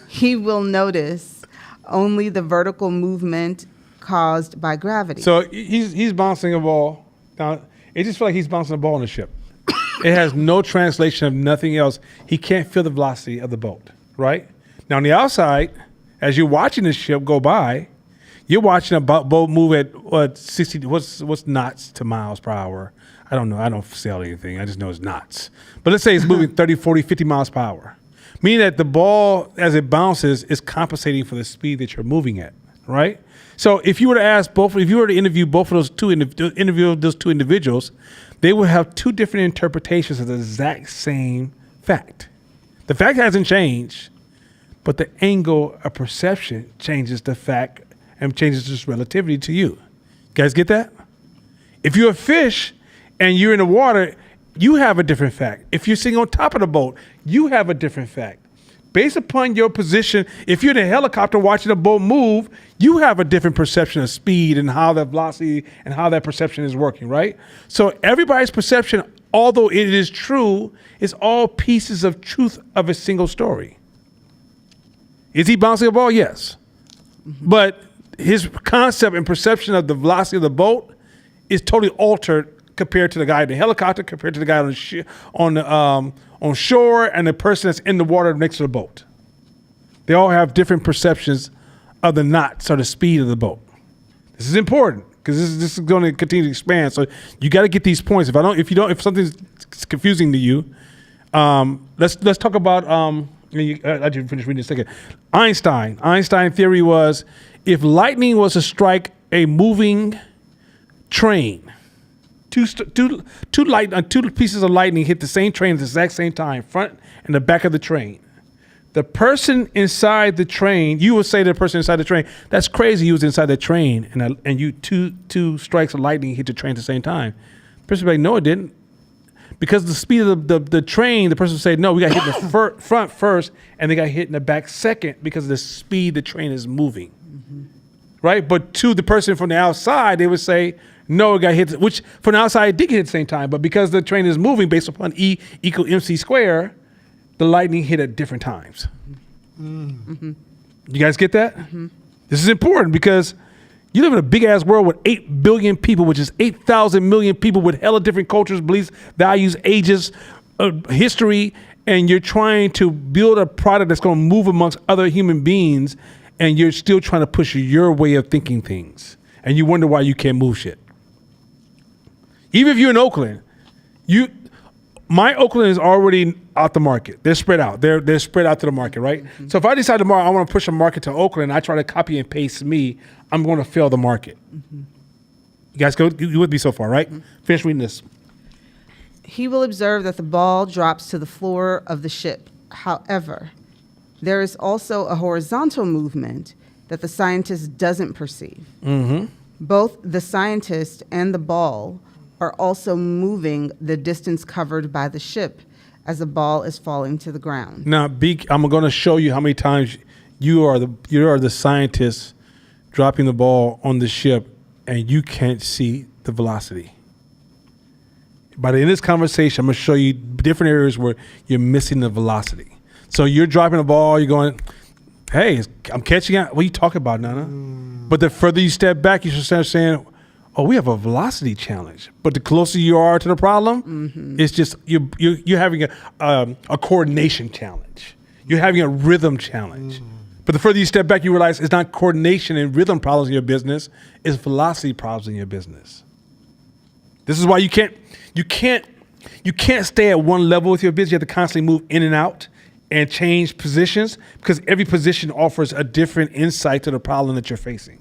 he will notice only the vertical movement caused by gravity. So he's bouncing a ball. Now, it just feels like he's bouncing a ball on the ship. It has no translation of nothing else. He can't feel the velocity of the boat, right? Now, on the outside, as you're watching the ship go by, you're watching a boat move at what 60? What's knots to miles per hour? I don't know. I don't sail anything. I just know it's knots. But let's say it's moving 30, 40, 50 miles per hour, meaning that the ball, as it bounces, is compensating for the speed that you're moving at, right? So if you were to interview both of those two individuals, they would have two different interpretations of the exact same fact. The fact hasn't changed, but the angle of perception changes the fact and changes this relativity to you. Guys get that? If you're a fish and you're in the water, you have a different fact. If you're sitting on top of the boat, you have a different fact. Based upon your position, if you're in a helicopter watching a boat move, you have a different perception of speed and how that velocity and how that perception is working, right? So everybody's perception, although it is true, is all pieces of truth of a single story. Is he bouncing a ball? Yes. Mm-hmm. But his concept and perception of the velocity of the boat is totally altered compared to the guy in the helicopter, compared to the guy on shore, and the person that's in the water next to the boat. They all have different perceptions of the knots or the speed of the boat. This is important because this is going to continue to expand. So you got to get these points. If something's confusing to you, let's talk about. I didn't finish reading a second. Einstein theory was if lightning was to strike a moving train. Two pieces of lightning hit the same train at the exact same time, front and the back of the train. The person inside the train, you would say to the person inside the train, that's crazy, he was inside the train, and you two strikes of lightning hit the train at the same time. The person would be like, no, it didn't. Because the speed of the train, the person would say, no, we got hit in the front first, and they got hit in the back second because of the speed the train is moving. Mm-hmm. Right? But to the person from the outside, they would say, no, it got hit, which from the outside it did get hit at the same time, but because the train is moving based upon E equal MC square, the lightning hit at different times. Mm-hmm. You guys get that? Mm-hmm. This is important because you live in a big ass world with 8 billion people, which is 8,000 million people with hella different cultures, beliefs, values, ages, history, and you're trying to build a product that's going to move amongst other human beings, and you're still trying to push your way of thinking things, and you wonder why you can't move shit. Even if you're in Oakland, my Oakland is already out the market. They're spread out. They're spread out to the market, right? Mm-hmm. So if I decide tomorrow I want to push a market to Oakland, and I try to copy and paste me, I'm going to fail the market. Mm-hmm. You guys you with me so far, right? Mm-hmm. Finish reading this. He will observe that the ball drops to the floor of the ship. However, There is also a horizontal movement that the scientist doesn't perceive. Both the scientist and the ball are also moving the distance covered by the ship as the ball is falling to the ground. Now, I'm going to show you how many times you are the scientist dropping the ball on the ship and you can't see the velocity. By the end of this conversation, I'm going to show you different areas where you're missing the velocity. So you're dropping the ball, you're going, hey, I'm catching it. What are you talking about, Nana? But the further you step back, you should start saying, oh, we have a velocity challenge. But the closer you are to the problem, it's just you're having a coordination challenge. You're having a rhythm challenge. But the further you step back, you realize it's not coordination and rhythm problems in your business, it's velocity problems in your business. This is why you can't stay at one level with your business. You have to constantly move in and out and change positions because every position offers a different insight to the problem that you're facing.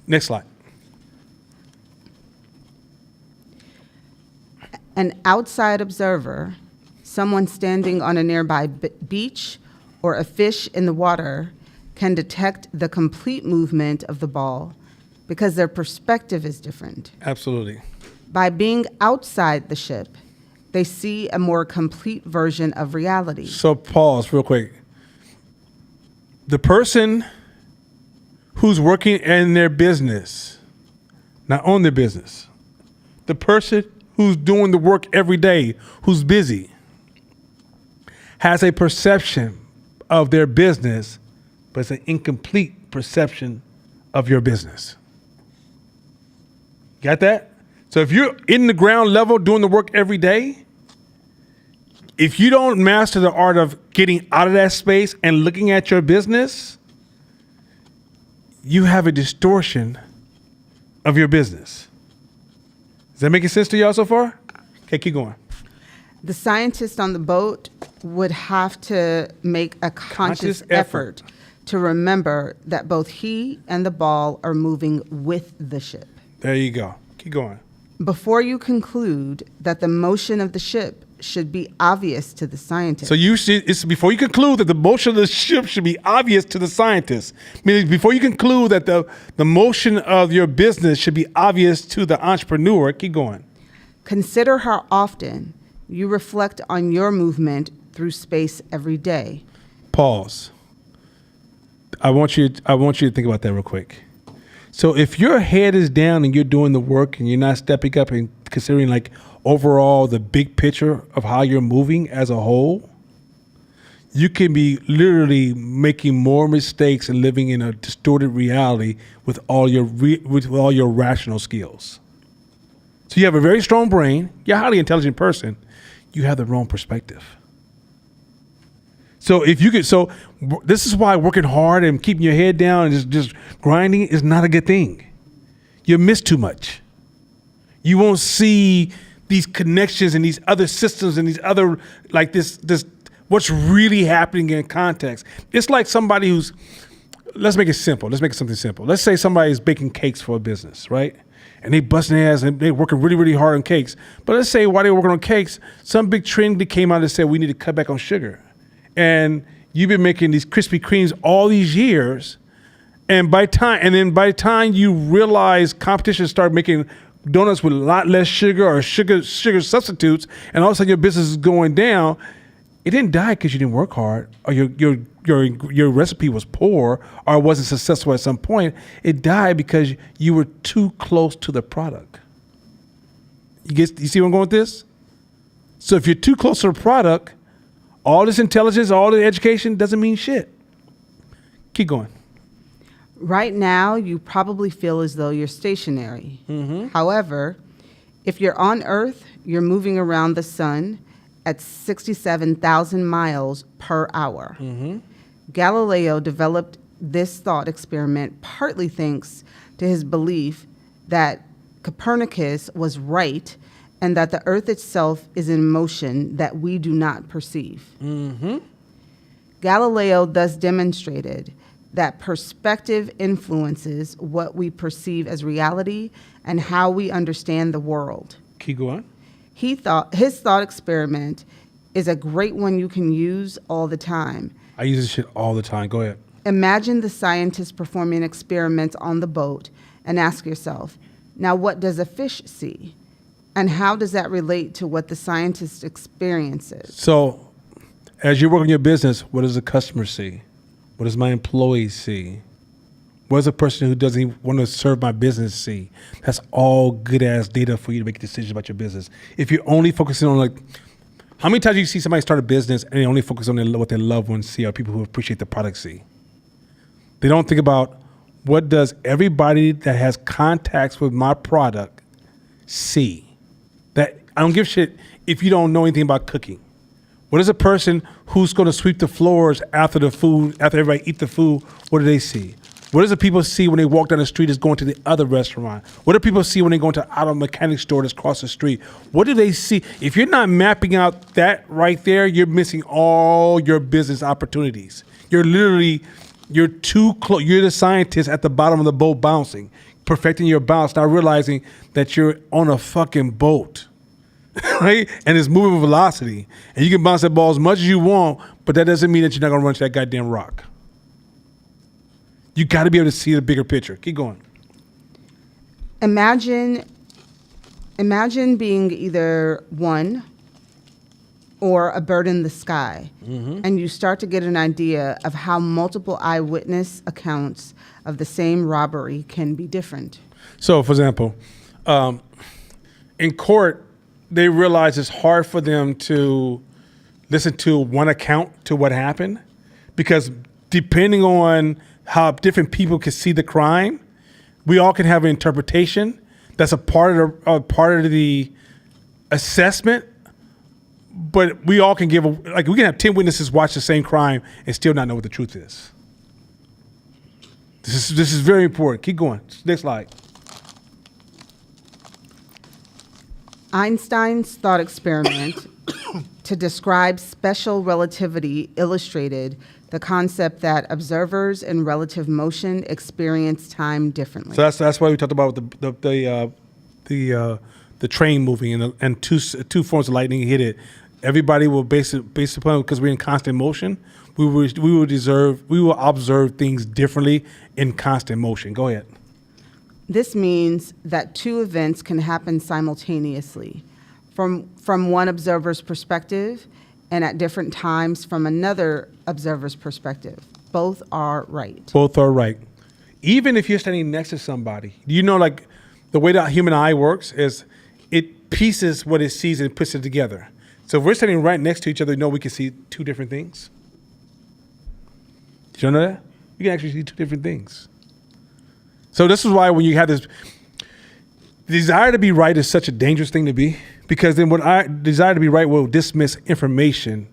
Next slide. An outside observer, someone standing on a nearby beach or a fish in the water, can detect the complete movement of the ball because their perspective is different. Absolutely. By being outside the ship, they see a more complete version of reality. So pause real quick. The person who's working in their business, not on their business, the person who's doing the work every day, who's busy, has a perception of their business, but it's an incomplete perception of your business. Got that? So if you're in the ground level doing the work every day, if you don't master the art of getting out of that space and looking at your business, you have a distortion of your business. Is that making sense to y'all so far? Okay, keep going. The scientist on the boat would have to make a conscious effort to remember that both he and the ball are moving with the ship. There you go. Keep going. Before you conclude that the motion of the ship should be obvious to the scientist. So it's before you conclude that the motion of the ship should be obvious to the scientist. Meaning before you conclude that the motion of your business should be obvious to the entrepreneur. Keep going. Consider how often you reflect on your movement through space every day. Pause. I want you to think about that real quick. So if your head is down and you're doing the work and you're not stepping up and considering like overall the big picture of how you're moving as a whole, you can be literally making more mistakes and living in a distorted reality with all your rational skills. So you have a very strong brain, you're a highly intelligent person, you have the wrong perspective. So this is why working hard and keeping your head down and just grinding is not a good thing. You miss too much. You won't see these connections and these other systems and these other, like this what's really happening in context. It's like somebody who's, let's make it simple. Let's make it something simple. Let's say somebody is baking cakes for a business, right? And they busting their ass and they're working really, really hard on cakes. But let's say while they were working on cakes, some big trend that came out that said we need to cut back on sugar. And you've been making these Krispy Kremes all these years, and by the time you realize competition started making donuts with a lot less sugar or sugar substitutes, and all of a sudden your business is going down, it didn't die because you didn't work hard or your recipe was poor or it wasn't successful at some point. It died because you were too close to the product. You see where I'm going with this? So if you're too close to the product, all this intelligence, all the education doesn't mean shit. Keep going. Right now, you probably feel as though you're stationary. However, if you're on Earth, you're moving around the sun at 67,000 miles per hour. Galileo developed this thought experiment partly thanks to his belief that Copernicus was right and that the Earth itself is in motion that we do not perceive. Galileo thus demonstrated that perspective influences what we perceive as reality and how we understand the world. Keep going. His thought experiment is a great one you can use all the time. I use this shit all the time. Go ahead. Imagine the scientists performing experiments on the boat and ask yourself, now what does a fish see? And how does that relate to what the scientist experiences? So, as you work on your business, what does the customer see? What does my employees see? What does a person who doesn't even want to serve my business see? That's all good ass data for you to make decisions about your business. If you're only focusing on like, how many times do you see somebody start a business and they only focus on what their loved ones see or people who appreciate the product see? They don't think about what does everybody that has contacts with my product see. That I don't give a shit if you don't know anything about cooking. What is a person who's going to sweep the floors after the food, after everybody eat the food, what do they see? What does the people see when they walk down the street that's going to the other restaurant? What do people see when they go into auto mechanic store that's across the street? What do they see? If you're not mapping out that right there, you're missing all your business opportunities. You're too close. You're the scientist at the bottom of the boat bouncing, perfecting your bounce, not realizing that you're on a fucking boat, right? And it's moving with velocity. And you can bounce that ball as much as you want, but that doesn't mean that you're not going to run to that goddamn rock. You got to be able to see the bigger picture. Keep going. Imagine being either one or a bird in the sky, and you start to get an idea of how multiple eyewitness accounts of the same robbery can be different. So, for example, in court, they realize it's hard for them to listen to one account to what happened because depending on how different people can see the crime, we all can have an interpretation that's a part of the assessment. But we all can we can have 10 witnesses watch the same crime and still not know what the truth is. This is very important. Keep going. Next slide. Einstein's thought experiment to describe special relativity illustrated the concept that observers in relative motion experience time differently. So that's why we talked about the train moving and two forms of lightning hit it. Everybody will based upon because we're in constant motion. We will observe things differently in constant motion. Go ahead. This means that two events can happen simultaneously from one observer's perspective and at different times from another observer's perspective. Both are right. Both are right. Even if you're standing next to somebody, you know, like the way the human eye works is it pieces what it sees and puts it together. So if we're standing right next to each other, you know we can see two different things. Did you know that? You can actually see two different things. So this is why when you have this desire to be right is such a dangerous thing to be, because then what I desire to be right will dismiss information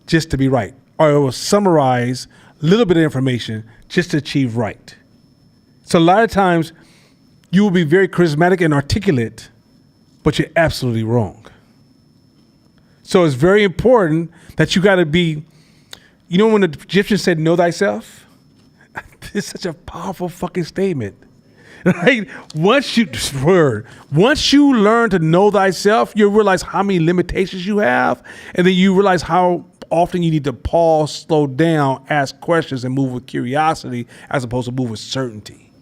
just to be right, or it will summarize a little bit of information just to achieve right. So a lot of times you will be very charismatic and articulate, but you're absolutely wrong. So it's very important that you got to be, you know, when the Egyptians said, know thyself, it's such a powerful fucking statement. Right? Once you learn to know thyself, you realize how many limitations you have, and then you realize how often you need to pause, slow down, ask questions, and move with curiosity as opposed to move with certainty.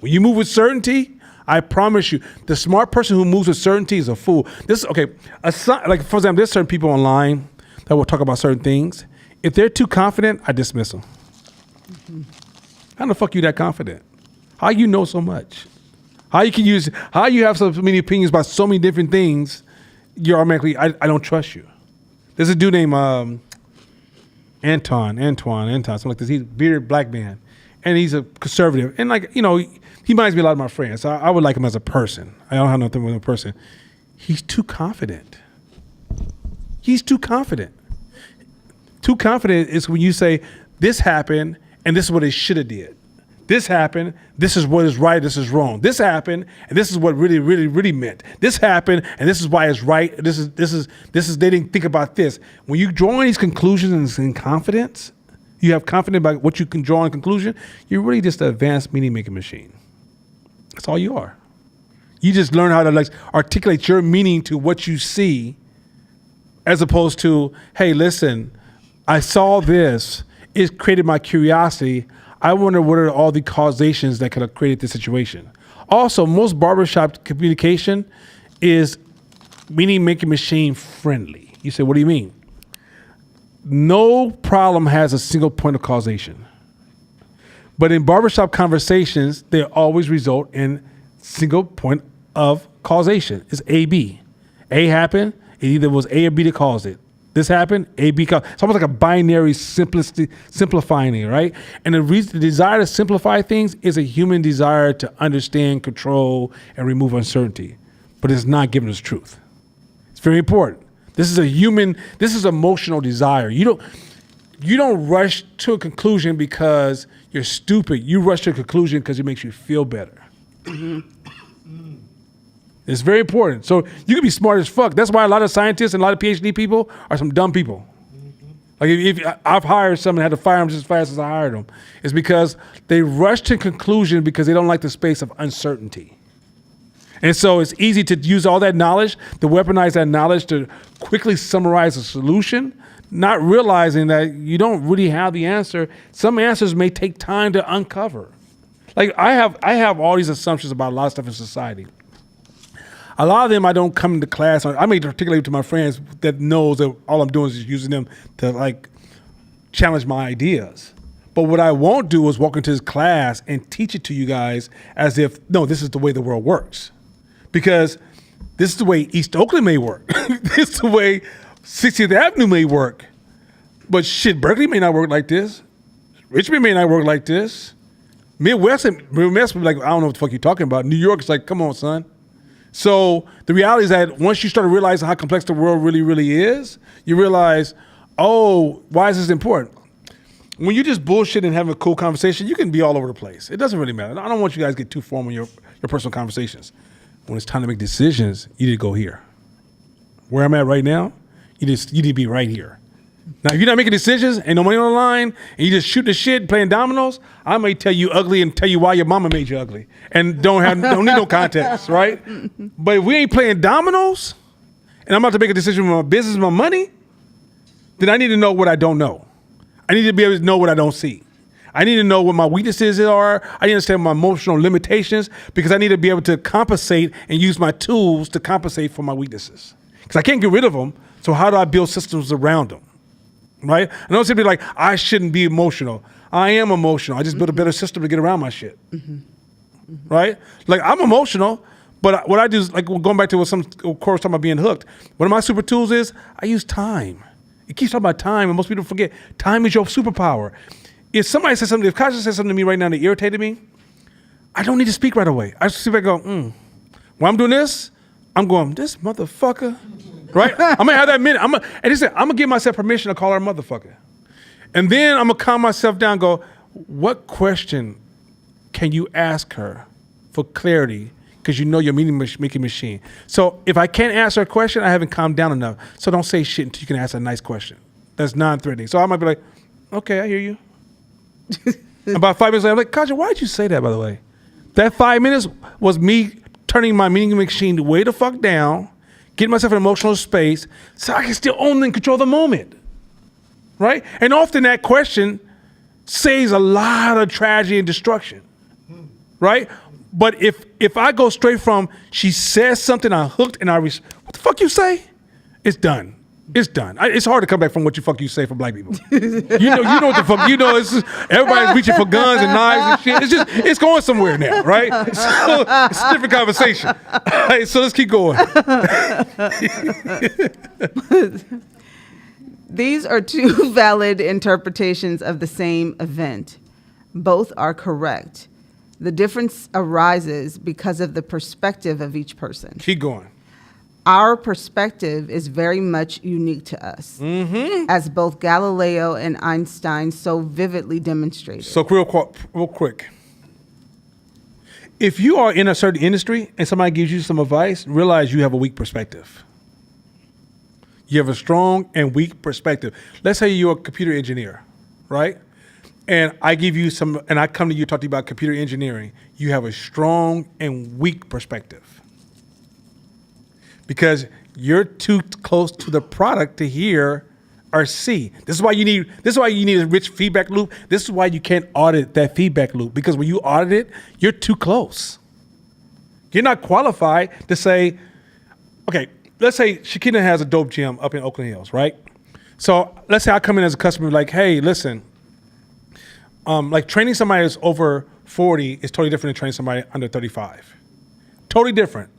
When you move with certainty, I promise you, the smart person who moves with certainty is a fool. Like for example, there's certain people online that will talk about certain things. If they're too confident, I dismiss them. Mm-hmm. How the fuck you that confident? How you know so much? How you have so many opinions about so many different things? You're automatically, I don't trust you. There's a dude named Antoine, something like this. He's a bearded black man, and he's a conservative. And like, you know, he reminds me a lot of my friends. So I would like him as a person. I don't have nothing with him as a person. He's too confident. Too confident is when you say, this happened, and this is what it should have did. This happened, this is what is right, this is wrong. This happened, and this is what really, really, really meant. This happened, and this is why it's right. This is they didn't think about this. When you draw these conclusions in confidence, you have confidence about what you can draw in conclusion, you're really just an advanced meaning making machine. That's all you are. You just learn how to like articulate your meaning to what you see as opposed to, hey, listen, I saw this. It created my curiosity. I wonder what are all the causations that could have created this situation. Also, most barbershop communication is meaning making machine friendly. You say, what do you mean? No problem has a single point of causation. But in barbershop conversations, they always result in single point of causation. It's A, B. A happened, it either was A or B that caused it. This happened, A, B caused. It's almost like a binary simplifying it, right? And the desire to simplify things is a human desire to understand, control, and remove uncertainty. But it's not giving us truth. It's very important. This is emotional desire. You don't rush to a conclusion because you're stupid. You rush to a conclusion because it makes you feel better. It's very important. So you can be smart as fuck. That's why a lot of scientists and a lot of PhD people are some dumb people. Like if I've hired someone and had to fire them just as fast as I hired them, it's because they rush to conclusion because they don't like the space of uncertainty. And so it's easy to use all that knowledge, to weaponize that knowledge to quickly summarize a solution, not realizing that you don't really have the answer. Some answers may take time to uncover. Like I have all these assumptions about a lot of stuff in society. A lot of them I don't come into class on. I may articulate to my friends that knows that all I'm doing is just using them to like challenge my ideas. But what I won't do is walk into this class and teach it to you guys as if, no, this is the way the world works. Because this is the way East Oakland may work. This is the way 60th Avenue may work. But shit, Berkeley may not work like this. Richmond may not work like this. Midwest will be like, I don't know what the fuck you're talking about. New York is like, come on, son. So the reality is that once you start realizing how complex the world really, really is, you realize, oh, why is this important? When you just bullshit and having a cool conversation, you can be all over the place. It doesn't really matter. I don't want you guys to get too formal in your personal conversations. When it's time to make decisions, you need to go here. Where I'm at right now, you need to be right here. Now, if you're not making decisions, ain't no money on the line, and you just shooting the shit, playing dominoes, I may tell you ugly and tell you why your mama made you ugly, and don't need no context, right? But if we ain't playing dominoes, and I'm about to make a decision with my business, my money, then I need to know what I don't know. I need to be able to know what I don't see. I need to know what my weaknesses are. I need to understand my emotional limitations because I need to be able to compensate and use my tools to compensate for my weaknesses. Because I can't get rid of them, so how do I build systems around them? Right? I know it's gonna be like, I shouldn't be emotional. I am emotional. I just built a better system to get around my shit. Right? Like I'm emotional, but what I do is like going back to what some course talking about being hooked. One of my super tools is I use time. It keeps talking about time, and most people forget time is your superpower. If somebody says something, if Kasha says something to me right now that irritated me, I don't need to speak right away. I just sit back and go, When I'm doing this, I'm going, this motherfucker. Right? I'm gonna have that minute. I'm gonna give myself permission to call her a motherfucker. And then I'm gonna calm myself down and go, what question can you ask her for clarity? Because you know you're making machine. So if I can't answer a question, I haven't calmed down enough. So don't say shit until you can ask a nice question. That's non-threatening. So I might be like, okay, I hear you. About 5 minutes later, I'm like, Kaja, why did you say that, by the way? That 5 minutes was me turning my meaning machine way the fuck down, getting myself in an emotional space so I can still own and control the moment, right? And often that question saves a lot of tragedy and destruction, right? But if I go straight from, she says something, I hooked, and what the fuck you say? It's done. It's done. It's hard to come back from what you say for black people. You know what the fuck, it's just, everybody's reaching for guns and knives and shit. It's going somewhere now, right? So it's a different conversation. All right, so let's keep going. These are two valid interpretations of the same event. Both are correct. The difference arises because of the perspective of each person. Keep going. Our perspective is very much unique to us, as both Galileo and Einstein so vividly demonstrated. So real quick. If you are in a certain industry and somebody gives you some advice, realize you have a weak perspective. You have a strong and weak perspective. Let's say you're a computer engineer, right? And I give you and I come to you talk to you about computer engineering. You have a strong and weak perspective. Because you're too close to the product to hear or see. This is why you need a rich feedback loop. This is why you can't audit that feedback loop, because when you audit it, you're too close. You're not qualified to say, okay, let's say Shakina has a dope gym up in Oakland Hills, right? So let's say I come in as a customer like, hey, listen, like training somebody that's over 40 is totally different than training somebody under 35. Totally different.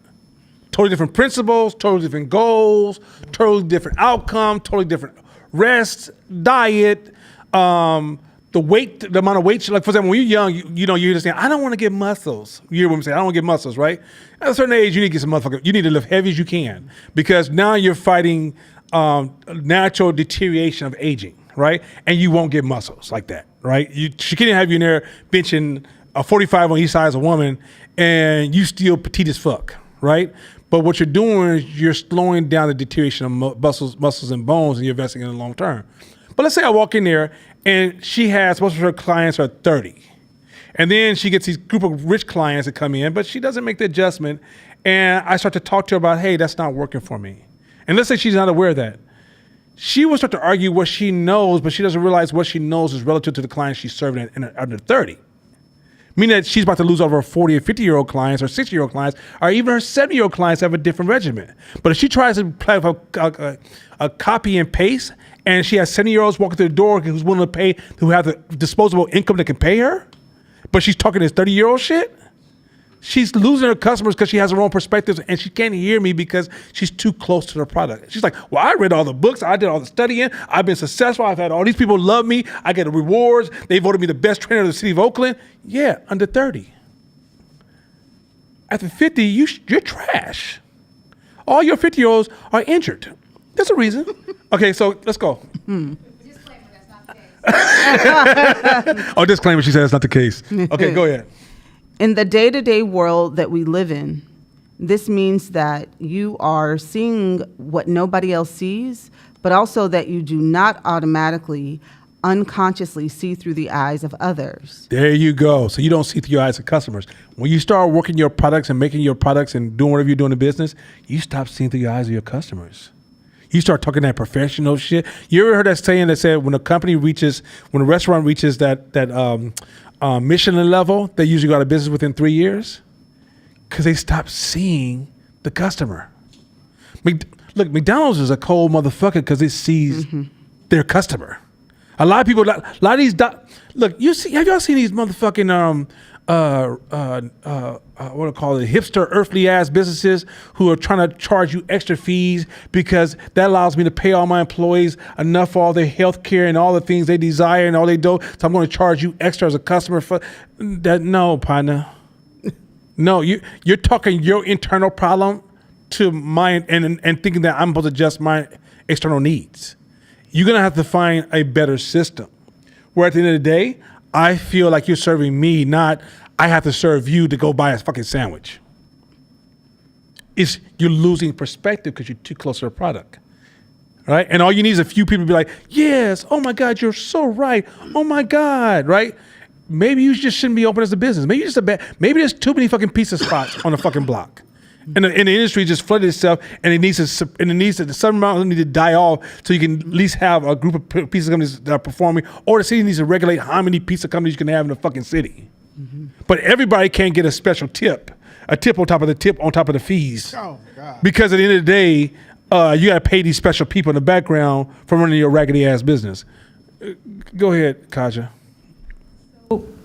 Totally different principles, totally different goals, totally different outcome, totally different rest, diet, the weight, the amount of weight. Like for example, when you're young, you understand, I don't want to get muscles. You hear what I'm saying? I don't want to get muscles, right? At a certain age, you need to get some motherfucker. You need to lift heavy as you can, because now you're fighting natural deterioration of aging, right? And you won't get muscles like that, right? She can't have you in there benching a 45 on each side as a woman, and you still petite as fuck, right? But what you're doing is you're slowing down the deterioration of muscles and bones, and you're investing in the long term. But let's say I walk in there and most of her clients are 30. And then she gets these group of rich clients that come in, but she doesn't make the adjustment. And I start to talk to her about, hey, that's not working for me. And let's say she's not aware of that. She will start to argue what she knows, but she doesn't realize what she knows is relative to the clients she's serving under 30. Meaning that she's about to lose over 40 or 50-year-old clients or 60-year-old clients, or even her 70-year-old clients have a different regimen. But if she tries to play a copy and paste, and she has 70-year-olds walking through the door who's willing to pay, who have the disposable income that can pay her, but she's talking this 30-year-old shit, she's losing her customers because she has her own perspectives, and she can't hear me because she's too close to the product. She's like, well, I read all the books, I did all the studying, I've been successful, I've had all these people love me, I get the rewards, they voted me the best trainer of the city of Oakland. Yeah, under 30. After 50, you're trash. All your 50-year-olds are injured. There's a reason. Okay, so let's go. Disclaimer, that's not the case. Oh, disclaimer, she said it's not the case. Okay, go ahead. In the day-to-day world that we live in, this means that you are seeing what nobody else sees, but also that you do not automatically, unconsciously see through the eyes of others. There you go. So you don't see through your eyes of customers. When you start working your products and making your products and doing whatever you're doing in business, you stop seeing through your eyes of your customers. You start talking that professional shit. You ever heard that saying that said when a restaurant reaches that Michelin level, they usually go out of business within 3 years? Because they stop seeing the customer. Look, McDonald's is a cold motherfucker because it sees their customer. A lot of people, look, have y'all seen these motherfucking what do I call it, hipster earthly ass businesses who are trying to charge you extra fees because that allows me to pay all my employees enough for all their health care and all the things they desire and all they do, so I'm going to charge you extra as a customer for that? No, partner. No, you're talking your internal problem to mine and thinking that I'm supposed to adjust my external needs. You're going to have to find a better system where at the end of the day, I feel like you're serving me, not I have to serve you to go buy a fucking sandwich. You're losing perspective because you're too close to the product, right? And all you need is a few people to be like, yes, oh my God, you're so right. Oh my God, right? Maybe you just shouldn't be open as a business. Maybe maybe there's too many fucking pizza spots on the fucking block. And the industry just flooded itself, and it needs to some amount need to die off so you can at least have a group of pizza companies that are performing, or the city needs to regulate how many pizza companies you can have in the fucking city. Mm-hmm. But everybody can't get a special tip, a tip on top of the fees. Oh God! Because at the end of the day, you got to pay these special people in the background for running your raggedy ass business. Go ahead, Kaja.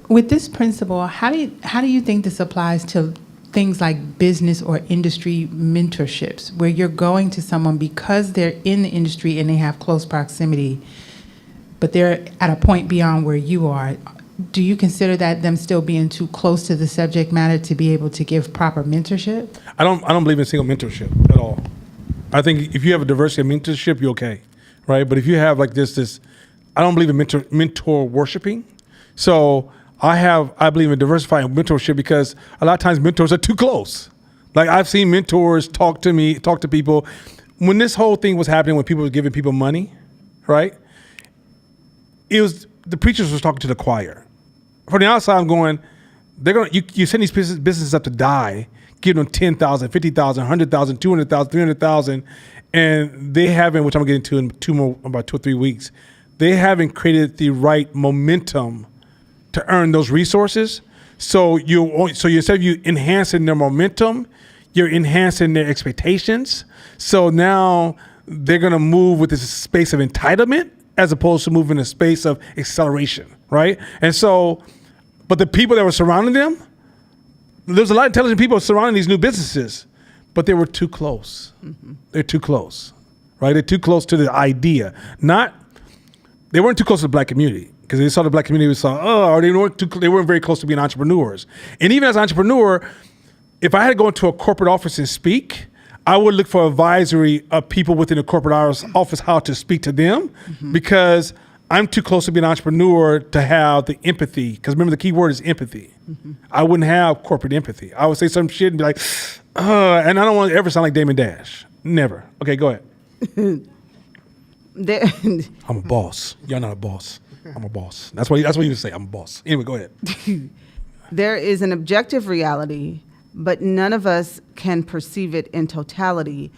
With this principle, how do you think this applies to things like business or industry mentorships, where you're going to someone because they're in the industry and they have close proximity, but they're at a point beyond where you are? Do you consider that them still being too close to the subject matter to be able to give proper mentorship? I don't believe in single mentorship at all. I think if you have a diversity of mentorship, you're okay, right? But if you have like this, I don't believe in mentor worshiping. So I believe in diversifying mentorship because a lot of times mentors are too close. Like I've seen mentors talk to people. When this whole thing was happening, when people were giving people money, right? It was the preachers was talking to the choir. From the outside, I'm going, they're gonna you send these businesses up to die, give them 10,000, 50,000, 100,000, 200,000, 300,000, and they haven't, which I'm gonna get into in about 2 or 3 weeks, they haven't created the right momentum to earn those resources. So instead of you enhancing their momentum, you're enhancing their expectations. So now they're gonna move with this space of entitlement as opposed to moving in a space of acceleration, right? And so, but the people that were surrounding them, there's a lot of intelligent people surrounding these new businesses, but they were too close. Mm-hmm. They're too close, right? They're too close to the idea. They weren't too close to the black community because they saw the black community or they weren't very close to being entrepreneurs. And even as an entrepreneur, if I had to go into a corporate office and speak, I would look for advisory of people within the corporate office how to speak to them, because I'm too close to being an entrepreneur to have the empathy. Because remember, the key word is empathy. Mm-hmm. I wouldn't have corporate empathy. I would say some shit and be like, and I don't want to ever sound like Damon Dash. Never. Okay, go ahead. I'm a boss. You're not a boss. I'm a boss. That's what you say. I'm a boss. Anyway, go ahead. There is an objective reality, but none of us can perceive it in totality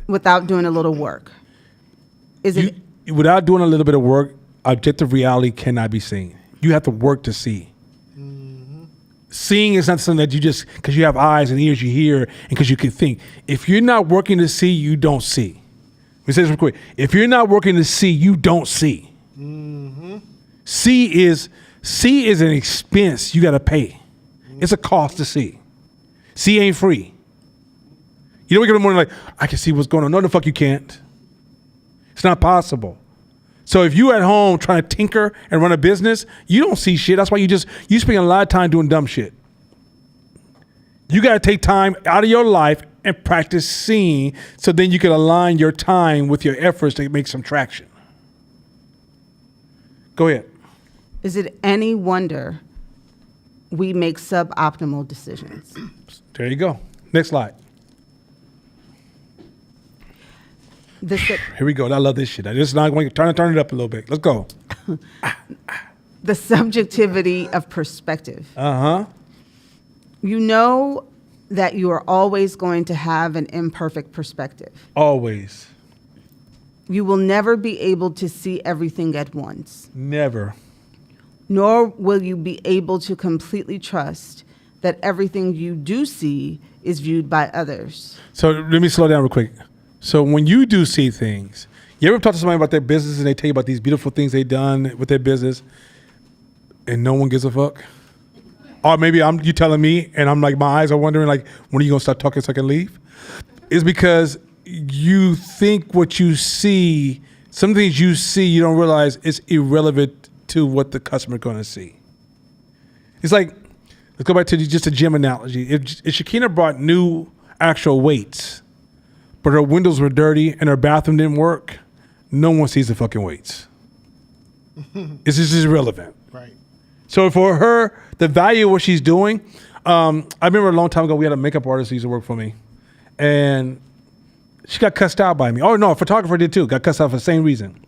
without doing a little work. Without doing a little bit of work, objective reality cannot be seen. You have to work to see. Mm-hmm. Seeing is not something that you just, because you have eyes and ears, you hear, and because you can think. If you're not working to see, you don't see. Let me say this real quick. If you're not working to see, you don't see. Mm-hmm. See is an expense you got to pay. It's a cost to see. See ain't free. You don't wake up in the morning like, I can see what's going on. No, the fuck you can't. It's not possible. So if you at home trying to tinker and run a business, you don't see shit. That's why you spend a lot of time doing dumb shit. You got to take time out of your life and practice seeing, so then you can align your time with your efforts to make some traction. Go ahead. Is it any wonder we make suboptimal decisions? There you go. Next slide. Here we go. I love this shit. This is not going to turn it up a little bit. Let's go. The subjectivity of perspective. Uh-huh. You know that you are always going to have an imperfect perspective. Always. You will never be able to see everything at once. Never. Nor will you be able to completely trust that everything you do see is viewed by others. So let me slow down real quick. So when you do see things, you ever talk to somebody about their business and they tell you about these beautiful things they've done with their business and no one gives a fuck? Or maybe you telling me and I'm like, my eyes are wondering like, when are you gonna start talking so I can leave? It's because you think what you see, some things you see, you don't realize it's irrelevant to what the customer's gonna see. It's like, let's go back to just a gym analogy. If Shakina brought new actual weights, but her windows were dirty and her bathroom didn't work, no one sees the fucking weights. It's just irrelevant. Right. So for her, the value of what she's doing, I remember a long time ago, we had a makeup artist who used to work for me, and she got cussed out by me. Oh no, a photographer did too, got cussed out for the same reason.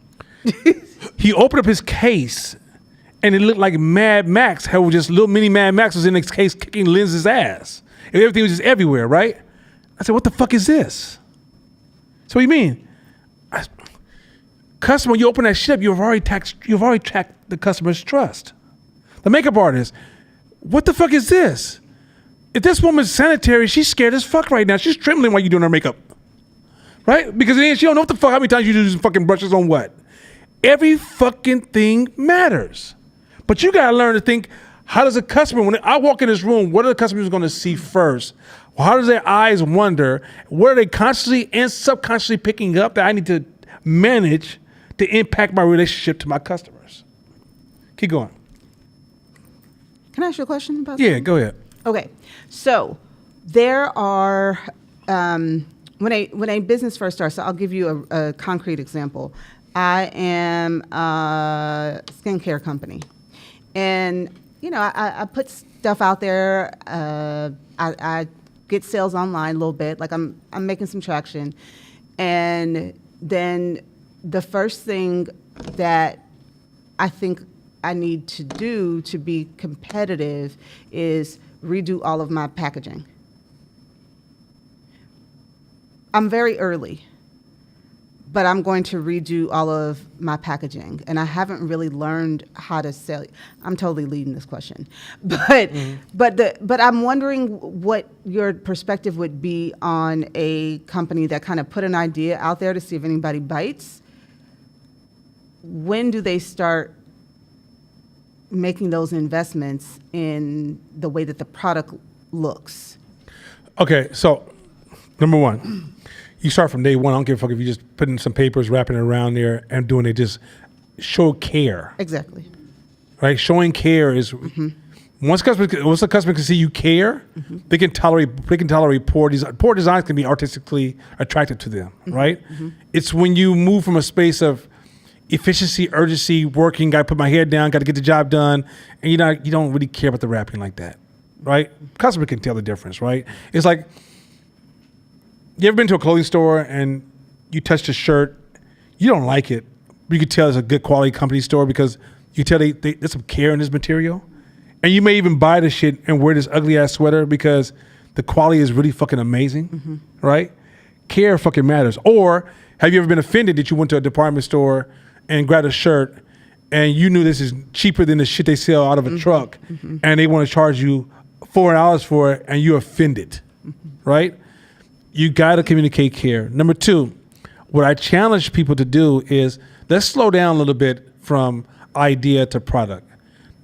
He opened up his case and it looked like Mad Max, how just little mini Mad Max was in his case kicking Lenz's ass. And everything was just everywhere, right? I said, what the fuck is this? So what do you mean? Customer, you open that shit up, you've already tracked the customer's trust. The makeup artist, what the fuck is this? If this woman's sanitary, she's scared as fuck right now. She's trembling while you're doing her makeup. Right? Because she don't know what the fuck, how many times you do these fucking brushes on what. Every fucking thing matters. But you gotta learn to think, how does a customer, when I walk in this room, what are the customers gonna see first? Well, how does their eyes wonder? What are they consciously and subconsciously picking up that I need to manage to impact my relationship to my customers? Keep going. Can I ask you a question about Yeah, that? go ahead. Okay. So there are, when a business first starts, so I'll give you a concrete example. I am a skincare company. And, you know, I put stuff out there. I get sales online a little bit. Like I'm making some traction. And then the first thing that I think I need to do to be competitive is redo all of my packaging. I'm very early, but I'm going to redo all of my packaging, and I haven't really learned how to sell. I'm totally leading this question, but but I'm wondering what your perspective would be on a company that kind of put an idea out there to see if anybody bites. When do they start making those investments in the way that the product looks? Okay, so number one, you start from day one. I don't give a fuck if you just putting some papers, wrapping it around there, and doing it. Just show care, Exactly. right? Showing care is once a customer can see you care, they can tolerate poor design. Poor designs can be artistically attractive to them, right? It's when you move from a space of efficiency, urgency, working, got to put my head down, got to get the job done, and you don't really care about the wrapping like that, right? Customer can tell the difference, right? It's like, you ever been to a clothing store and you touched a shirt, you don't like it, but you can tell it's a good quality company store because you tell there's some care in this material, and you may even buy the shit and wear this ugly ass sweater because the quality is really fucking amazing, right? Care fucking matters. Or have you ever been offended that you went to a department store and grabbed a shirt and you knew this is cheaper than the shit they sell out of a truck, and they want to charge you $4 for it, and you're offended, right? You got to communicate care. Number two, what I challenge people to do is let's slow down a little bit from idea to product.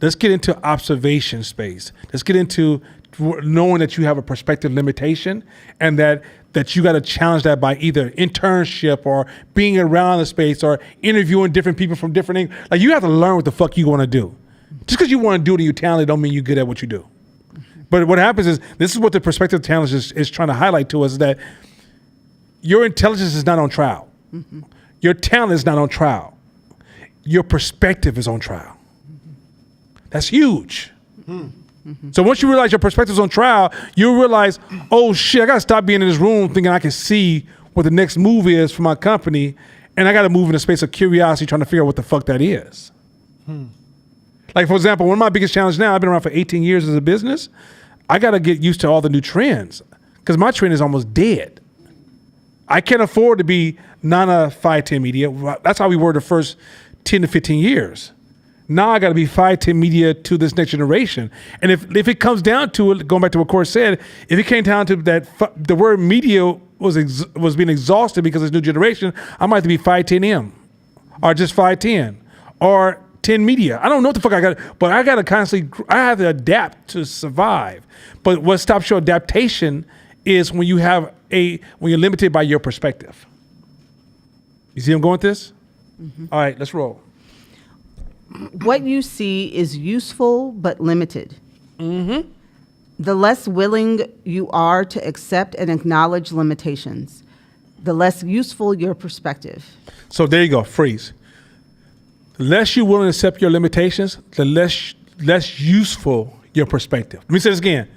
Let's get into observation space. Let's get into knowing that you have a perspective limitation, and that you got to challenge that by either internship or being around the space or interviewing different people from different things. Like, you have to learn what the fuck you want to do. Just because you want to do it and you're talented don't mean you're good at what you do. But what happens is, this is what the perspective challenge is trying to highlight to us, is that your intelligence is not on trial. Your talent is not on trial. Your perspective is on trial. That's huge. So once you realize your perspective is on trial, you'll realize, oh shit, I got to stop being in this room thinking I can see what the next move is for my company, and I got to move in a space of curiosity trying to figure out what the fuck that is. Like, for example, one of my biggest challenges now, I've been around for 18 years as a business, I got to get used to all the new trends because my trend is almost dead. I can't afford to be Nana 510 Media. That's how we were the first 10 to 15 years. Now I got to be 510 Media to this next generation. And if it comes down to it, going back to what Corey said, if it came down to that, the word media was being exhausted because of this new generation, I might have to be 510M or just 510 or 10 Media. I don't know what the fuck I got, but I got to constantly, I have to adapt to survive. But what stops your adaptation is when you're limited by your perspective. You see I'm going with this? All right, let's roll. What you see is useful but limited. The less willing you are to accept and acknowledge limitations, the less useful your perspective. So there you go, freeze. The less you're willing to accept your limitations, the less useful your perspective. Let me say this again.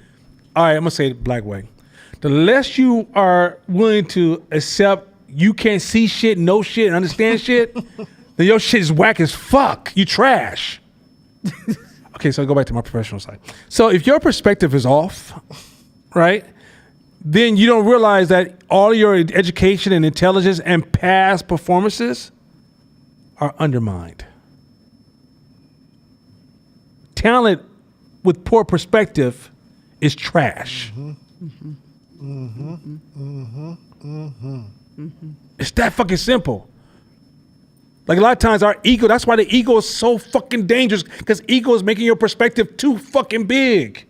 All right, I'm gonna say it the black way. The less you are willing to accept you can't see shit, know shit, and understand shit, then your shit is whack as fuck. You trash. Okay, so I go back to my professional side. So if your perspective is off, right, then you don't realize that all your education and intelligence and past performances are undermined. Talent with poor perspective is trash. It's that fucking simple. Like, a lot of times our ego, that's why the ego is so fucking dangerous, because ego is making your perspective too fucking big.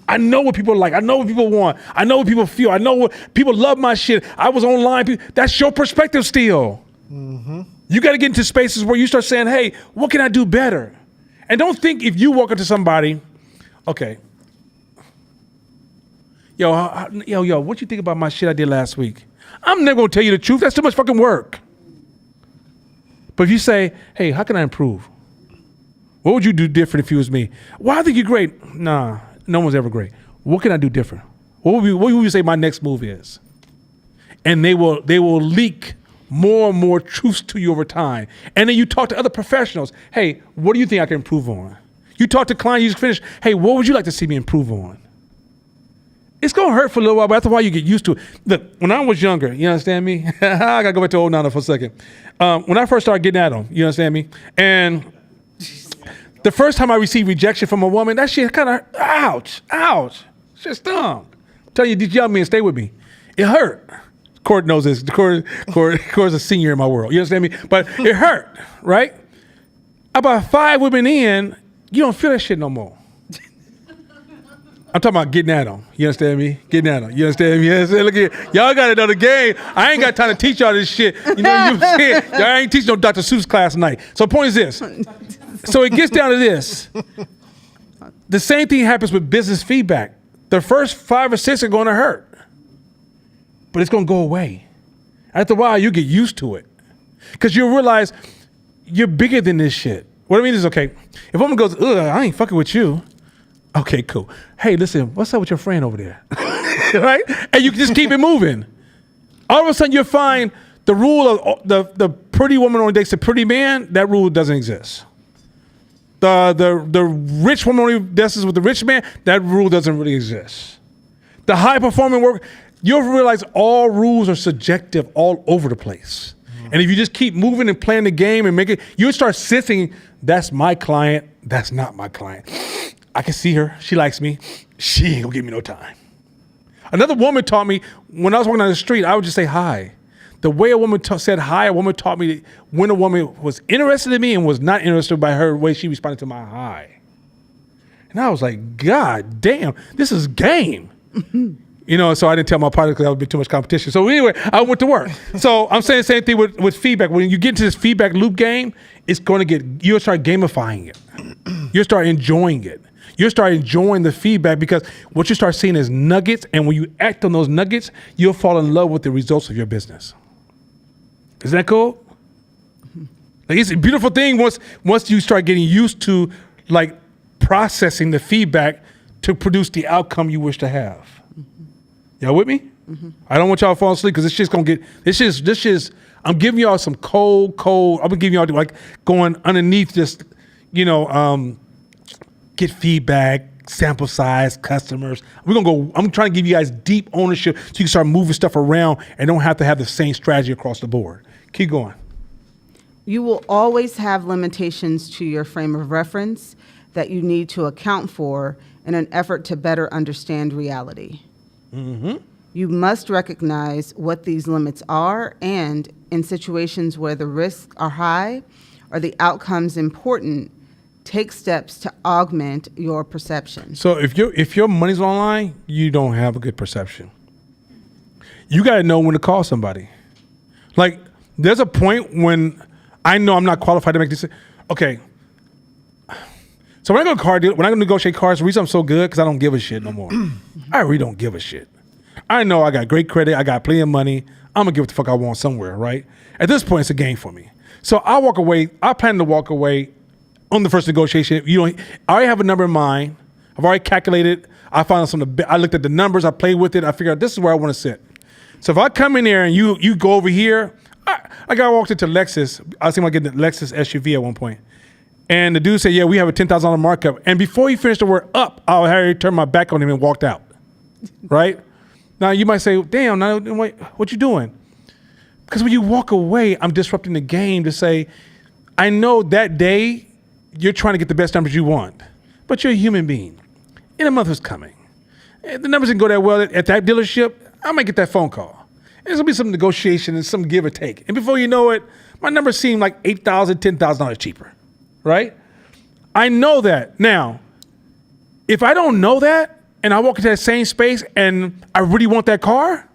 I know what people like. I know what people want. I know what people feel. I know what people love my shit. I was online. That's your perspective still. You got to get into spaces where you start saying, hey, what can I do better? And don't think if you walk up to somebody, okay, yo, what you think about my shit I did last week? I'm never going to tell you the truth. That's too much fucking work. But if you say, hey, how can I improve? What would you do different if you was me? Well, I think you're great. Nah, no one's ever great. What can I do different? What would you say my next move is? And they will leak more and more truths to you over time. And then you talk to other professionals. Hey, what do you think I can improve on? You talk to clients, you just finish. Hey, what would you like to see me improve on? It's going to hurt for a little while, but after a while you get used to it. Look, when I was younger, you understand me? I got to go back to old Nana for a second. When I first started getting at them, you understand me? And the first time I received rejection from a woman, that shit kind of, ouch. Shit stung. Tell you, these young men, stay with me. It hurt. Court knows this. Court's a senior in my world. You understand me? But it hurt, right? About 5 women in, you don't feel that shit no more. I'm talking about getting at them. You understand me? Getting at them. You understand me? You understand? Look here. Y'all got another game. I ain't got time to teach y'all this shit. You know what I'm saying? Y'all ain't teaching no Dr. Seuss class tonight. So the point is this. So it gets down to this. The same thing happens with business feedback. The first 5 or 6 are going to hurt. But it's going to go away. After a while, you get used to it. Because you'll realize you're bigger than this shit. What I mean is, okay, if a woman goes, ugh, I ain't fucking with you. Okay, cool. Hey, listen, what's up with your friend over there? Right? And you can just keep it moving. All of a sudden, you'll find the rule of the pretty woman only dates the pretty man, that rule doesn't exist. The rich woman only dances with the rich man, that rule doesn't really exist. The high-performing work, you'll realize all rules are subjective all over the place. And if you just keep moving and playing the game and make it, you'll start sensing, that's my client, that's not my client. I can see her. She likes me. She ain't gonna give me no time. Another woman taught me, when I was walking down the street, I would just say hi. The way a woman said hi, a woman taught me that when a woman was interested in me and was not interested by her way she responded to my hi. And I was like, God damn, this is game. You know, so I didn't tell my partner because that would be too much competition. So anyway, I went to work. So I'm saying the same thing with feedback. When you get into this feedback loop game, it's going to you'll start gamifying it. You'll start enjoying it. You'll start enjoying the feedback because what you start seeing is nuggets. And when you act on those nuggets, you'll fall in love with the results of your business. Isn't that cool? Like, it's a beautiful thing once you start getting used to like processing the feedback to produce the outcome you wish to have. Y'all with me? Mm-hmm. I don't want y'all to fall asleep because this shit's gonna get, I'm giving y'all some cold, I'm gonna give y'all like going underneath just, get feedback, sample size, customers. I'm trying to give you guys deep ownership so you can start moving stuff around and don't have to have the same strategy across the board. Keep going. You will always have limitations to your frame of reference that you need to account for in an effort to better understand reality. Mm-hmm. You must recognize what these limits are, and in situations where the risks are high or the outcomes important, take steps to augment your perception. So if your money's online, you don't have a good perception. You got to know when to call somebody. Like, there's a point when I know I'm not qualified to make this. Okay. So when I go to car deal, when I go negotiate cars, the reason I'm so good because I don't give a shit no more. I really don't give a shit. I know I got great credit. I got plenty of money. I'm gonna give what the fuck I want somewhere, right? At this point, it's a game for me. So I walk away. I plan to walk away on the first negotiation. I already have a number in mind. I've already calculated. I found I looked at the numbers. I played with it. I figured out this is where I want to sit. So if I come in there and you go over here, I got walked into Lexus. I was thinking about getting the Lexus SUV at one point. And the dude said, yeah, we have a $10,000 markup. And before he finished the word up, I already turned my back on him and walked out. Right? Now you might say, damn, now, what you doing? Because when you walk away, I'm disrupting the game to say, I know that day you're trying to get the best numbers you want, but you're a human being. And a month is coming. And the numbers didn't go that well at that dealership. I might get that phone call. And there's gonna be some negotiation and some give or take. And before you know it, my numbers seem like $8,000, $10,000 cheaper, right? I know that. Now, if I don't know that, and I walk into that same space and I really want that car,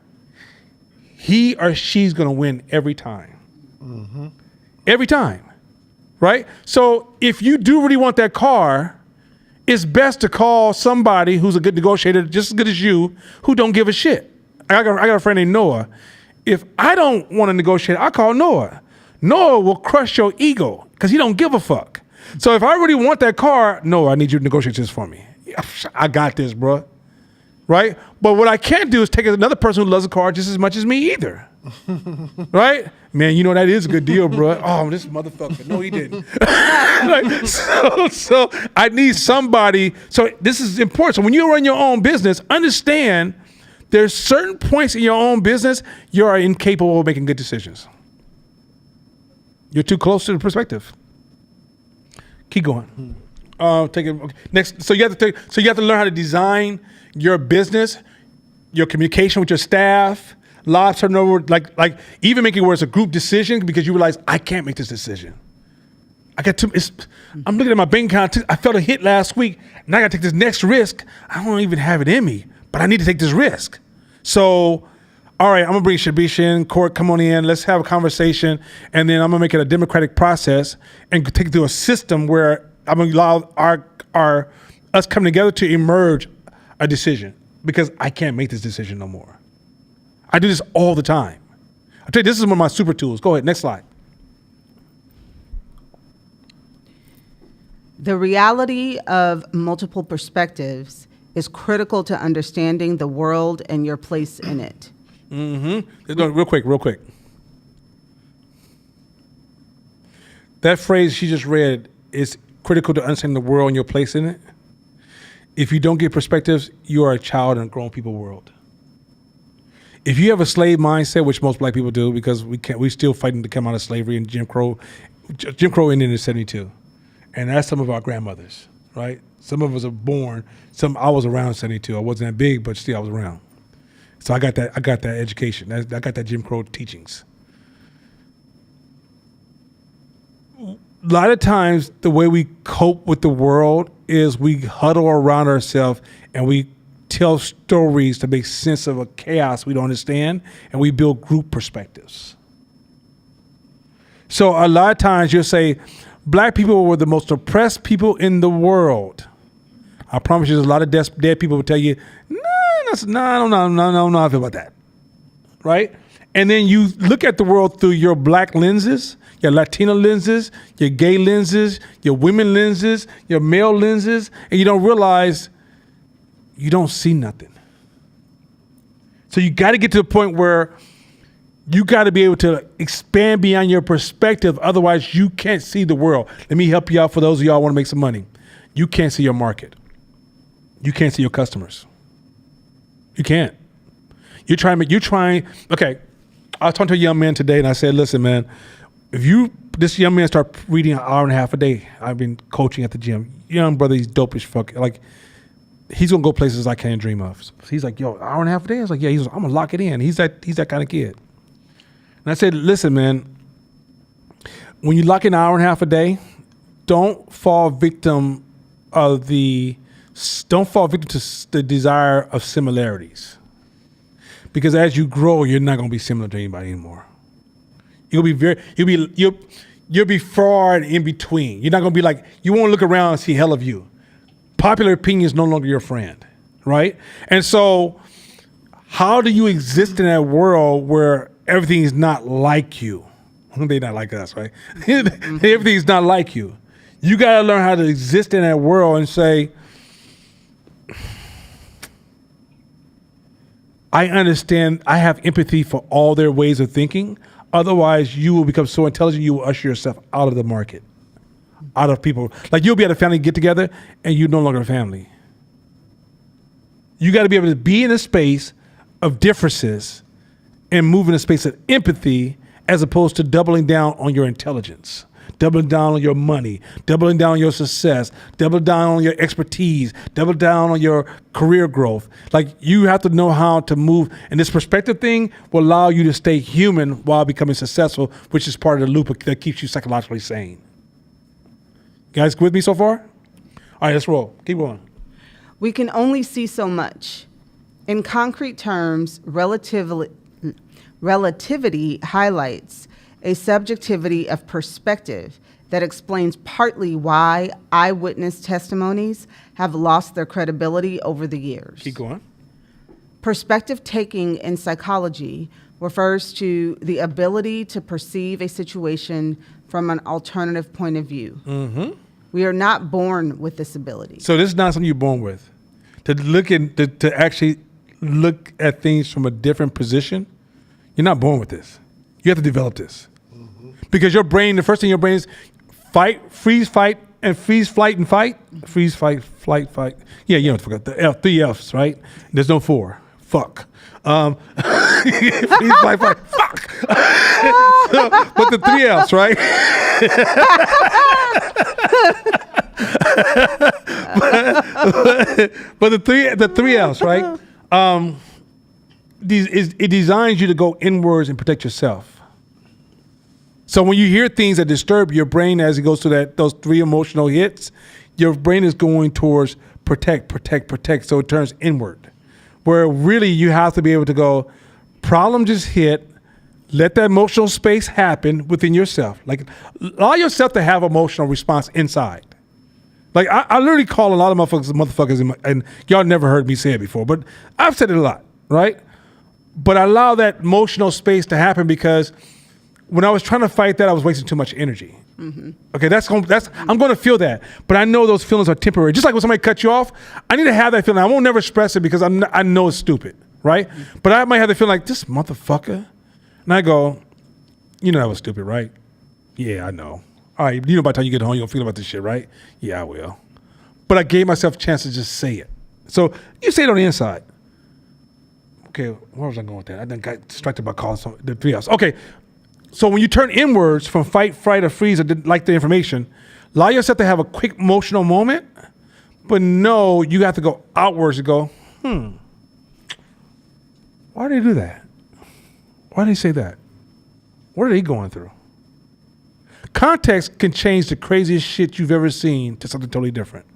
he or she's gonna win every time. Mm-hmm. Every time, right? So if you do really want that car, it's best to call somebody who's a good negotiator, just as good as you, who don't give a shit. I got a friend named Noah. If I don't want to negotiate, I call Noah. Noah will crush your ego because he don't give a fuck. So if I really want that car, Noah, I need you to negotiate this for me. I got this, bro. right? But what I can't do is take another person who loves a car just as much as me either. Right? Man, you know that is a good deal, bro. Oh, this motherfucker. No, he didn't. Like, so I need somebody. So this is important. So when you run your own business, understand there's certain points in your own business you are incapable of making good decisions. You're too close to the perspective. Keep going. Take it. Okay. Next. So you have to learn how to design your business, your communication with your staff. A lot of turnover, like even making it where it's a group decision because you realize I can't make this decision. I'm looking at my bank account. I felt a hit last week. Now I got to take this next risk. I don't even have it in me, but I need to take this risk. So, all right, I'm gonna bring Shabish in. Court, come on in. Let's have a conversation, and then I'm gonna make it a democratic process and take it through a system where I'm gonna allow us coming together to emerge a decision because I can't make this decision no more. I do this all the time. I'll tell you, this is one of my super tools. Go ahead, next slide. The reality of multiple perspectives is critical to understanding the world and your place in it. Mm-hmm. No, real quick. That phrase she just read is critical to understanding the world and your place in it. If you don't get perspectives, you are a child in a grown people world. If you have a slave mindset, which most black people do, because we're still fighting to come out of slavery and Jim Crow ended in 72. And that's some of our grandmothers, right? Some of us are born, I was around in 72. I wasn't that big, but still I was around. So I got that education. I got that Jim Crow teachings. A lot of times the way we cope with the world is we huddle around ourselves and we tell stories to make sense of a chaos we don't understand, and we build group perspectives. So a lot of times you'll say, black people were the most oppressed people in the world. I promise you there's a lot of dead people will tell you, no, I don't know how I feel about that, right? And then you look at the world through your black lenses, your Latino lenses, your gay lenses, your women lenses, your male lenses, and you don't realize you don't see nothing. So you got to get to the point where you got to be able to expand beyond your perspective. Otherwise, you can't see the world. Let me help you out for those of y'all who want to make some money. You can't see your market. You can't see your customers. You can't. Okay, I was talking to a young man today and I said, listen, man, this young man start reading an hour and a half a day. I've been coaching at the gym. Young brother, he's dope as fuck. Like, he's gonna go places I can't dream of. So he's like, yo, hour and a half a day? I was like, yeah, I'm gonna lock it in. He's that kind of kid. And I said, listen, man, when you lock in an hour and a half a day, don't fall victim to the desire of similarities. Because as you grow, you're not gonna be similar to anybody anymore. You'll be far and in between. You're not gonna be like, you won't look around and see hell of you. Popular opinion is no longer your friend, right? And so how do you exist in that world where everything is not like you? They're not like us, right? Everything's not like you. You got to learn how to exist in that world and say, I understand, I have empathy for all their ways of thinking. Otherwise, you will become so intelligent, you will usher yourself out of the market. Out of people. Like, you'll be at a family get together and you're no longer a family. You got to be able to be in a space of differences and move in a space of empathy as opposed to doubling down on your intelligence, doubling down on your money, doubling down on your success, doubling down on your expertise, doubling down on your career growth. Like, you have to know how to move. And this perspective thing will allow you to stay human while becoming successful, which is part of the loop that keeps you psychologically sane. Guys with me so far? All right, let's roll. Keep going. We can only see so much. In concrete terms, relativity highlights a subjectivity of perspective that explains partly why eyewitness testimonies have lost their credibility over the years. Keep going. Perspective taking in psychology refers to the ability to perceive a situation from an alternative point of view. Mm-hmm. We are not born with this ability. So this is not something you're born with. to actually look at things from a different position, you're not born with this. You have to develop this. Because your brain, the first thing your brain is fight, freeze, fight, and freeze, flight, and fight. Freeze, fight, flight, fight. Yeah, you know what I forgot. The three F's, right? There's no 4. Fuck. Freeze, flight, fight, fuck. But the 3 F's, right? but the three F's, right? It designs you to go inwards and protect yourself. So when you hear things that disturb your brain as it goes through those 3 emotional hits, your brain is going towards protect, protect, protect. So it turns inward. Where really you have to be able to go, problem just hit, let that emotional space happen within yourself. Like allow yourself to have emotional response inside. Like I literally call a lot of motherfuckers, and y'all never heard me say it before, but I've said it a lot, right? But I allow that emotional space to happen because when I was trying to fight that, I was wasting too much energy. Mm-hmm. Okay, I'm going to feel that, but I know those feelings are temporary. Just like when somebody cuts you off, I need to have that feeling. I won't never express it because I know it's stupid, right? Mm-hmm. But I might have the feeling like this motherfucker, and I go, you know that was stupid, right? Yeah, I know. All right, you know by the time you get home, you'll feel about this shit, right? Yeah, I will. But I gave myself a chance to just say it. So you say it on the inside. Okay, where was I going with that? I then got distracted by calling the 3 F's. Okay. So when you turn inwards from fight, fright, or freeze, or like the information, allow yourself to have a quick emotional moment, but no, you have to go outwards and go, why did they do that? Why did he say that? What are they going through? Context can change the craziest shit you've ever seen to something totally different.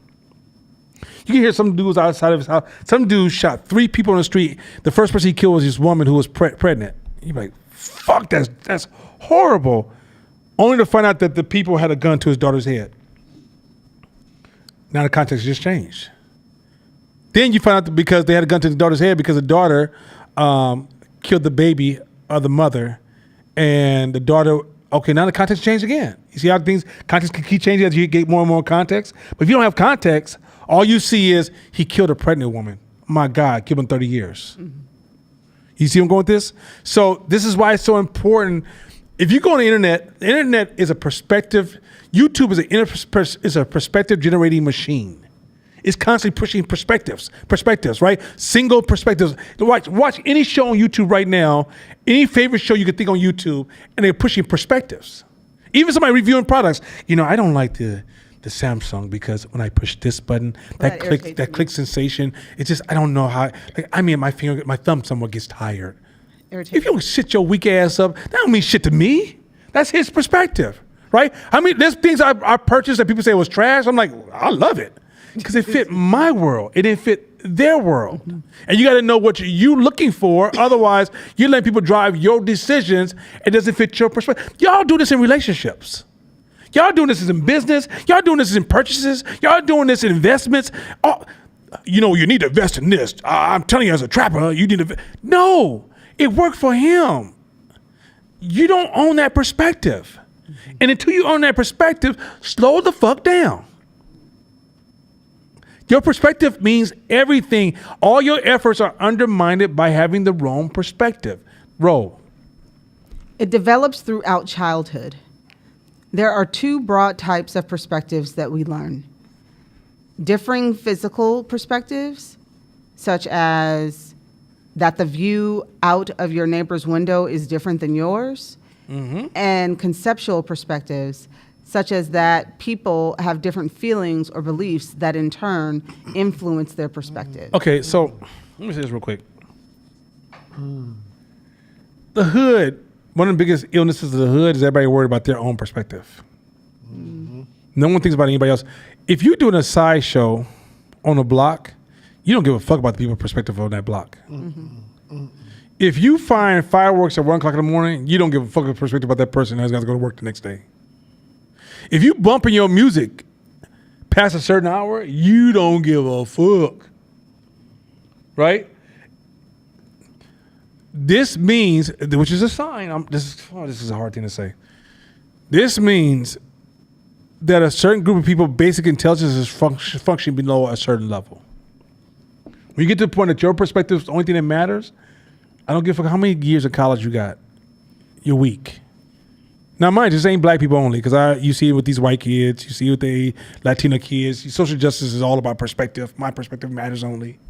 You can hear some dudes outside of his house. Some dude shot 3 people on the street. The first person he killed was this woman who was pregnant. You're like, fuck, that's horrible. Only to find out that the people had a gun to his daughter's head. Now the context just changed. Then you find out that because they had a gun to the daughter's head because the daughter killed the baby of the mother, and the daughter. Okay, now the context changed again. You see how context can keep changing as you get more and more context. But if you don't have context, all you see is he killed a pregnant woman. My God, give him 30 years. Mm-hmm. You see where I'm going with this? So this is why it's so important. If you go on the internet is a perspective. YouTube is a perspective generating machine. It's constantly pushing perspectives, right? Single perspectives. Watch any show on YouTube right now, any favorite show you could think on YouTube, and they're pushing perspectives. Even somebody reviewing products. You know, I don't like the Samsung because when I push this button, that click sensation, it's just, I don't know how, like, I mean, my thumb somewhere gets tired. If you don't sit your weak ass up, that don't mean shit to me. That's his perspective, right? I mean, there's things I purchased that people say was trash. I'm like, I love it because it fit my world. It didn't fit their world. Mm-hmm. And you got to know what you're looking for. Otherwise, you're letting people drive your decisions. It doesn't fit your perspective. Y'all do this in relationships. Y'all doing this in business. Y'all doing this in purchases. Y'all doing this in investments. Oh, you know, you need to invest in this. I'm telling you as a trapper, you need to. No, it worked for him. You don't own that perspective. Mm-hmm. And until you own that perspective, slow the fuck down. Your perspective means everything. All your efforts are undermined by having the wrong perspective. Roll. It develops throughout childhood. There are 2 broad types of perspectives that we learn. Differing physical perspectives, such as that the view out of your neighbor's window is different than yours, and conceptual perspectives, such as that people have different feelings or beliefs that in turn influence their perspective. Okay, so let me say this real quick. The hood, one of the biggest illnesses of the hood is everybody worried about their own perspective. Mm-hmm. No one thinks about anybody else. If you're doing a sideshow on a block, you don't give a fuck about the people's perspective on that block. Mm-hmm. If you find fireworks at 1 o'clock in the morning, you don't give a fucking perspective about that person who's got to go to work the next day. If you bumping your music past a certain hour, you don't give a fuck, right? This means, which is a sign. This is a hard thing to say. This means that a certain group of people, basic intelligence is functioning below a certain level. When you get to the point that your perspective is the only thing that matters, I don't give a fuck how many years of college you got. You're weak. Now, mind you, this ain't black people only, because you see it with these white kids, you see it with the Latino kids. Social justice is all about perspective. My perspective matters only,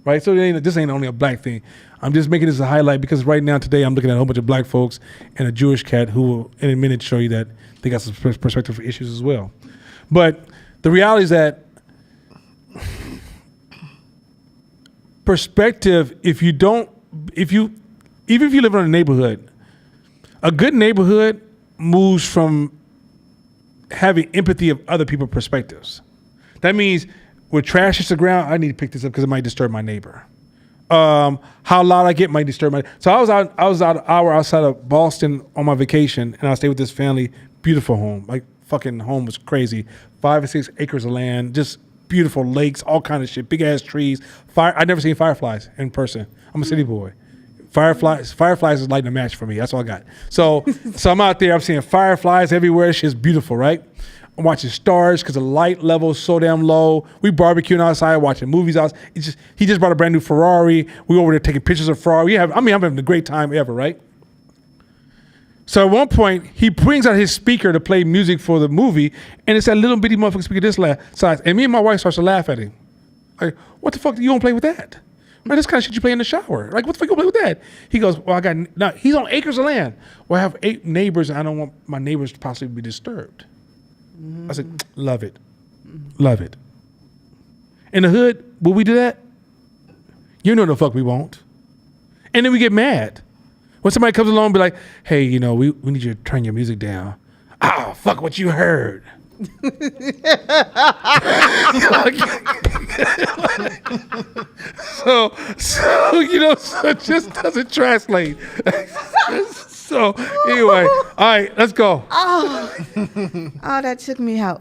right? So this ain't only a black thing. I'm just making this a highlight because right now, today, I'm looking at a whole bunch of black folks and a Jewish cat who will, in a minute, show you that they got some perspective for issues as well. But the reality is that perspective, even if you live in a neighborhood, a good neighborhood moves from having empathy of other people's perspectives. That means when trash hits the ground, I need to pick this up because it might disturb my neighbor. How loud I get might disturb my. So I was out an hour outside of Boston on my vacation, and I stayed with this family. Beautiful home, like fucking home was crazy. 5 or 6 acres of land, just beautiful lakes, all kind of shit, big ass trees. I'd never seen fireflies in person. I'm a city boy. Fireflies is lighting a match for me. That's all I got. So I'm out there. I'm seeing fireflies everywhere. Shit's beautiful, right? I'm watching stars because the light level is so damn low. We barbecuing outside, watching movies out. He just bought a brand new Ferrari. We over there taking pictures of Ferrari. I'm having a great time ever, right? So at one point, he brings out his speaker to play music for the movie, and it's that little bitty motherfucking speaker this size. And me and my wife starts to laugh at him. Like, what the fuck do you don't play with that? Man, this kind of shit you play in the shower. Like, what the fuck you play with that? He goes, well, he's on acres of land. Well, I have 8 neighbors, and I don't want my neighbors to possibly be disturbed. I said, love it. Love it. In the hood, will we do that? You know the fuck we won't. And then we get mad. When somebody comes along and be like, hey, we need you to turn your music down. Oh, fuck what you heard. so it just doesn't translate. So anyway, all right, let's go. Oh, that took me out.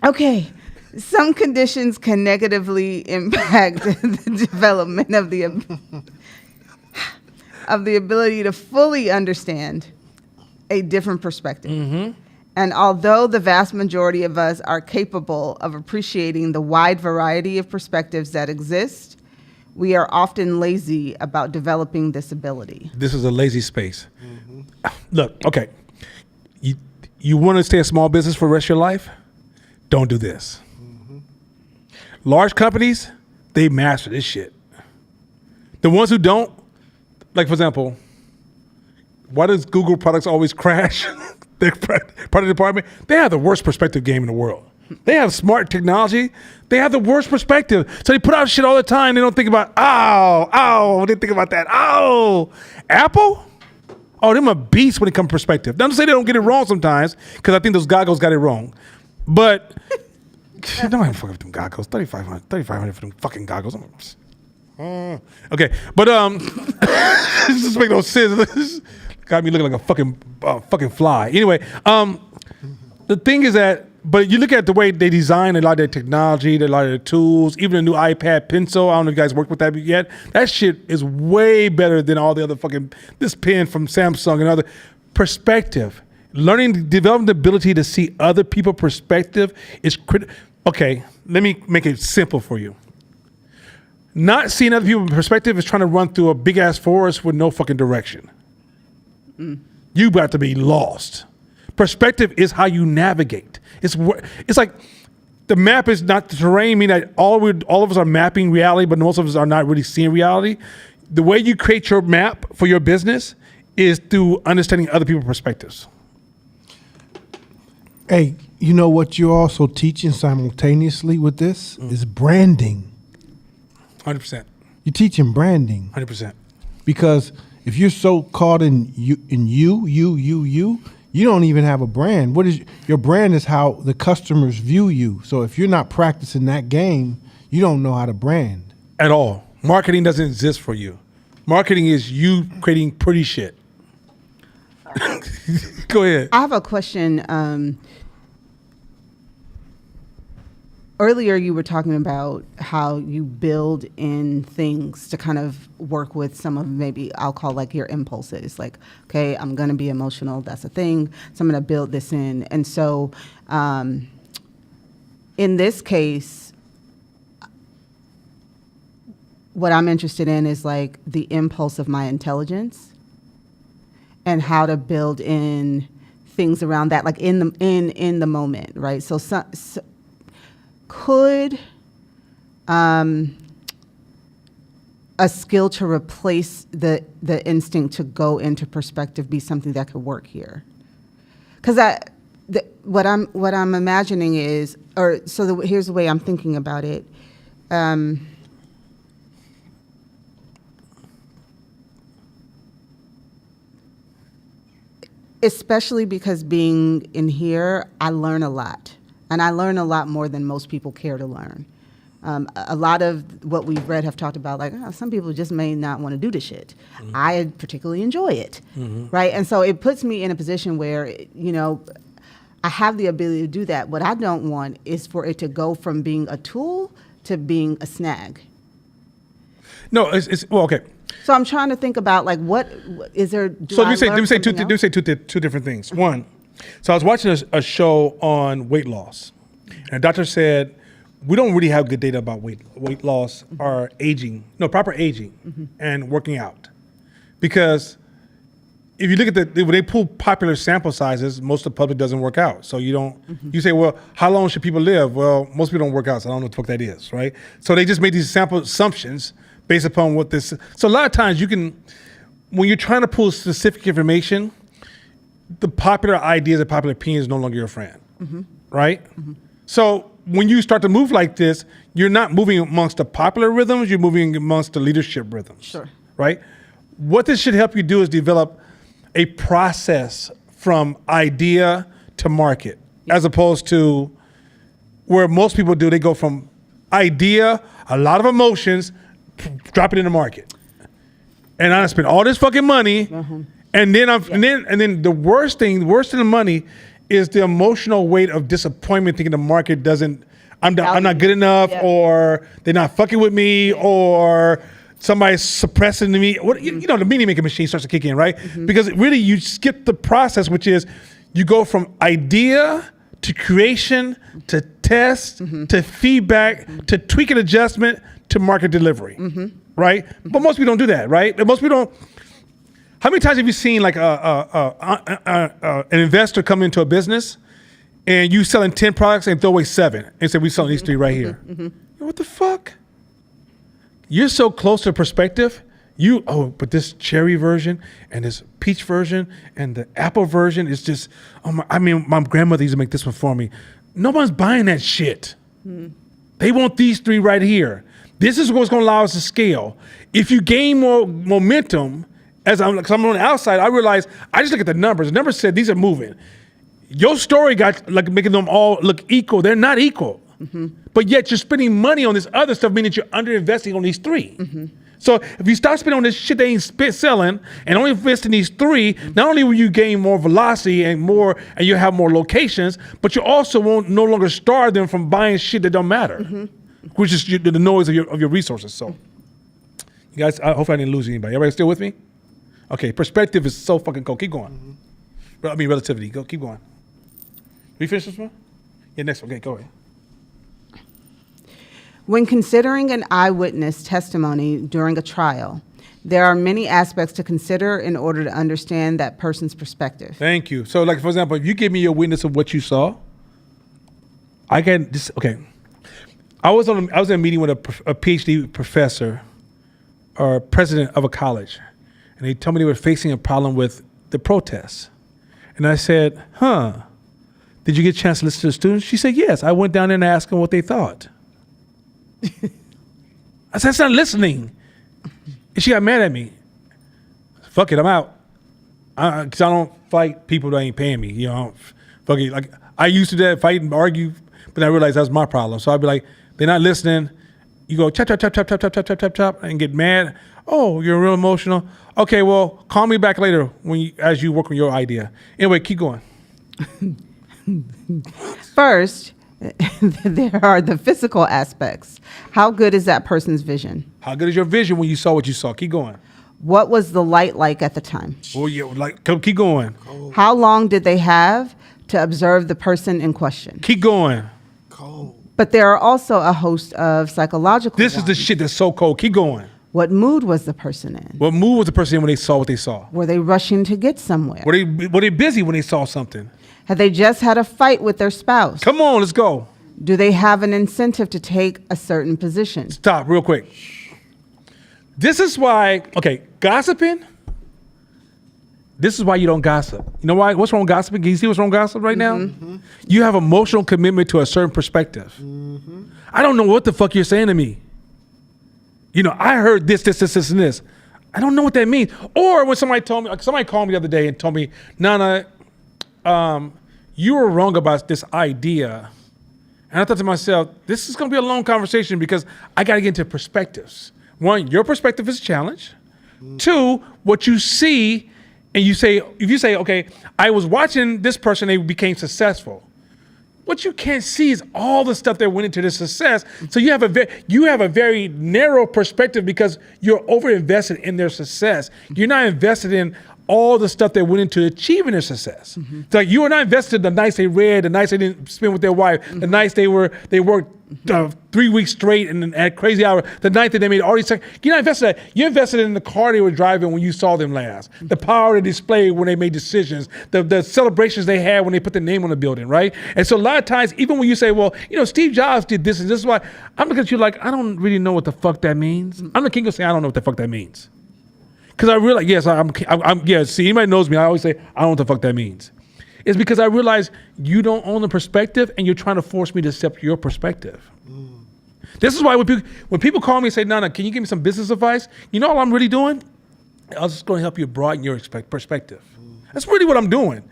Okay. Some conditions can negatively impact the development of the ability to fully understand a different perspective. Mm-hmm. And although the vast majority of us are capable of appreciating the wide variety of perspectives that exist, we are often lazy about developing this ability. This is a lazy space. Mm-hmm. Look, okay. You want to stay a small business for the rest of your life? Don't do this. Mm-hmm. Large companies, they master this shit. The ones who don't, like for example, why does Google products always crash? Their product department, they have the worst perspective game in the world. They have smart technology. They have the worst perspective. So they put out shit all the time. They don't think about, they think about that. Apple? Oh, them a beast when it comes to perspective. Not to say they don't get it wrong sometimes, because I think those goggles got it wrong. But, don't even fuck with them goggles. $3,500 for them fucking goggles. Okay, but this doesn't make no sense. Got me looking like a fucking fly. Anyway, the thing is that, but you look at the way they design a lot of their technology, a lot of their tools, even the new iPad Pencil. I don't know if you guys worked with that yet. That shit is way better than all the other this pen from Samsung and other. Perspective. Developing the ability to see other people's perspective is critical. Okay, let me make it simple for you. Not seeing other people's perspective is trying to run through a big ass forest with no fucking direction. You got to be lost. Perspective is how you navigate. It's like the map is not the terrain, meaning that all of us are mapping reality, but most of us are not really seeing reality. The way you create your map for your business is through understanding other people's perspectives. Hey, you know what you're also teaching simultaneously with this is branding. 100%. You're teaching branding. 100%. Because if you're so caught in you, you don't even have a brand. Your brand is how the customers view you. So if you're not practicing that game, you don't know how to brand. At all. Marketing doesn't exist for you. Marketing is you creating pretty shit. Go ahead. I have a question. Earlier, you were talking about how you build in things to kind of work with some of maybe I'll call like your impulses. Like, okay, I'm going to be emotional. That's a thing. So I'm going to build this in. And so in this case, what I'm interested in is like the impulse of my intelligence and how to build in things around that, like in the moment, right? So could a skill to replace the instinct to go into perspective be something that could work here? Because what I'm imagining is, here's the way I'm thinking about it. Especially because being in here, I learn a lot. And I learn a lot more than most people care to learn. A lot of what we've read have talked about, like, some people just may not want to do this shit. I particularly enjoy it, right? And so it puts me in a position where, I have the ability to do that. What I don't want is for it to go from being a tool to being a snag. No, it's well, okay. So I'm trying to think about, like, what is there? So let me say two different things. One, so I was watching a show on weight loss, and a doctor said we don't really have good data about weight loss or proper aging and working out, because if you look at when they pull popular sample sizes, most of the public doesn't work out. So you don't. You say, well, how long should people live? Well, most people don't work out, so I don't know what the fuck that is, right? So they just made these sample assumptions based upon what this. So a lot of times when you're trying to pull specific information, the popular ideas and popular opinion is no longer your friend, right? So when you start to move like this, you're not moving amongst the popular rhythms, you're moving amongst the leadership rhythms. Sure. Right? What this should help you do is develop a process from idea to market, as opposed to where most people do, they go from idea, a lot of emotions, drop it in the market. And I spend all this fucking money, and then the worst than the money is the emotional weight of disappointment, thinking the market doesn't, I'm not good enough, or they're not fucking with me, or somebody's suppressing me. The meaning making machine starts to kick in, right? Because really you skip the process, which is you go from idea to creation to test to feedback to tweak and adjustment to market delivery, right? But most people don't do that, right? Most people don't. How many times have you seen like an investor come into a business and you selling 10 products and throw away 7 and say, we selling these 3 right here? What the fuck? You're so close to perspective. But this cherry version and this peach version and the apple version is just, my grandmother used to make this one for me. No one's buying that shit. They want these 3 right here. This is what's going to allow us to scale. If you gain more momentum, because I'm on the outside, I realize I just look at the numbers. The numbers said these are moving. Your story got like making them all look equal. They're not equal. But yet you're spending money on this other stuff, meaning that you're underinvesting on these 3. So if you start spending on this shit they ain't selling and only invest in these 3, not only will you gain more velocity and you have more locations, but you also won't no longer starve them from buying shit that don't matter, which is the noise of your resources. So you guys, hopefully I didn't lose anybody. Everybody still with me? Okay, perspective is so fucking cool. Keep going. Relativity. Keep going. We finish this one? Yeah, next one. Okay, go ahead. When considering an eyewitness testimony during a trial, there are many aspects to consider in order to understand that person's perspective. Thank you. So, like, for example, if you give me a witness of what you saw, I can just, okay. I was in a meeting with a PhD professor or president of a college, and they told me they were facing a problem with the protests. And I said, did you get a chance to listen to the students? She said, yes. I went down there and asked them what they thought. I said, that's not listening. And she got mad at me. Fuck it, I'm out. Because I don't fight people that ain't paying me. Fuck it. Like, I used to fight and argue, but I realized that was my problem. So I'd be like, they're not listening. You go chop, chop, chop, chop, chop, chop, chop, chop, chop, chop, and get mad. Oh, you're real emotional. Okay, well, call me back later as you work on your idea. Anyway, keep going. First, there are the physical aspects. How good is that person's vision? How good is your vision when you saw what you saw? Keep going. What was the light like at the time? Oh, yeah, keep going. How long did they have to observe the person in question? Keep going. But there are also a host of psychological This is the ones. shit that's so cold. Keep going. What mood was the person in? What mood was the person in when they saw what they saw? Were they rushing to get somewhere? Were they busy when they saw something? Had they just had a fight with their spouse? Come on, let's go. Do they have an incentive to take a certain position? Stop real quick. This is why, okay, gossiping. This is why you don't gossip. You know why? What's wrong with gossiping? Can you see what's wrong with gossip right now? You have emotional commitment to a certain perspective. I don't know what the fuck you're saying to me. You know, I heard this, and this. I don't know what that means. Or when somebody told me, like somebody called me the other day and told me, Nana, you were wrong about this idea. And I thought to myself, this is going to be a long conversation because I got to get into perspectives. One, your perspective is a challenge. Two, what you see, and you say, if you say, okay, I was watching this person, they became successful. What you can't see is all the stuff that went into this success. So you have a very narrow perspective because you're over invested in their success. You're not invested in all the stuff that went into achieving their success. So like you were not invested in the nights they read, the nights they didn't spend with their wife, the nights they worked 3 weeks straight and at crazy hours, the night that they made all these things. You're not invested in that. You're invested in the car they were driving when you saw them last, the power they displayed when they made decisions, the celebrations they had when they put their name on the building, right? And so a lot of times, even when you say, well, you know, Steve Jobs did this and this is why, I'm looking at you like, I don't really know what the fuck that means. I'm the king of saying, I don't know what the fuck that means. Because I realize, yes, see, anybody knows me, I always say, I don't know what the fuck that means. It's because I realize you don't own the perspective and you're trying to force me to accept your perspective. This is why when people call me and say, Nana, can you give me some business advice? You know all I'm really doing? I was just going to help you broaden your perspective. That's really what I'm doing.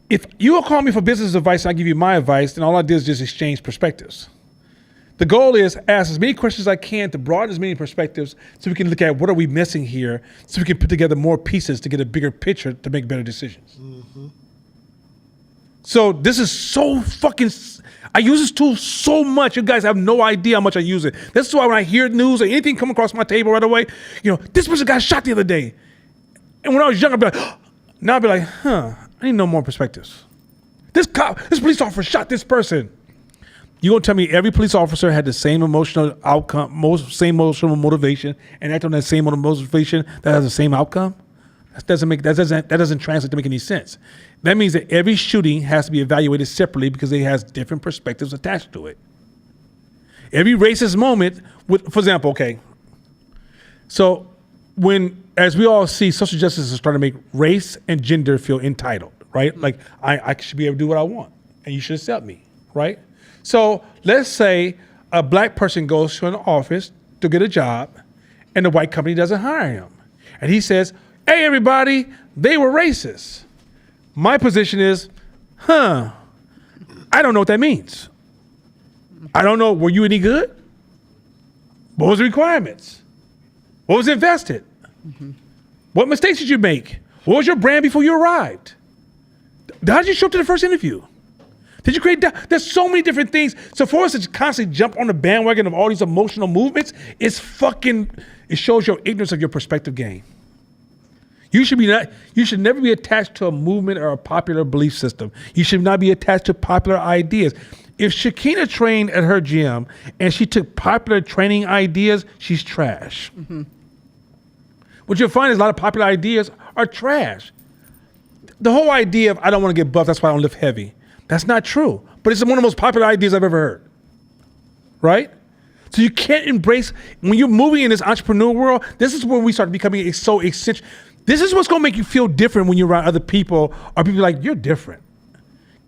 If you call me for business advice and I give you my advice, then all I did is just exchange perspectives. The goal is ask as many questions as I can to broaden as many perspectives so we can look at what are we missing here so we can put together more pieces to get a bigger picture to make better decisions. So this is so fucking, I use this tool so much. You guys have no idea how much I use it. This is why when I hear news or anything come across my table right away, you know, this person got shot the other day. And when I was young, I'd be like, now I'd be like, I need no more perspectives. This police officer shot this person. You gonna tell me every police officer had the same emotional outcome, same emotional motivation, and act on that same motivation that has the same outcome? That doesn't translate to make any sense. That means that every shooting has to be evaluated separately because it has different perspectives attached to it. Every racist moment, for example, okay. So as we all see, social justice is starting to make race and gender feel entitled, right? Like I should be able to do what I want, and you should accept me, right? So let's say a black person goes to an office to get a job and the white company doesn't hire him. And he says, hey, everybody, they were racist. My position is, I don't know what that means. I don't know, were you any good? What was the requirements? What was invested? What mistakes did you make? What was your brand before you arrived? How did you show up to the first interview? Did you create that? There's so many different things. So for us to constantly jump on the bandwagon of all these emotional movements, it shows your ignorance of your perspective game. You should never be attached to a movement or a popular belief system. You should not be attached to popular ideas. If Shakina trained at her gym and she took popular training ideas, she's trash. What you'll find is a lot of popular ideas are trash. The whole idea of I don't want to get buff, that's why I don't lift heavy. That's not true, but it's one of the most popular ideas I've ever heard, right? So you can't embrace, when you're moving in this entrepreneur world, this is where we start becoming so eccentric. This is what's gonna make you feel different when you're around other people, or people like, you're different.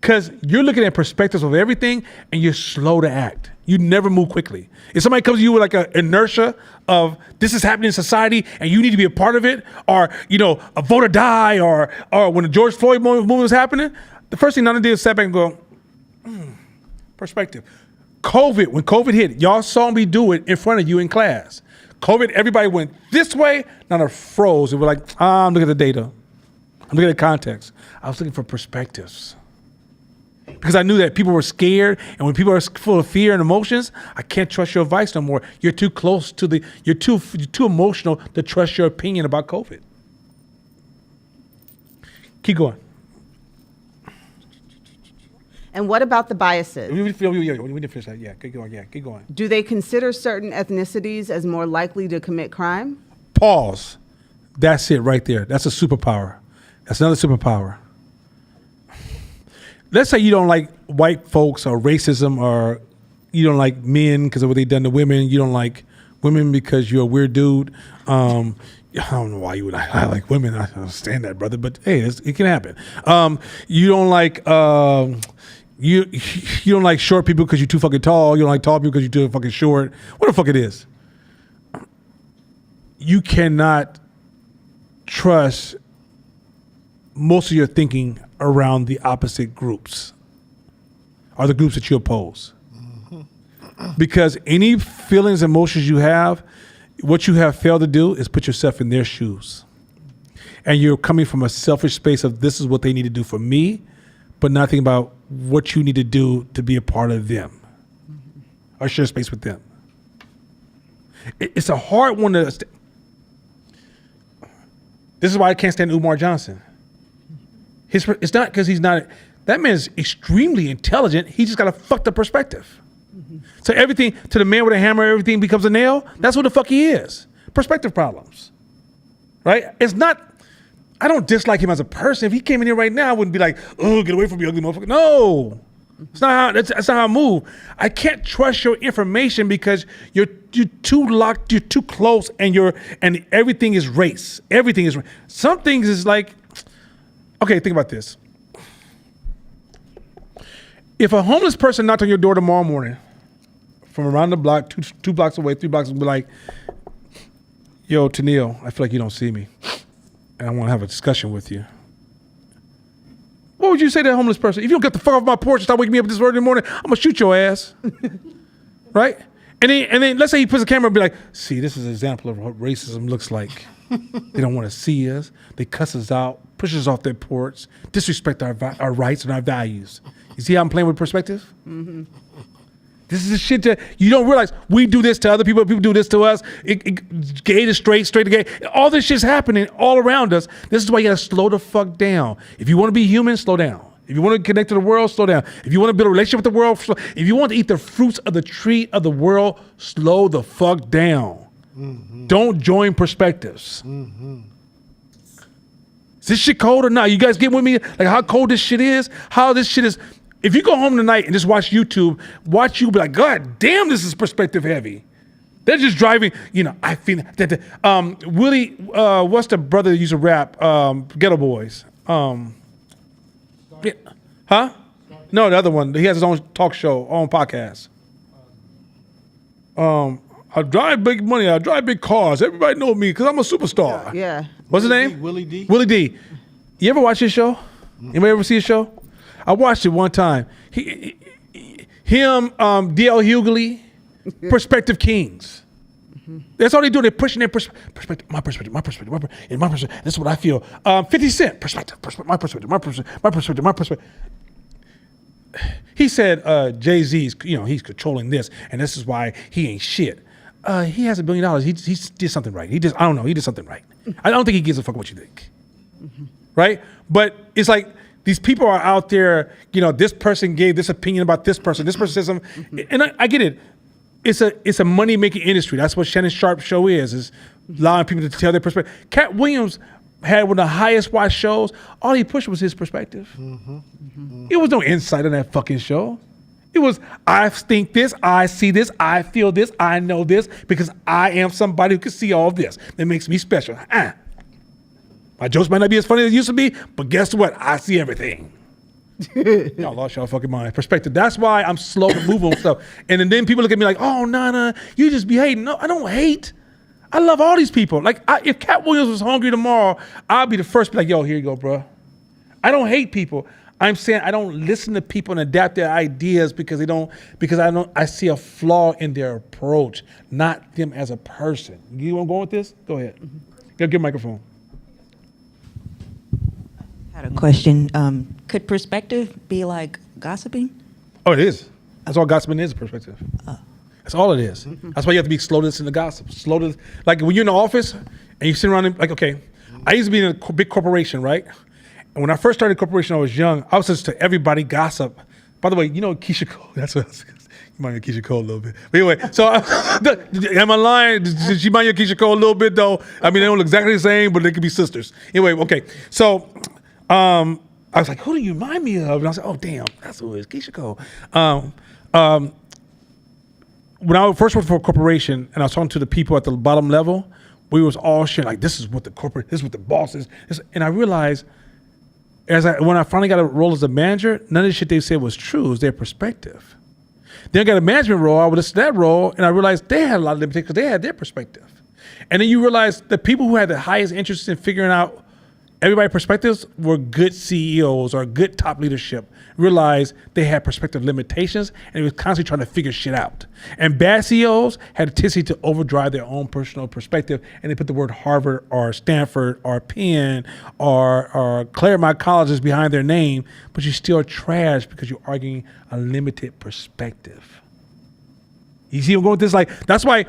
Because you're looking at perspectives of everything and you're slow to act. You never move quickly. If somebody comes to you with like an inertia of this is happening in society and you need to be a part of it, or, you know, a vote or die, or when the George Floyd movement was happening, the first thing Nana did is step back and go, perspective. When COVID hit, y'all saw me do it in front of you in class. COVID, everybody went this way, Nana froze. And we're like, I'm looking at the data. I'm looking at context. I was looking for perspectives. Because I knew that people were scared, and when people are full of fear and emotions, I can't trust your advice no more. You're too close to you're too emotional to trust your opinion about COVID. Keep going. And what about the biases? We didn't finish that. Yeah, keep going. Yeah, keep going. Do they consider certain ethnicities as more likely to commit crime? Pause. That's it right there. That's a superpower. That's another superpower. Let's say you don't like white folks or racism, or you don't like men because of what they've done to women. You don't like women because you're a weird dude. I don't know why you would. I like women. I understand that, brother. But hey, it can happen. You don't like you don't like short people because you're too fucking tall. You don't like tall people because you're too fucking short. What the fuck it is? You cannot trust most of your thinking around the opposite groups or the groups that you oppose. Because any feelings, emotions you have, what you have failed to do is put yourself in their shoes. And you're coming from a selfish space of this is what they need to do for me, but not thinking about what you need to do to be a part of them or share space with them. It's a hard one to... This is why I can't stand Umar Johnson. It's not because he's not... That man's extremely intelligent. He just got a fucked up perspective. So everything, to the man with a hammer, everything becomes a nail. That's what the fuck he is. Perspective problems. Right? It's not... I don't dislike him as a person. If he came in here right now, I wouldn't be like, oh, get away from me, ugly motherfucker. No. That's not how I move. I can't trust your information because you're too locked, you're too close, and everything is race. Everything is... Some things is like... Okay, think about this. If a homeless person knocked on your door tomorrow morning from around the block, two blocks away, 3 blocks, and be like, yo, Tennille, I feel like you don't see me, and I want to have a discussion with you. What would you say to a homeless person? If you don't get the fuck off my porch and start waking me up this early in the morning, I'm going to shoot your ass. Right? And then let's say he puts a camera and be like, see, this is an example of what racism looks like. They don't want to see us. They cuss us out, push us off their porch, disrespect our rights and our values. You see how I'm playing with perspective? Mm-hmm. This is the shit that you don't realize. We do this to other people. People do this to us. Gay to straight, straight to gay. All this shit's happening all around us. This is why you gotta slow the fuck down. If you want to be human, slow down. If you want to connect to the world, slow down. If you want to build a relationship with the world, if you want to eat the fruits of the tree of the world, slow the fuck down. Mm-hmm. Don't join perspectives. Mm-hmm. Is this shit cold or not? You guys get with me? Like how cold this shit is? How this shit is... If you go home tonight and just watch YouTube, you be like, God damn, this is perspective heavy. They're just driving, I feel that Willie, what's the brother that used to rap? Ghetto Boys. Yeah. Huh? No, the other one. He has his own talk show, own podcast. I drive big money, I drive big cars. Everybody know me because I'm a superstar. Yeah. What's his name? Willie D. Willie D. You ever watch his show? Anybody ever see his show? I watched it one time. Him, D.L. Hughley, Perspective Kings. Mm-hmm. That's all they do. They're pushing their perspective. My perspective. This is what I feel. 50 Cent, perspective. My perspective. He said Jay-Z's, he's controlling this, and this is why he ain't shit. He has $1 billion. He did something right. He did something right. I don't think he gives a fuck what you think. Mm-hmm. Right? But it's like, these people are out there, this person gave this opinion about this person says something, and I get it. It's a money-making industry. That's what Shannon Sharp's show is allowing people to tell their perspective. Cat Williams had one of the highest watched shows. All he pushed was his perspective. Mm-hmm. Mm-hmm. It was no insight on that fucking show. It was, I think this, I see this, I feel this, I know this, because I am somebody who can see all this. That makes me special. My jokes might not be as funny as they used to be, but guess what? I see everything. Y'all lost y'all fucking mind. Perspective. That's why I'm slow to move on stuff. And then people look at me like, oh, nah, you just be hating. No, I don't hate. I love all these people. Like, if Cat Williams was hungry tomorrow, I'll be the first to be like, yo, here you go, bro. I don't hate people. I'm saying I don't listen to people and adapt their ideas because I see a flaw in their approach, not them as a person. You want to go with this? Go ahead. Mm-hmm. Get a microphone. I had a question. Could perspective be like gossiping? Oh, it is. That's all gossiping is, perspective. That's all it is. Mm-hmm. That's why you have to be slow to listen to gossip. Slow to, like when you're in the office and you sit around and like, okay, I used to be in a big corporation, right? And when I first started a corporation, I was young. I was listening to everybody gossip By the way, you know Keisha Cole. That's what you mind your Keisha Cole a little bit. But anyway, so am I lying? Did she mind your Keisha Cole a little bit though? I mean, they don't look exactly the same, but they could be sisters. Anyway, okay. So I was like, who do you remind me of? And I was like, oh damn, that's who it is, Keisha Cole. When I first worked for a corporation and I was talking to the people at the bottom level, we was all sharing like, this is what the boss is. And I realized when I finally got a role as a manager, none of the shit they said was true. It was their perspective. Then I got a management role. I would listen to that role, and I realized they had a lot of limitations because they had their perspective. And then you realize the people who had the highest interest in figuring out everybody's perspectives were good CEOs or good top leadership. Realized they had perspective limitations, and they was constantly trying to figure shit out. And bad CEOs had a tendency to overdrive their own personal perspective, and they put the word Harvard or Stanford or Penn or Claremont colleges behind their name, but you're still trash because you're arguing a limited perspective. You see, I'm going with this. Like, that's why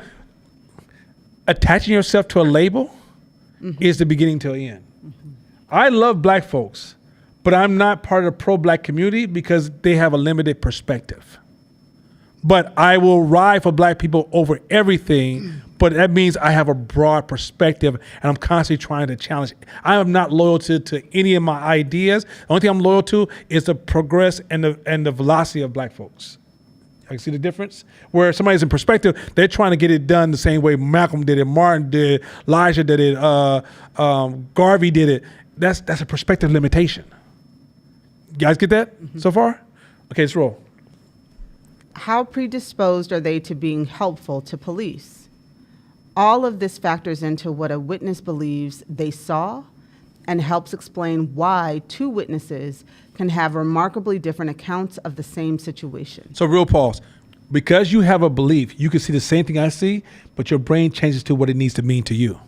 attaching yourself to a label is the beginning to the end. I love black folks, but I'm not part of the pro-black community because they have a limited perspective. But I will ride for black people over everything, but that means I have a broad perspective and I'm constantly trying to challenge. I am not loyal to any of my ideas. The only thing I'm loyal to is the progress and the velocity of black folks. I see the difference? Where somebody's in perspective, they're trying to get it done the same way Malcolm did it, Martin did it, Elijah did it, Garvey did it. That's a perspective limitation. You guys get that so far? Okay, let's roll. How predisposed are they to being helpful to police? All of this factors into what a witness believes they saw and helps explain why two witnesses can have remarkably different accounts of the same situation. So real pause. Because you have a belief, you can see the same thing I see, but your brain changes to what it needs to mean to you.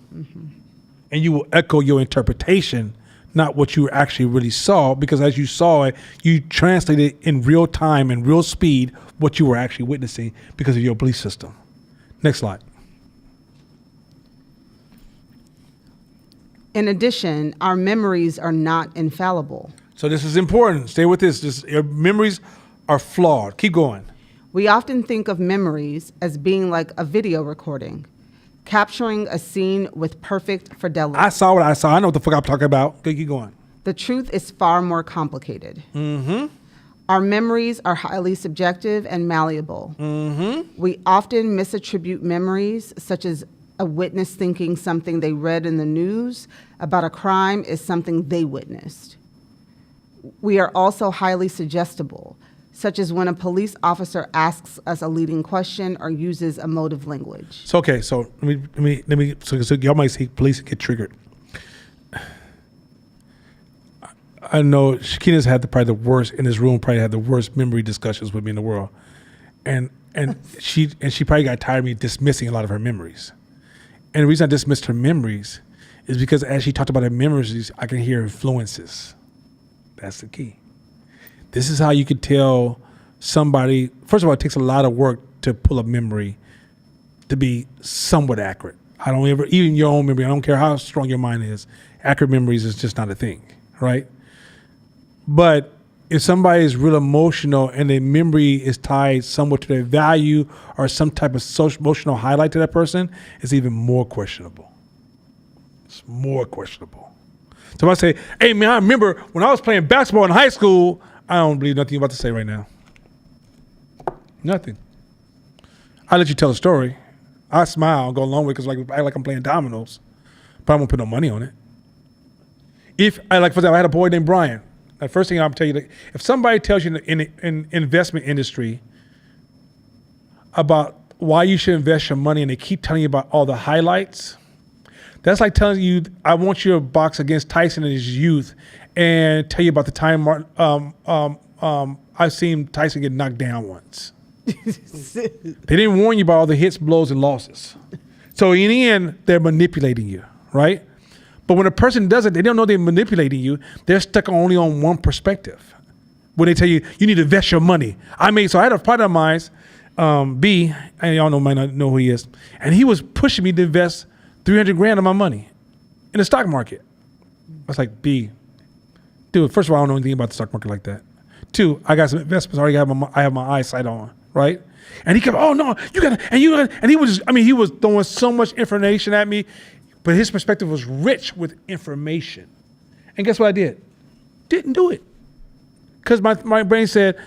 And you will echo your interpretation, not what you actually really saw, because as you saw it, you translated in real time and real speed what you were actually witnessing because of your belief system. Next slide. In addition, our memories are not infallible. So this is important. Stay with this. Your memories are flawed. Keep going. We often think of memories as being like a video recording, capturing a scene with perfect fidelity. I saw what I saw. I know what the fuck I'm talking about. Okay, keep going. The truth is far more complicated. Our memories are highly subjective and malleable. We often misattribute memories, such as a witness thinking something they read in the news about a crime is something they witnessed. We are also highly suggestible, such as when a police officer asks us a leading question or uses emotive language. So okay, so let me. So y'all might see police get triggered. I know Shakina's had probably the worst in this room. Probably had the worst memory discussions with me in the world, and she probably got tired of me dismissing a lot of her memories. And the reason I dismissed her memories is because as she talked about her memories, I can hear influences. That's the key. This is how you could tell somebody. First of all, it takes a lot of work to pull a memory to be somewhat accurate. I don't ever, even your own memory, I don't care how strong your mind is, accurate memories is just not a thing, right? But if somebody is real emotional and their memory is tied somewhat to their value or some type of social emotional highlight to that person, it's even more questionable. It's more questionable. So if I say, hey man, I remember when I was playing basketball in high school, I don't believe nothing you're about to say right now. Nothing. I let you tell a story. I smile and go along with it because I like I'm playing dominoes, but I won't put no money on it. For example, I had a boy named Brian. The first thing I'll tell you, if somebody tells you in the investment industry about why you should invest your money and they keep telling you about all the highlights, that's like telling you, I want you to box against Tyson in his youth and tell you about the time I've seen Tyson get knocked down once. They didn't warn you about all the hits, blows, and losses. So in the end, they're manipulating you, right? But when a person does it, they don't know they're manipulating you. They're stuck only on one perspective. When they tell you, you need to invest your money. I had a partner of mine, B, and y'all might not know who he is, and he was pushing me to invest $300,000 of my money in the stock market. I was like, B, dude, first of all, I don't know anything about the stock market like that. 2, I got some investments. I already have my eyesight on, right? And he kept, oh no, you gotta, and he was just, he was throwing so much information at me, but his perspective was rich with information. And guess what I did? Didn't do it. Because my brain said,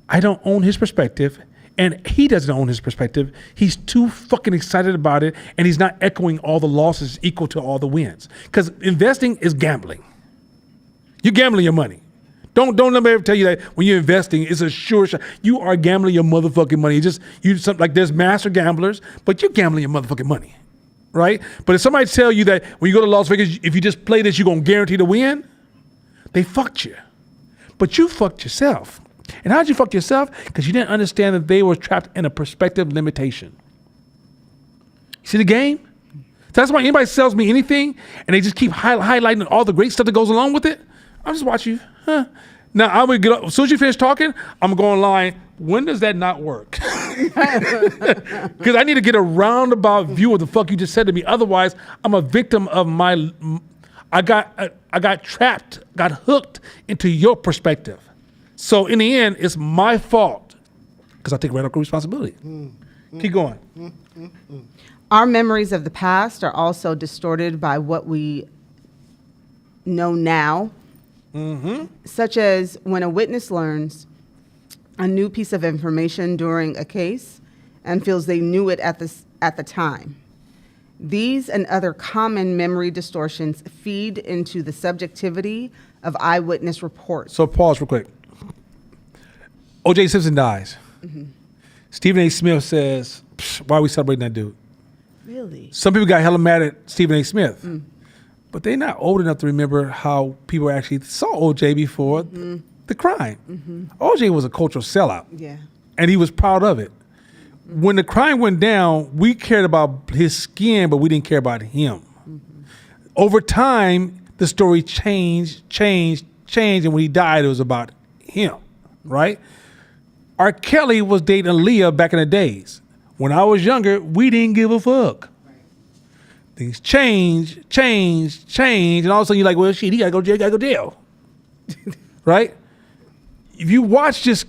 I don't own his perspective, and he doesn't own his perspective. He's too fucking excited about it, and he's not echoing all the losses equal to all the wins. Because investing is gambling. You're gambling your money. Don't let me ever tell you that when you're investing, it's a sure shot. You are gambling your motherfucking money. Like there's master gamblers, but you're gambling your motherfucking money, right? But if somebody tell you that when you go to Las Vegas, if you just play this, you're gonna guarantee to win, they fucked you. But you fucked yourself. And how'd you fuck yourself? Because you didn't understand that they were trapped in a perspective limitation. You see the game? So that's why anybody sells me anything and they just keep highlighting all the great stuff that goes along with it. I'll just watch you. Now I would get up, as soon as you finish talking, I'm gonna go online. When does that not work? Because I need to get a roundabout view of the fuck you just said to me. Otherwise, I'm a victim of I got trapped, got hooked into your perspective. So in the end, it's my fault because I take radical responsibility. Keep going. Our memories of the past are also distorted by what we know now, such as when a witness learns a new piece of information during a case and feels they knew it at the time. These and other common memory distortions feed into the subjectivity of eyewitness reports. So pause real quick. O.J. Simpson dies. Stephen A. Smith says, why are we celebrating that dude? Really? Some people got hella mad at Stephen A. Smith, but they're not old enough to remember how people actually saw O.J. before the crime. O.J. was a cultural sellout. Yeah. And he was proud of it. When the crime went down, we cared about his skin, but we didn't care about him. Over time, the story changed, and when he died, it was about him, right? R. Kelly was dating Aaliyah back in the days. When I was younger, we didn't give a fuck. Things change, and all of a sudden you're like, well, shit, he gotta go to jail, right? If you watch just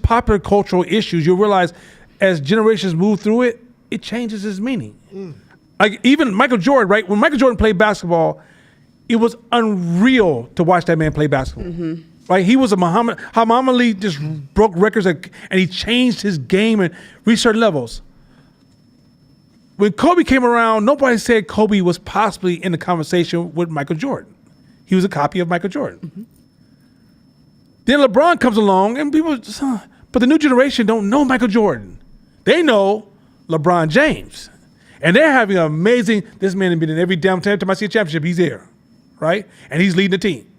popular cultural issues, you'll realize as generations move through it, it changes its meaning. Like even Michael Jordan, right? When Michael Jordan played basketball, it was unreal to watch that man play basketball. Right? He was Muhammad Ali just broke records and he changed his game and reached certain levels. When Kobe came around, nobody said Kobe was possibly in the conversation with Michael Jordan. He was a copy of Michael Jordan. Then LeBron comes along and people, but the new generation don't know Michael Jordan. They know LeBron James. And they're having an amazing, this man has been in every damn time I see a championship, he's there, right? And he's leading the team.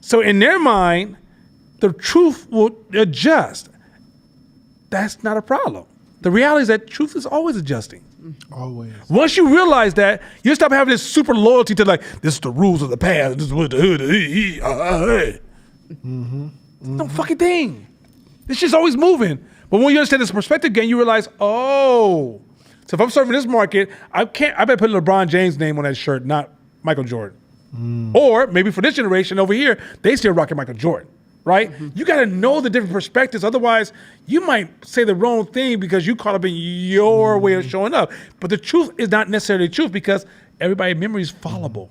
So in their mind, the truth will adjust. That's not a problem. The reality is that truth is always adjusting. Always. Once you realize that, you stop having this super loyalty to like, this is the rules of the past, this is what the hood. No fucking thing. This shit's always moving. But when you understand this perspective game, you realize, oh, so if I'm serving this market, I better put LeBron James' name on that shirt, not Michael Jordan. Or maybe for this generation over here, they still rocking Michael Jordan, right? You got to know the different perspectives. Otherwise, you might say the wrong thing because you caught up in your way of showing up. But the truth is not necessarily the truth because everybody's memory is fallible.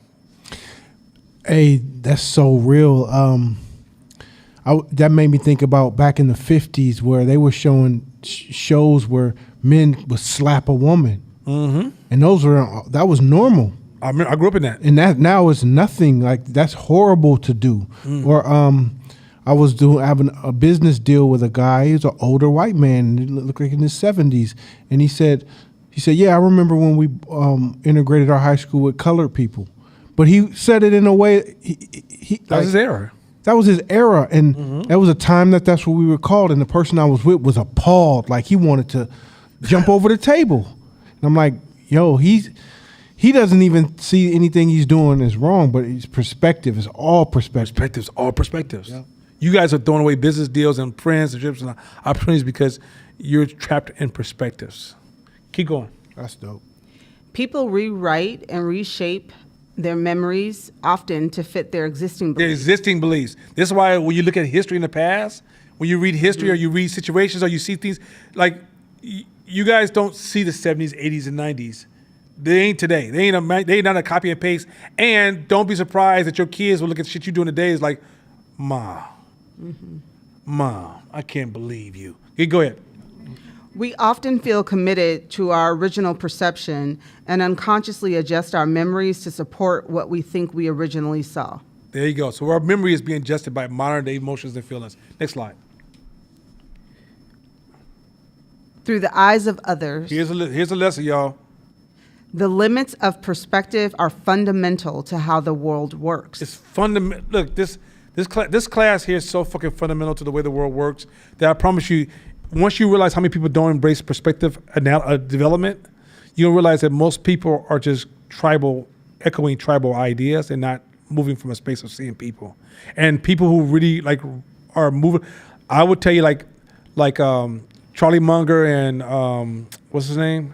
Hey, that's so real. That made me think about back in the 50s where they were showing shows where men would slap a woman. And that was normal. I grew up in that. And that now is nothing. Like, that's horrible to do. Or I was having a business deal with a guy. He was an older white man. He looked like in his 70s. And he said, yeah, I remember when we integrated our high school with colored people. But he said it in a way. That was his era. That was his era. And that was a time that's what we were called. And the person I was with was appalled. Like, he wanted to jump over the table. And I'm like, yo, he doesn't even see anything he's doing is wrong, but his perspective is all perspective. All perspectives. Yeah. You guys are throwing away business deals and friends and trips and opportunities because you're trapped in perspectives. Keep going. That's dope. People rewrite and reshape their memories, often to fit their existing Their beliefs. existing beliefs. This is why when you look at history in the past, when you read history or you read situations or you see things, like you guys don't see the 70s, 80s, and 90s. They ain't today. They ain't not a copy and paste. And don't be surprised that your kids will look at shit you doing today is like, Mom, I can't believe you. Okay, go ahead. We often feel committed to our original perception and unconsciously adjust our memories to support what we think we originally saw. There you go. So our memory is being adjusted by modern day emotions and feelings. Next slide. Through the eyes of others, Here's a lesson, y'all. the limits of perspective are fundamental to how the world works. It's fundamental. Look, this class here is so fucking fundamental to the way the world works that I promise you, once you realize how many people don't embrace perspective development, you'll realize that most people are just echoing tribal ideas and not moving from a space of seeing people. And people who really are moving, I would tell you like Charlie Munger and what's his name?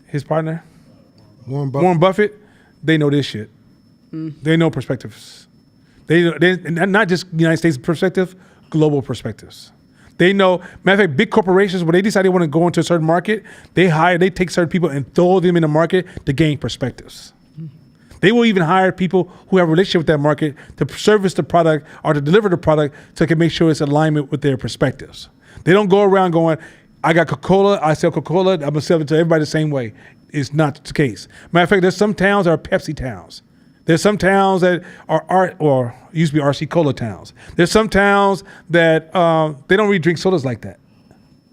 His partner? Warren Buffett. They know this shit. They know perspectives. They not just United States perspective, global perspectives. They know, matter of fact, big corporations, when they decide they want to go into a certain market, they take certain people and throw them in the market to gain perspectives. They will even hire people who have a relationship with that market to service the product or to deliver the product so they can make sure it's in alignment with their perspectives. They don't go around going, I got Coca-Cola, I sell Coca-Cola, I'm going to sell it to everybody the same way. It's not the case. Matter of fact, there's some towns that are Pepsi towns. There's some towns that are used to be RC Cola towns. There's some towns that they don't really drink sodas like that,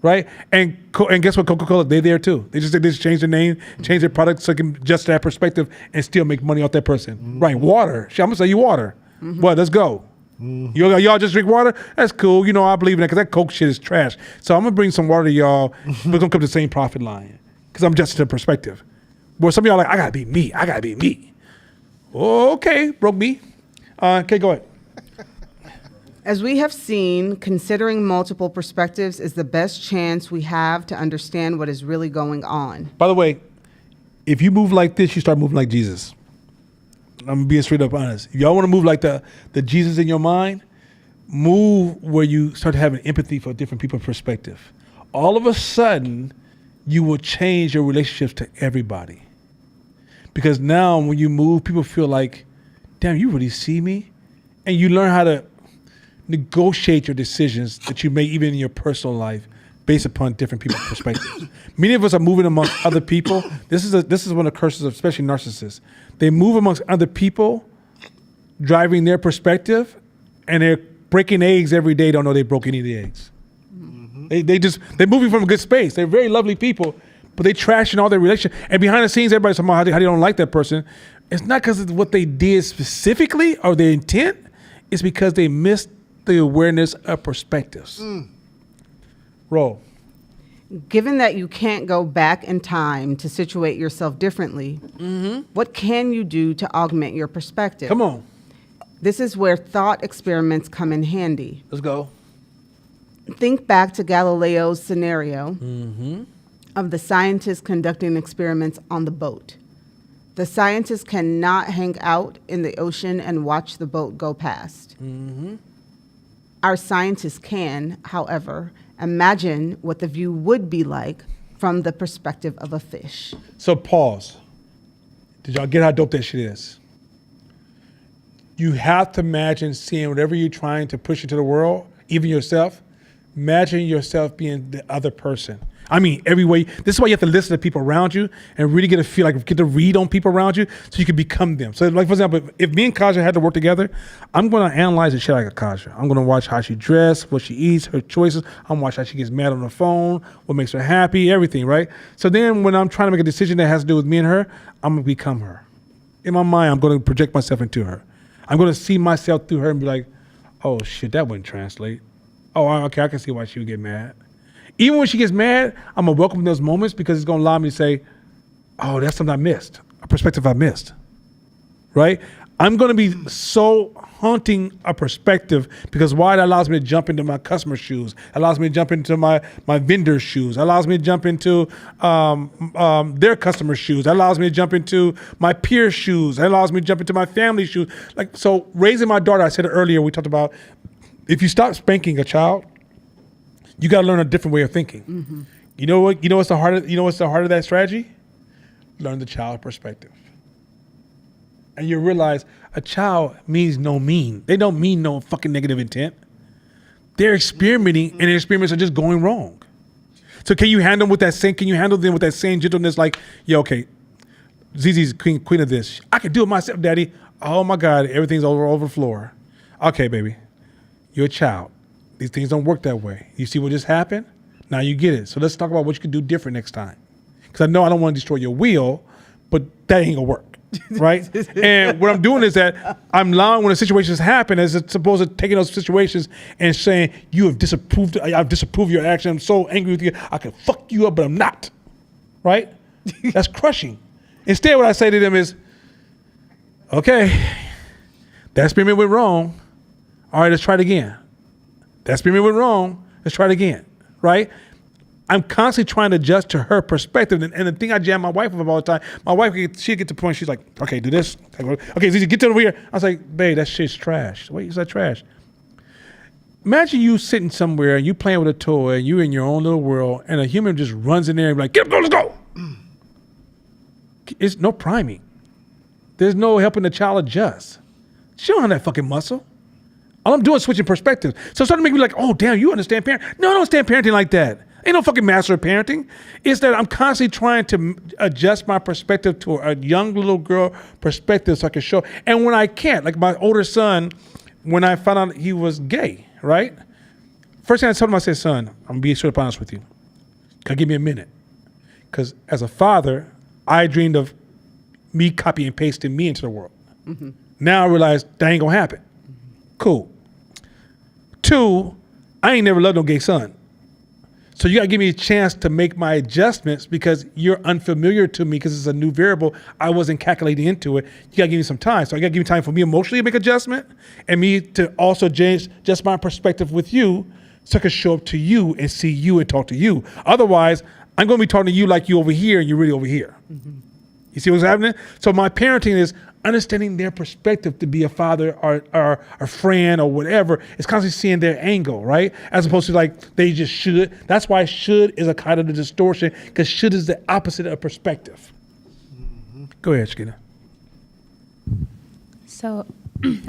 right? And guess what? Coca-Cola, they're there too. They just change their name, change their product so they can adjust that perspective and still make money off that person. Right? Water. Shit, I'm gonna sell you water. Well, let's go. Y'all just drink water? That's cool. You know, I believe in that because that Coke shit is trash. So I'm gonna bring some water to y'all. We're gonna come to the same profit line because I'm adjusting the perspective. Where some of y'all are like, I gotta be me. I gotta be me. Okay, broke me. Okay, go ahead. As we have seen, considering multiple perspectives is the best chance we have to understand what is really going on. By the way, if you move like this, you start moving like Jesus. I'm being straight up honest. If y'all want to move like the Jesus in your mind, move where you start having empathy for different people's perspective. All of a sudden, you will change your relationships to everybody. Because now when you move, people feel like, damn, you really see me? And you learn how to negotiate your decisions that you make even in your personal life based upon different people's perspectives. Many of us are moving amongst other people. This is one of the curses of especially narcissists. They move amongst other people, driving their perspective, and they're breaking eggs every day, don't know they broke any of the eggs. They're moving from a good space. They're very lovely people, but they trashing all their relations. And behind the scenes, everybody's talking about how they don't like that person. It's not because of what they did specifically or their intent. It's because they missed the awareness of perspectives. Roll. Given that you can't go back in time to situate yourself differently, what can you do to augment your perspective? Come on. This is where thought experiments come in handy. Let's go. Think back to Galileo's scenario of the scientists conducting experiments on the boat. The scientists cannot hang out in the ocean and watch the boat go past. Our scientists can, however, imagine what the view would be like from the perspective of a fish. So pause. Did y'all get how dope that shit is? You have to imagine seeing whatever you're trying to push into the world, even yourself. Imagine yourself being the other person. I mean, every way. This is why you have to listen to people around you and really get to read on people around you so you can become them. So, like, for example, if me and Kaja had to work together, I'm going to analyze the shit like a Kaja. I'm going to watch how she dressed, what she eats, her choices. I'm going to watch how she gets mad on the phone, what makes her happy, everything, right? So then when I'm trying to make a decision that has to do with me and her, I'm going to become her. In my mind, I'm going to project myself into her. I'm going to see myself through her and be like, oh, shit, that wouldn't translate. Oh, okay, I can see why she would get mad. Even when she gets mad, I'm going to welcome those moments because it's going to allow me to say, oh, that's something I missed, a perspective I missed, right? I'm going to be so haunting a perspective because why? That allows me to jump into my customer's shoes. It allows me to jump into my vendor's shoes. It allows me to jump into their customer's shoes. It allows me to jump into my peer's shoes. It allows me to jump into my family's shoes. Like, so raising my daughter, I said it earlier, we talked about, if you stop spanking a child, you got to learn a different way of thinking. Mm-hmm. You know what? You know what's the heart of that strategy? Learn the child perspective. And you realize a child means no mean. They don't mean no fucking negative intent. They're experimenting, and their experiments are just going wrong. So can you handle them with that same? Can you handle them with that same gentleness? Like, yeah, okay, Zizi's queen of this. I can do it myself, Daddy. Oh my God, everything's over the floor. Okay, baby, you're a child. These things don't work that way. You see what just happened? Now you get it. So let's talk about what you can do different next time. Because I know I don't want to destroy your wheel, but that ain't gonna work. Right? And what I'm doing is that I'm allowing when the situations happen as opposed to taking those situations and saying, I've disapproved your action. I'm so angry with you. I can fuck you up, but I'm not. Right? That's crushing. Instead, what I say to them is, okay, that experiment went wrong. All right, let's try it again. That experiment went wrong. Let's try it again. Right? I'm constantly trying to adjust to her perspective. And the thing I jam my wife with all the time, my wife, she'll get to the point, she's like, okay, do this. Okay, Zizi, get to over here. I was like, babe, that shit's trash. Wait, is that trash? Imagine you sitting somewhere and you playing with a toy and you in your own little world and a human just runs in there and be like, get up, go, let's go. It's no priming. There's no helping the child adjust. She don't have that fucking muscle. All I'm doing is switching perspectives. So it's starting to make me like, oh, damn, you understand parenting. No, I don't understand parenting like that. Ain't no fucking master of parenting. It's that I'm constantly trying to adjust my perspective to a young little girl perspective so I can show. And when I can't, like my older son, when I found out he was gay, right? First thing I told him, I said, son, I'm gonna be straight up honest with you. Give me a minute. Because as a father, I dreamed of me copy and pasting me into the world. Mm-hmm. Now I realize that ain't gonna happen. Cool. 2, I ain't never loved no gay son. So you gotta give me a chance to make my adjustments because you're unfamiliar to me because it's a new variable. I wasn't calculating into it. You gotta give me some time. So I gotta give me time for me emotionally to make adjustment and me to also adjust my perspective with you so I can show up to you and see you and talk to you. Otherwise, I'm gonna be talking to you like you over here and you're really over here. Mm-hmm. You see what's happening? So my parenting is understanding their perspective to be a father or a friend or whatever. It's constantly seeing their angle, right? As opposed to like, they just should. That's why should is a kind of a distortion because should is the opposite of perspective. Mm-hmm. Go ahead, Shakina. So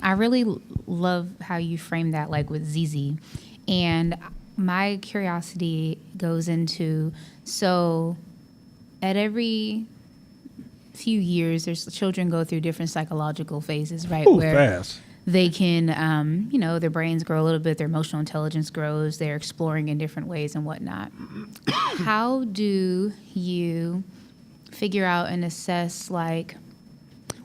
I really love how you frame that, like with Zizi. And my curiosity goes into, so at every few years, there's children go through different psychological phases, right? Ooh, where fast. they can, their brains grow a little bit, their emotional intelligence grows, they're exploring in different ways and whatnot. How do you figure out and assess, like,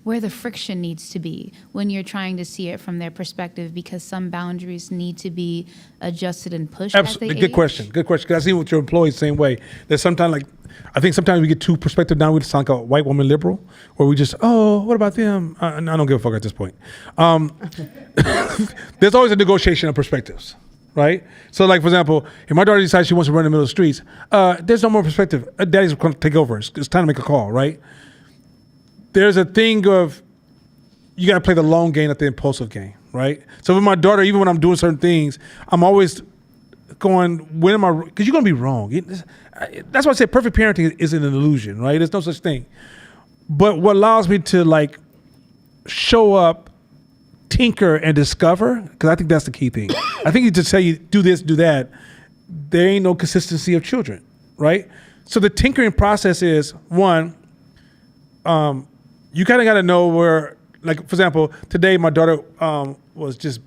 where the friction needs to be when you're trying to see it from their perspective, because some boundaries need to be adjusted and pushed as they Good age? question. Because I see with your employees the same way. There's sometimes I think sometimes we get too perspective down. We just sound like a white woman liberal, or we just, what about them? I don't give a fuck at this point. There's always a negotiation of perspectives, right? So like, for example, if my daughter decides she wants to run in the middle of the streets, there's no more perspective. Daddy's going to take over. It's time to make a call, right? There's a thing of you got to play the long game, not the impulsive game, right? So with my daughter, even when I'm doing certain things, I'm always going, when am I, because you're going to be wrong. That's why I say perfect parenting is an illusion, right? There's no such thing. But what allows me to like show up, tinker, and discover, because I think that's the key thing. I think you just tell you, do this, do that. There ain't no consistency of children, right? So the tinkering process is, one, you kind of got to know where, like, for example, today my daughter was just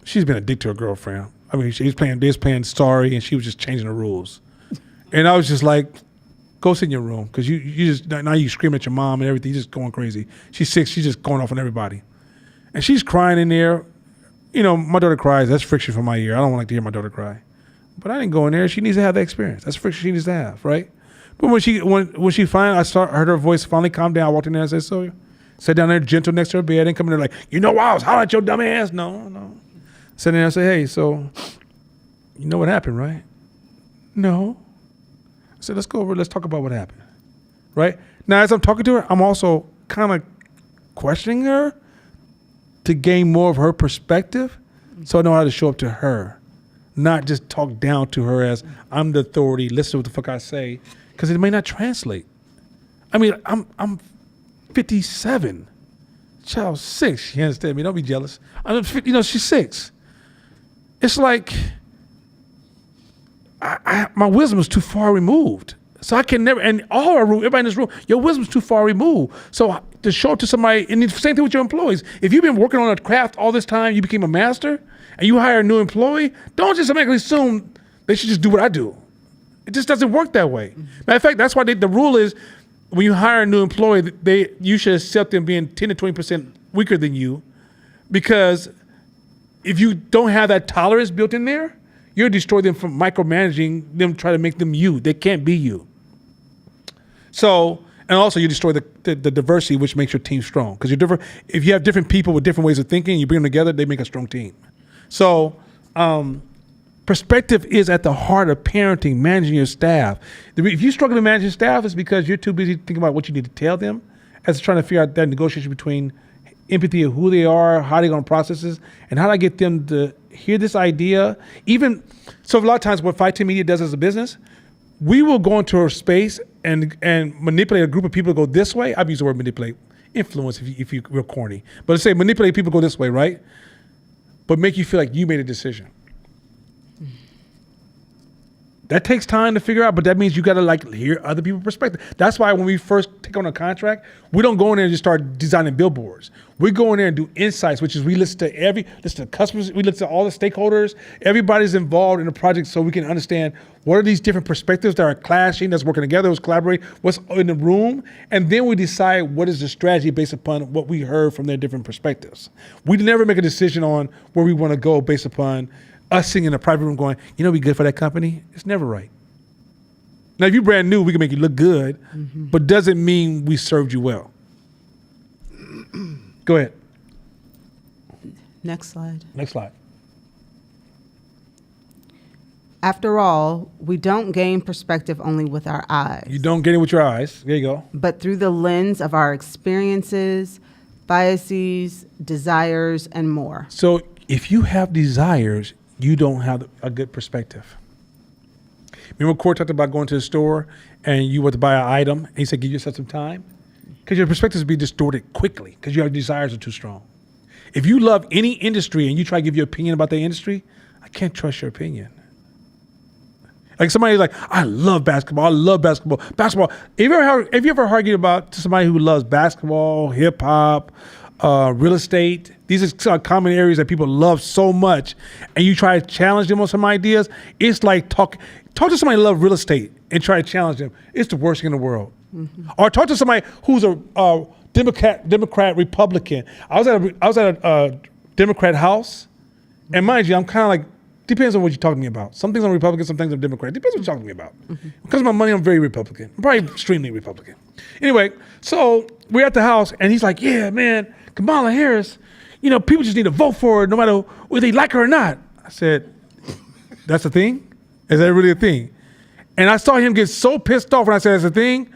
she's been a dick to her girlfriend. I mean, they was playing Sorry, and she was just changing the rules. And I was just like, go sit in your room, because you just, now you screaming at your mom and everything, you're just going crazy. She's 6, she's just going off on everybody. And she's crying in there. You know, my daughter cries, that's friction for my ear. I don't like to hear my daughter cry. But I didn't go in there, she needs to have that experience. That's friction she needs to have, right? But when she finally, heard her voice finally calm down, I walked in there and said, so Sat down there gentle next to her bed. And come in there like, you know why I was hollering at your dumb ass? No. Sat there and I said, hey, so you know what happened, right? No. I said, let's go over, let's talk about what happened. Right? Now, as I'm talking to her, I'm also kind of questioning her to gain more of her perspective so I know how to show up to her, not just talk down to her as I'm the authority, listen to what the fuck I say, because it may not translate. I mean, I'm 57. Child's 6. She understands me. Don't be jealous. I'm 50, she's 6. It's like my wisdom is too far removed. So I can never, and all our room, everybody in this room, your wisdom's too far removed. So to show it to somebody, and the same thing with your employees. If you've been working on a craft all this time, you became a master, and you hire a new employee, don't just automatically assume they should just do what I do. It just doesn't work that way. Matter of fact, that's why the rule is when you hire a new employee, you should accept them being 10 to 20% weaker than you, because if you don't have that tolerance built in there, you'll destroy them from micromanaging them, try to make them you. They can't be you. So, and also you destroy the diversity, which makes your team strong. Because you're different. If you have different people with different ways of thinking, you bring them together, they make a strong team. So, perspective is at the heart of parenting, managing your staff. If you struggle to manage your staff, it's because you're too busy thinking about what you need to tell them, as trying to figure out that negotiation between empathy of who they are, how they're going to process this, and how do I get them to hear this idea. Even so, a lot of times what 510 Media does as a business, we will go into a space and manipulate a group of people to go this way. I've used the word manipulate, influence if you're real corny, but let's say manipulate people to go this way, right? But make you feel like you made a decision. That takes time to figure out, but that means you got to hear other people's perspective. That's why when we first take on a contract, we don't go in there and just start designing billboards. We go in there and do insights, which is we listen to customers, we listen to all the stakeholders, everybody's involved in the project, so we can understand what are these different perspectives that are clashing, that's working together, what's collaborating, what's in the room, and then we decide what is the strategy based upon what we heard from their different perspectives. We never make a decision on where we want to go based upon us sitting in a private room going, be good for that company. It's never right. Now, if you're brand new, we can make you look good, but doesn't mean we served you well. Go ahead. Next slide. Next slide. After all, we don't gain perspective only with our eyes, You don't get it with your eyes. There you go. but through the lens of our experiences, biases, desires, and more. So if you have desires, you don't have a good perspective. Remember Court talked about going to the store and you want to buy an item and he said, give yourself some time? Because your perspectives will be distorted quickly because your desires are too strong. If you love any industry and you try to give your opinion about the industry, I can't trust your opinion. Like somebody's like, I love basketball. Basketball. Have you ever argued about somebody who loves basketball, hip hop, real estate? These are common areas that people love so much, and you try to challenge them on some ideas. It's like talk to somebody who loves real estate and try to challenge them. It's the worst thing in the world. Or talk to somebody who's a Democrat, Republican. I was at a Democrat house, and mind you, I'm kind of like, depends on what you're talking to me about. Some things I'm Republican, some things I'm Democrat. Depends on what you're talking to me about. Because of my money, I'm very Republican. I'm probably extremely Republican. Anyway, so we're at the house, and he's like, yeah, man, Kamala Harris, people just need to vote for her no matter whether they like her or not. I said, that's a thing? Is that really a thing? And I saw him get so pissed off when I said that's a thing.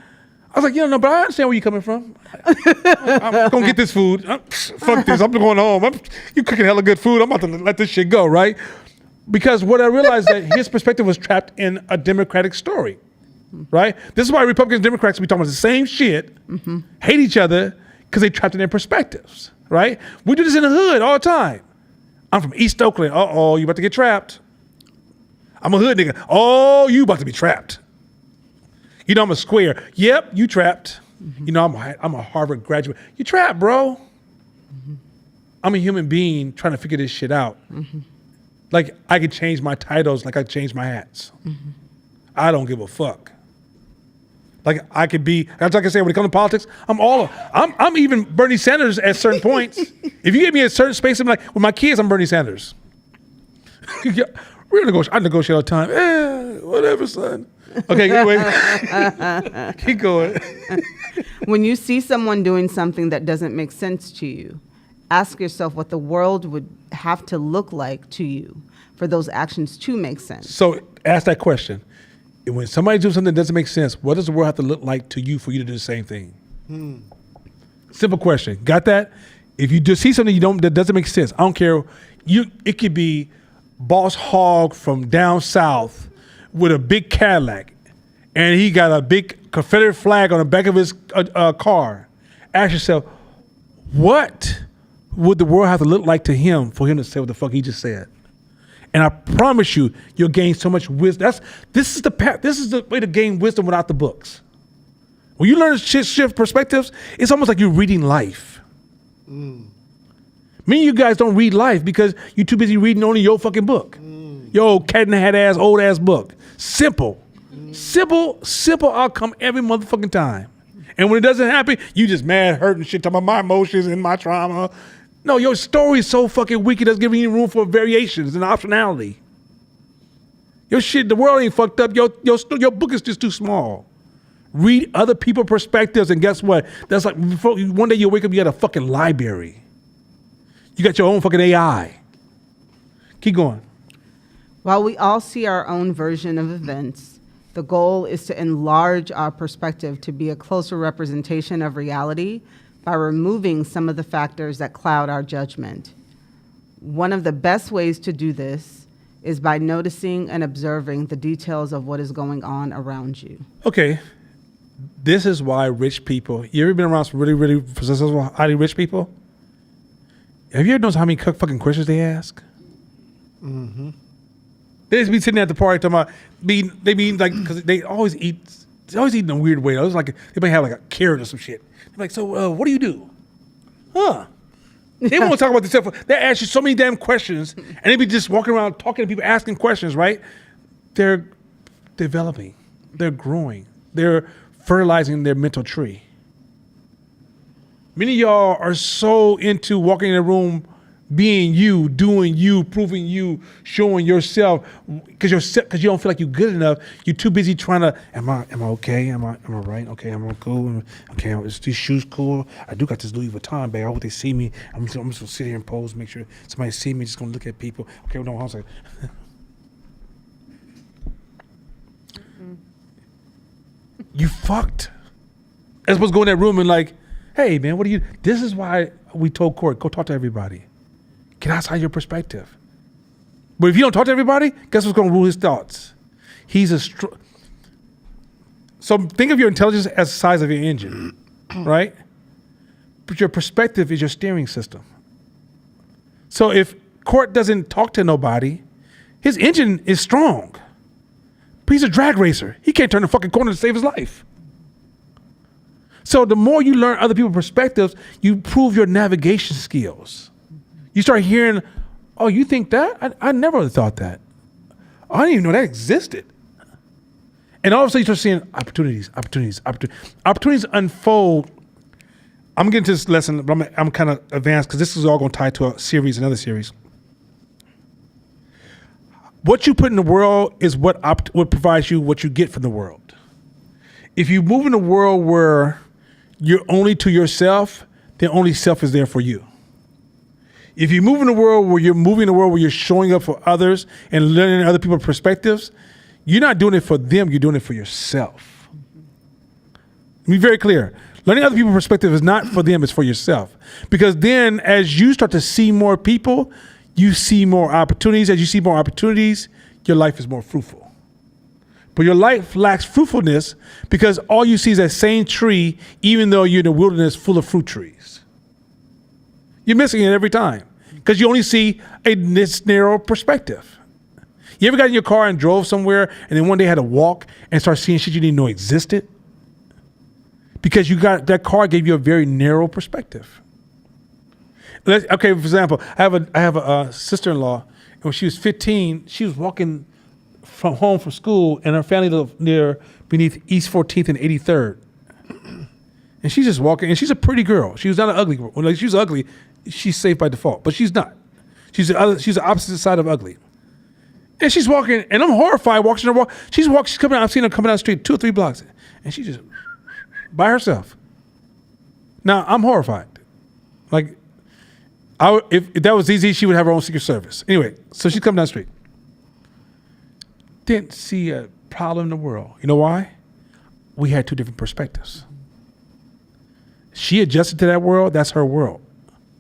I was like, no, but I understand where you're coming from. I'm going to get this food. Fuck this. I'm going home. You cooking hella good food. I'm about to let this shit go, right? Because what I realized that his perspective was trapped in a Democratic story, right? This is why Republicans and Democrats be talking about the same shit, hate each other, because they trapped in their perspectives, right? We do this in the hood all the time. I'm from East Oakland. Uh-oh, you about to get trapped. I'm a hood nigga. Oh, you about to be trapped. I'm a square. Yep, you trapped. I'm a Harvard graduate. You trapped, bro. I'm a human being trying to figure this shit out. Like, I could change my titles like I changed my hats. I don't give a fuck. Like, I could be, that's like I say, when it comes to politics, I'm even Bernie Sanders at certain points. If you give me a certain space, I'm like, with my kids, I'm Bernie Sanders. I negotiate all the time. Whatever, son. Okay, wait. Keep going. When you see someone doing something that doesn't make sense to you, ask yourself what the world would have to look like to you for those actions to make sense. So ask that question. When somebody does something that doesn't make sense, what does the world have to look like to you for you to do the same thing? Simple question. Got that? If you just see something that doesn't make sense, I don't care. It could be Boss Hogg from down south with a big Cadillac, and he got a big Confederate flag on the back of his car. Ask yourself, what would the world have to look like to him for him to say what the fuck he just said? And I promise you, you'll gain so much wisdom. This is the way to gain wisdom without the books. When you learn shift perspectives, it's almost like you're reading life. Many of you guys don't read life because you're too busy reading only your fucking book. Yo, cat in the hat ass, old ass book. Simple outcome every motherfucking time. And when it doesn't happen, you just mad, hurt and shit, talking about my emotions and my trauma. No, your story is so fucking weak, it doesn't give you room for variations and optionality. Your shit, the world ain't fucked up. Your book is just too small. Read other people's perspectives, and guess what? That's like one day you wake up, you got a fucking library. You got your own fucking AI. Keep going. While we all see our own version of events, the goal is to enlarge our perspective to be a closer representation of reality by removing some of the factors that cloud our judgment. One of the best ways to do this is by noticing and observing the details of what is going on around you. Okay. This is why rich people, you ever been around some really, really successful, highly rich people? Have you ever noticed how many fucking questions they ask? Mm-hmm. They just be sitting at the party talking about, they mean like, because they always eat in a weird way. It was like, they might have like a carrot or some shit. They're like, so what do you do? Huh. They won't talk about themselves. They ask you so many damn questions, and they be just walking around talking to people, asking questions, right? They're developing. They're growing. They're fertilizing their mental tree. Many of y'all are so into walking in a room, being you, doing you, proving you, showing yourself, because you don't feel like you're good enough. You're too busy trying to. Am I okay? Am I right? Okay, am I cool? Okay, is these shoes cool? I do got this Louis Vuitton bag. I hope they see me. I'm just gonna sit here and pose, make sure somebody see me. Just gonna look at people. Okay, no, I was like. You fucked. As opposed to go in that room and like, hey man, what are you? This is why we told Court, go talk to everybody. Get outside your perspective. But if you don't talk to everybody, guess what's going to rule his thoughts? So think of your intelligence as the size of your engine, right? But your perspective is your steering system. So if Court doesn't talk to nobody, his engine is strong. But he's a drag racer. He can't turn the fucking corner to save his life. So the more you learn other people's perspectives, you improve your navigation skills. You start hearing, oh, you think that? I never would have thought that. Oh, I didn't even know that existed. And all of a sudden you start seeing opportunities unfold. I'm getting to this lesson, but I'm kind of advanced because this is all going to tie to a series, another series. What you put in the world is what provides you what you get from the world. If you move in a world where you're only to yourself, then only self is there for you. If you move in a world where you're showing up for others and learning other people's perspectives, you're not doing it for them, you're doing it for yourself. Be very clear. Learning other people's perspective is not for them, it's for yourself. Because then as you start to see more people, you see more opportunities. As you see more opportunities, your life is more fruitful. But your life lacks fruitfulness because all you see is that same tree, even though you're in a wilderness full of fruit trees. You're missing it every time because you only see this narrow perspective. You ever got in your car and drove somewhere and then one day had to walk and start seeing shit you didn't know existed? Because that car gave you a very narrow perspective. Okay, for example, I have a sister-in-law, and when she was 15, she was walking from home from school, and her family lived beneath East 14th and 83rd. And she's just walking, and she's a pretty girl. She was not an ugly girl. When she's ugly, she's safe by default, but she's not. She's the opposite side of ugly. And she's walking, and I'm horrified watching her walk. She's coming out. I've seen her coming down the street 2 or 3 blocks, and she just by herself. Now I'm horrified. Like, if that was easy, she would have her own Secret Service. Anyway, so she's coming down the street. Didn't see a problem in the world. You know why? We had 2 different perspectives. She adjusted to that world. That's her world.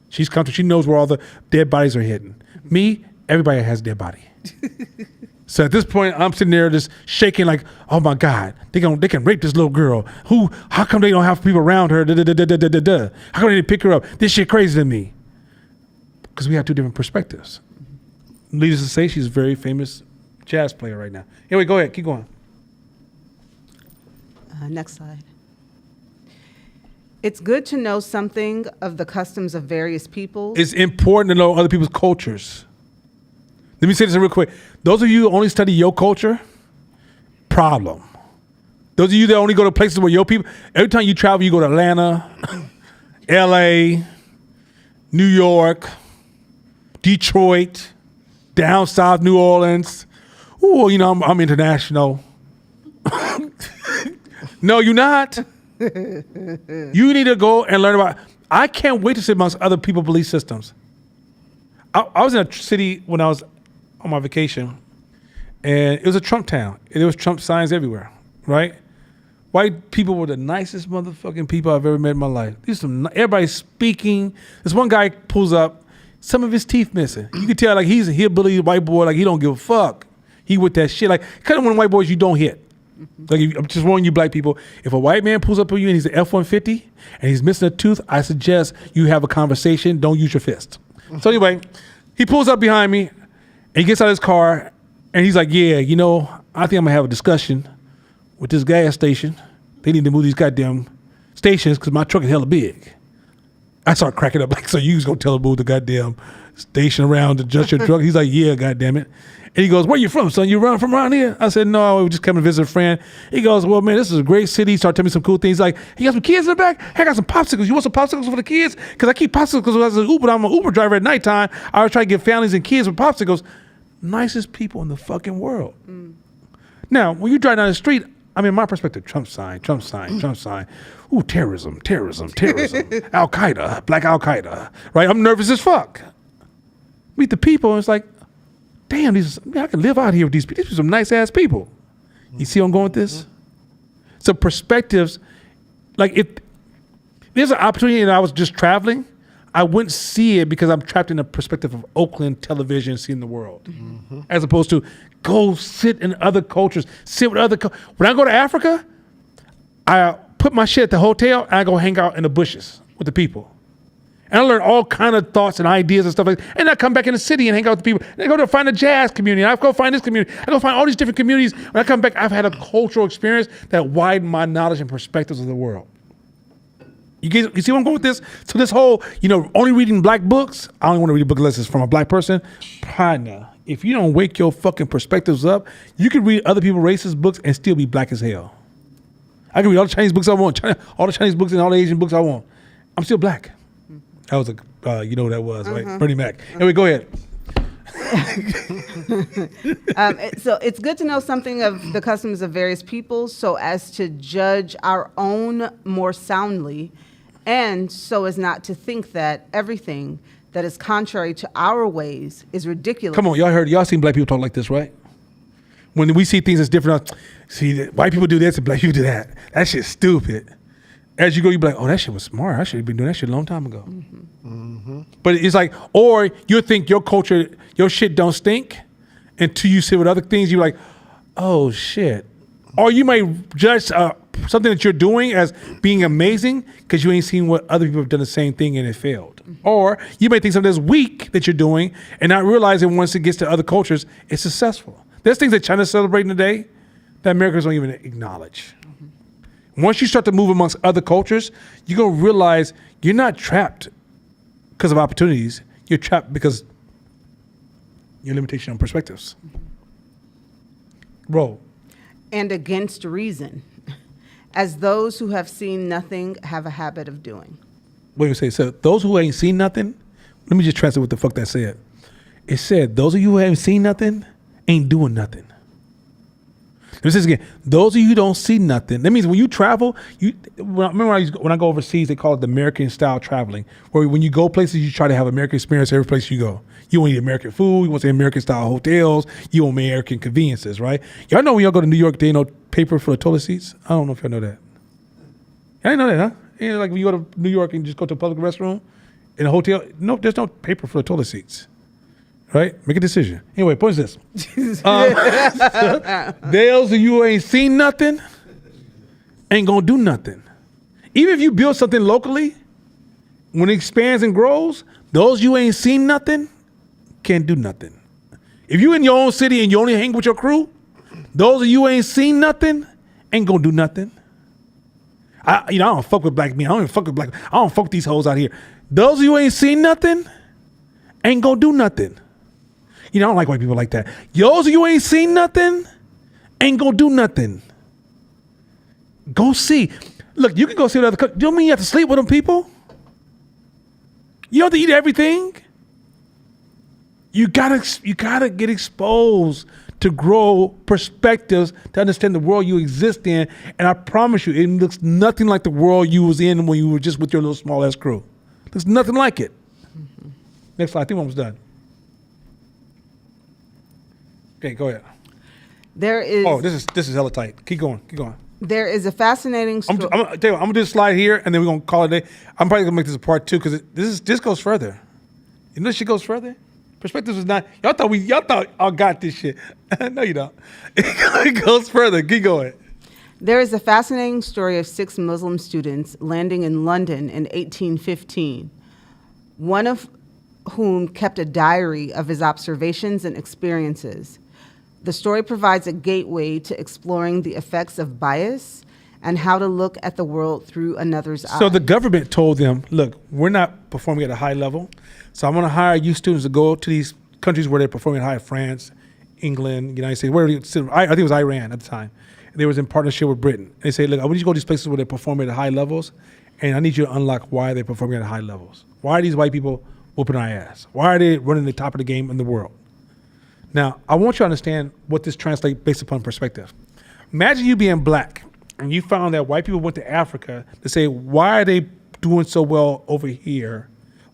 She's comfortable. She knows where all the dead bodies are hidden. Me, everybody has a dead body. So at this point, I'm sitting there just shaking like, oh my God, they can rape this little girl. How come they don't have people around her? How come they didn't pick her up? This shit crazy to me. Because we have 2 different perspectives. Needless to say, she's a very famous jazz player right now. Anyway, go ahead, keep going. Next slide. It's good to know something of the customs of various peoples. It's important to know other people's cultures. Let me say this real quick. Those of you who only study your culture, problem. Those of you that only go to places where your people, every time you travel, you go to Atlanta, LA, New York, Detroit, down south, New Orleans. Ooh, I'm international. No, you're not. You need to go and learn about. I can't wait to sit amongst other people's belief systems. I was in a city when I was on my vacation, and it was a Trump town. And there was Trump signs everywhere, right? White people were the nicest motherfucking people I've ever met in my life. Everybody's speaking. This one guy pulls up, some of his teeth missing. You can tell like he's a hillbilly white boy, like he don't give a fuck. He with that shit, like kind of one of the white boys you don't hit. Like I'm just warning you, black people. If a white man pulls up on you and he's an F-150 and he's missing a tooth, I suggest you have a conversation. Don't use your fist. So anyway, he pulls up behind me. And he gets out of his car, and he's like, yeah, I think I'm going to have a discussion with this gas station. They need to move these goddamn stations because my truck is hella big. I start cracking up like, so you was going to tell him to move the goddamn station around to adjust your truck? He's like, yeah, goddamn it. And he goes, where you from, son? You running from around here? I said, no, I was just coming to visit a friend. He goes, well, man, this is a great city. He started telling me some cool things. He's like, you got some kids in the back? Hey, I got some popsicles. You want some popsicles for the kids? Because I keep popsicles when I was an Uber. I'm an Uber driver at nighttime. I always try to get families and kids with popsicles. Nicest people in the fucking world. Now, when you drive down the street, I mean, my perspective, Trump sign. Ooh, terrorism. Al-Qaeda, black Al-Qaeda, right? I'm nervous as fuck. Meet the people, and it's like, damn, I can live out here with these people. These are some nice ass people. You see where I'm going with this? So perspectives, like if there's an opportunity and I was just traveling, I wouldn't see it because I'm trapped in the perspective of Oakland television, seeing the world, as opposed to go sit in other cultures, sit with other. When I go to Africa, I put my shit at the hotel and I go hang out in the bushes with the people. And I learn all kind of thoughts and ideas and stuff like that. And I come back in the city and hang out with the people. And I go to find a jazz community. I go find this community. I go find all these different communities. When I come back, I've had a cultural experience that widened my knowledge and perspectives of the world. You see where I'm going with this? So this whole, only reading black books, I only want to read a book unless it's from a black person. Partner, if you don't wake your fucking perspectives up, you can read other people's racist books and still be black as hell. I can read all the Chinese books I want, all the Chinese books and all the Asian books I want. I'm still black. That was you know what that was, right? Bernie Mac. Anyway, go ahead. So it's good to know something of the customs of various peoples so as to judge our own more soundly, and so as not to think that everything that is contrary to our ways is ridiculous. Come on, y'all seen black people talk like this, right? When we see things that's different, see white people do this and black people do that. That shit's stupid. As you go, you be like, oh, that shit was smart. I should have been doing that shit a long time ago. But it's like, or you think your culture, your shit don't stink until you sit with other things. You're like, oh, shit. Or you might judge something that you're doing as being amazing because you ain't seen what other people have done the same thing and it failed. Or you may think something that's weak that you're doing and not realizing once it gets to other cultures, it's successful. There's things that China's celebrating today that Americans don't even acknowledge. Once you start to move amongst other cultures, you're going to realize you're not trapped because of opportunities. You're trapped because your limitation on perspectives. Roll. And against reason, as those who have seen nothing have a habit of doing. What do you say? So those who ain't seen nothing, let me just translate what the fuck that said. It said, those of you who haven't seen nothing ain't doing nothing. This is again, those of you who don't see nothing, that means when you travel, when I go overseas, they call it the American style traveling, where when you go places, you try to have American experience every place you go. You want to eat American food, you want to see American style hotels, you want American conveniences, right? Y'all know when y'all go to New York, there ain't no paper for the toilet seats? I don't know if y'all know that. I didn't know that, huh? You know, like when you go to New York and just go to a public restroom in a hotel, no, there's no paper for the toilet seats. Right? Make a decision. Anyway, point is this. Those of you who ain't seen nothing ain't gonna do nothing. Even if you build something locally, when it expands and grows, those you ain't seen nothing can't do nothing. If you in your own city and you only hang with your crew, those of you who ain't seen nothing ain't gonna do nothing. I don't fuck with black men. I don't fuck with these hoes out here. Those of you who ain't seen nothing ain't gonna do nothing. I don't like white people like that. Those of you who ain't seen nothing ain't gonna do nothing. Go see. Look, you can go see what other countries. You don't mean you have to sleep with them people? You don't have to eat everything. You gotta get exposed to grow perspectives to understand the world you exist in. And I promise you, it looks nothing like the world you was in when you were just with your little small ass crew. Looks nothing like it. Mm-hmm. Next slide. I think one was done. Okay, go ahead. There is. Oh, this is hella tight. Keep going. There is a fascinating story. I'm gonna do this slide here, and then we're gonna call it a day. I'm probably gonna make this a part 2 because this goes further. You know, this shit goes further. Perspectives is not. Y'all thought I got this shit. No, you don't. It goes further. Keep going. There is a fascinating story of 6 Muslim students landing in London in 1815. One of whom kept a diary of his observations and experiences. The story provides a gateway to exploring the effects of bias and how to look at the world through another's eyes. So the government told them, look, we're not performing at a high level, so I'm going to hire you students to go to these countries where they're performing high, France, England, United States, I think it was Iran at the time. They was in partnership with Britain. They say, look, I want you to go to these places where they're performing at high levels, and I need you to unlock why they're performing at high levels. Why are these white people whooping our ass? Why are they running the top of the game in the world? Now, I want you to understand what this translates based upon perspective. Imagine you being black and you found that white people went to Africa to say, why are they doing so well over here?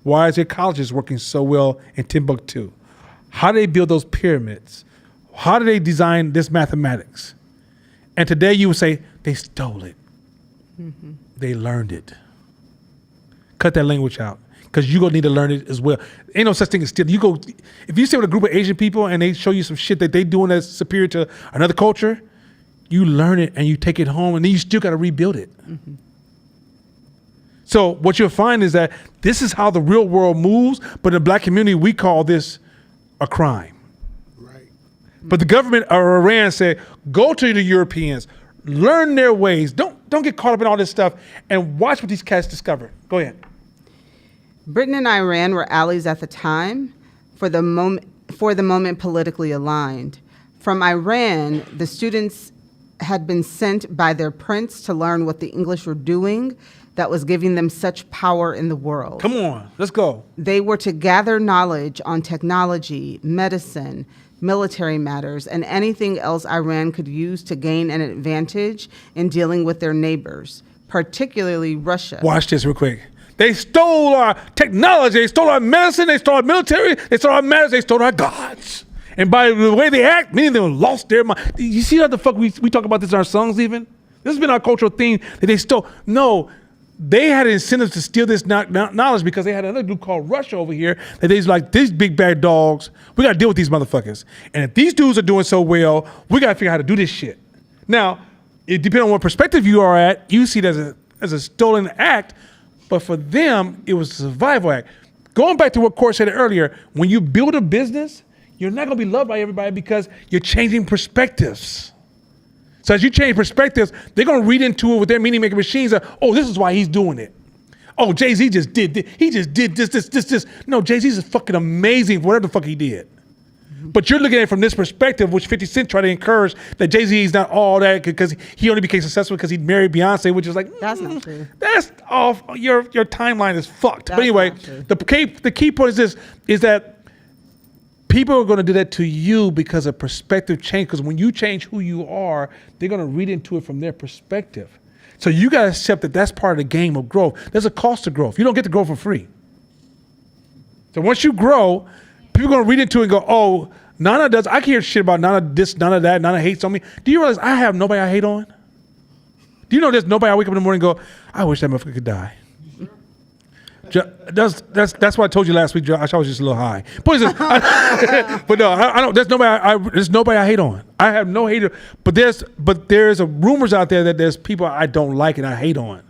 Why is their colleges working so well in Timbuktu? How do they build those pyramids? How do they design this mathematics? And today you would say, they stole it. Mm-hmm. They learned it. Cut that language out. Because you're going to need to learn it as well. Ain't no such thing as stealing. If you sit with a group of Asian people and they show you some shit that they doing that's superior to another culture, you learn it and you take it home and then you still got to rebuild it. Mm-hmm. So what you'll find is that this is how the real world moves, but in the black community, we call this a crime. Right. But the government or Iran said, go to the Europeans, learn their ways. Don't get caught up in all this stuff and watch what these cats discover. Go ahead. Britain and Iran were allies at the time, for the moment politically aligned. From Iran, the students had been sent by their prince to learn what the English were doing that was giving them such power in the world. Come on, let's go. They were to gather knowledge on technology, medicine, military matters, and anything else Iran could use to gain an advantage in dealing with their neighbors, particularly Russia. Watch this real quick. They stole our technology, they stole our medicine, they stole our military, they stole our matters, they stole our gods. And by the way they act, many of them lost their mind. You see how the fuck we talk about this in our songs even? This has been our cultural theme that they stole. No, they had incentives to steal this knowledge because they had another group called Russia over here that they's like, these big bad dogs, we got to deal with these motherfuckers. And if these dudes are doing so well, we got to figure out how to do this shit. Now, it depends on what perspective you are at, you see it as a stolen act, but for them, it was a survival act. Going back to what Court said earlier, when you build a business, you're not going to be loved by everybody because you're changing perspectives. So as you change perspectives, they're going to read into it with their meaning making machines. Oh, this is why he's doing it. Oh, Jay-Z just did this. He just did this. No, Jay-Z's fucking amazing for whatever the fuck he did. But you're looking at it from this perspective, which 50 Cent tried to encourage that Jay-Z is not all that because he only became successful because he married Beyonce, which is like, That's not true. That's off. Your timeline is fucked. That's but anyway, not true. the key point is this, is that people are going to do that to you because of perspective change. Because when you change who you are, they're going to read into it from their perspective. So you got to accept that that's part of the game of growth. There's a cost to growth. You don't get to grow for free. So once you grow, people are going to read into it and go, oh, Nana does. I can hear shit about Nana this, Nana that. Nana hates on me. Do you realize I have nobody I hate on? Do you know there's nobody I wake up in the morning and go, I wish that motherfucker could die. That's what I told you last week, Josh. I was just a little high. But no, I don't. There's nobody I hate on. I have no hater. But there's rumors out there that there's people I don't like and I hate on,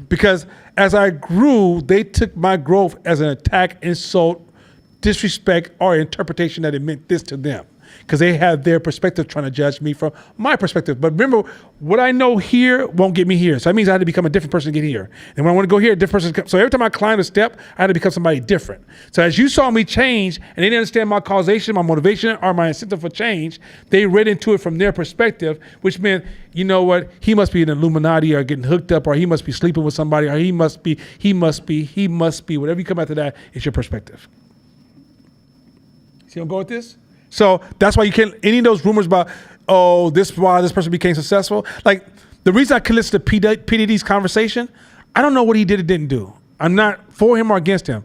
because as I grew, they took my growth as an attack, insult, disrespect, or interpretation that it meant this to them, because they have their perspective trying to judge me from my perspective. But remember, what I know here won't get me here. So that means I had to become a different person to get here. And when I want to go here, a different person. So every time I climbed a step, I had to become somebody different. So as you saw me change and they didn't understand my causation, my motivation, or my incentive for change, they read into it from their perspective, which meant, you know what, he must be an Illuminati or getting hooked up, or he must be sleeping with somebody, or he must be, whatever you come after that, it's your perspective. See where I'm going with this? So that's why you can't, any of those rumors about, oh, why this person became successful. Like, the reason I can listen to P. Diddy's conversation, I don't know what he did or didn't do. I'm not for him or against him.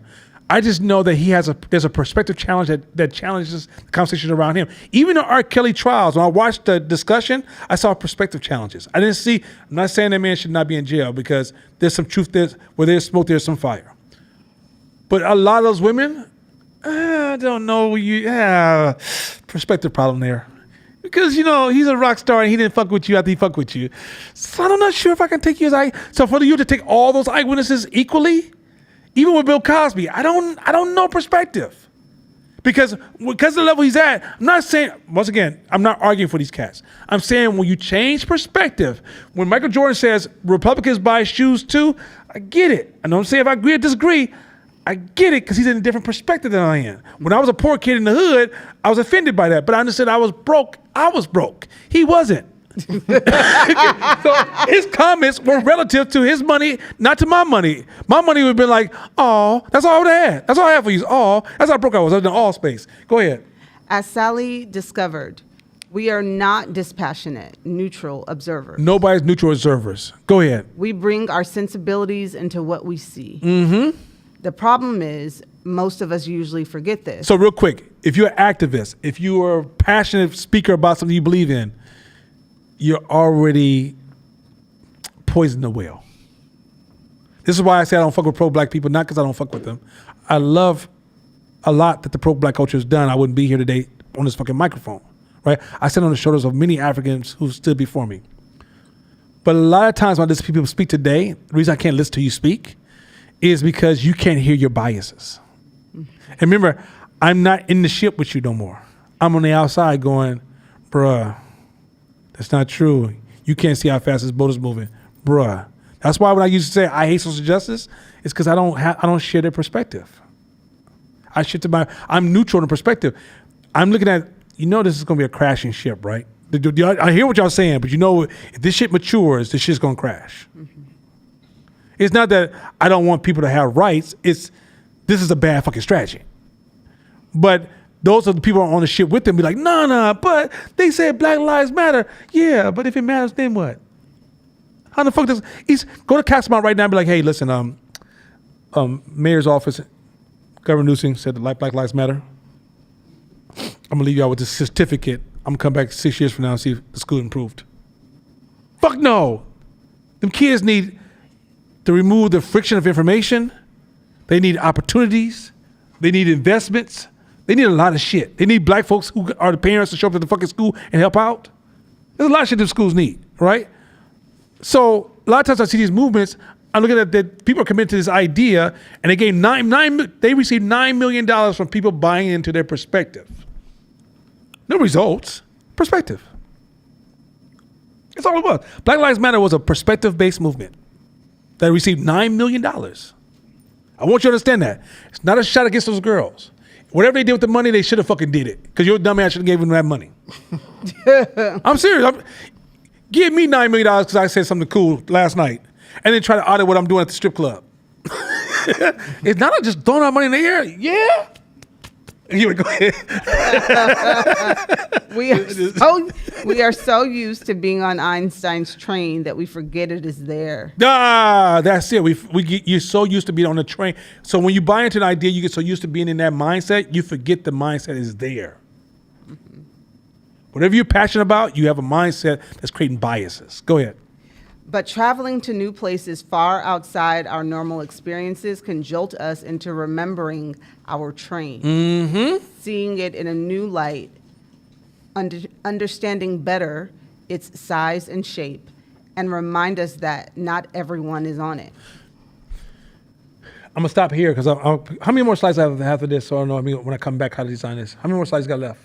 I just know that there's a perspective challenge that challenges the conversation around him. Even the R. Kelly trials, when I watched the discussion, I saw perspective challenges. I'm not saying that man should not be in jail, because there's some truth there. Where there's smoke, there's some fire. But a lot of those women, I don't know. Perspective problem there. Because, you know, he's a rock star and he didn't fuck with you after he fucked with you. So I'm not sure if I can take you as So for you to take all those eyewitnesses equally, even with Bill Cosby, I don't know perspective. Because of the level he's at, I'm not saying, once again, I'm not arguing for these cats. I'm saying when you change perspective, when Michael Jordan says Republicans buy shoes too, I get it. I don't say if I agree or disagree, I get it, because he's in a different perspective than I am. When I was a poor kid in the hood, I was offended by that. But I understood I was broke. I was broke. He wasn't. So his comments were relative to his money, not to my money. My money would have been like, oh, that's all I would have had. That's all I had for you. Oh, that's how broke I was. I was in all space. Go ahead. As Sally discovered, we are not dispassionate, neutral observers. Nobody's neutral observers. Go ahead. We bring our sensibilities into what we see. Mm-hmm. The problem is, most of us usually forget this. So real quick, if you're an activist, if you are a passionate speaker about something you believe in, you're already poisoning the well. This is why I say I don't fuck with pro-black people, not because I don't fuck with them. I love a lot that the pro-black culture has done. I wouldn't be here today on this fucking microphone, right? I sit on the shoulders of many Africans who stood before me. But a lot of times when these people speak today, the reason I can't listen to you speak is because you can't hear your biases. And remember, I'm not in the ship with you no more. I'm on the outside going, bruh, that's not true. You can't see how fast this boat is moving, bruh. That's why when I used to say I hate social justice, it's because I don't share their perspective. I'm neutral in perspective. I'm looking at, this is gonna be a crashing ship, right? I hear what y'all saying, but if this shit matures, this shit's gonna crash. Mm-hmm. It's not that I don't want people to have rights. This is a bad fucking strategy. But those are the people on the ship with them be like, nah, but they said Black Lives Matter. Yeah, but if it matters, then what? How the fuck does go to Castlemont right now and be like, hey, listen, mayor's office, Governor Newsom said that Black Lives Matter. I'm gonna leave y'all with this certificate. I'm gonna come back 6 years from now and see if the school improved. Fuck no. Them kids need to remove the friction of information. They need opportunities. They need investments. They need a lot of shit. They need black folks who are the parents to show up at the fucking school and help out. There's a lot of shit that schools need, right? So a lot of times I see these movements, I'm looking at that people are committed to this idea, and they gave they received $9 million from people buying into their perspective. No results, perspective. It's all it was. Black Lives Matter was a perspective-based movement that received $9 million. I want you to understand that. It's not a shot against those girls. Whatever they did with the money, they should have fucking did it. Because your dumb ass should have gave them that money. I'm serious. Give me $9 million because I said something cool last night. And then try to audit what I'm doing at the strip club. It's not just throwing out money in the air. Yeah. You would go ahead. We are so used to being on Einstein's train that we forget it is there. That's it. You're so used to being on the train. So when you buy into an idea, you get so used to being in that mindset, you forget the mindset is there. Mm-hmm. Whatever you're passionate about, you have a mindset that's creating biases. Go ahead. But traveling to new places far outside our normal experiences can jolt us into remembering our train, seeing it in a new light, understanding better its size and shape, and remind us that not everyone is on it. I'm gonna stop here because how many more slides I have after this? So I don't know. I mean, when I come back, how to design this. How many more slides got left,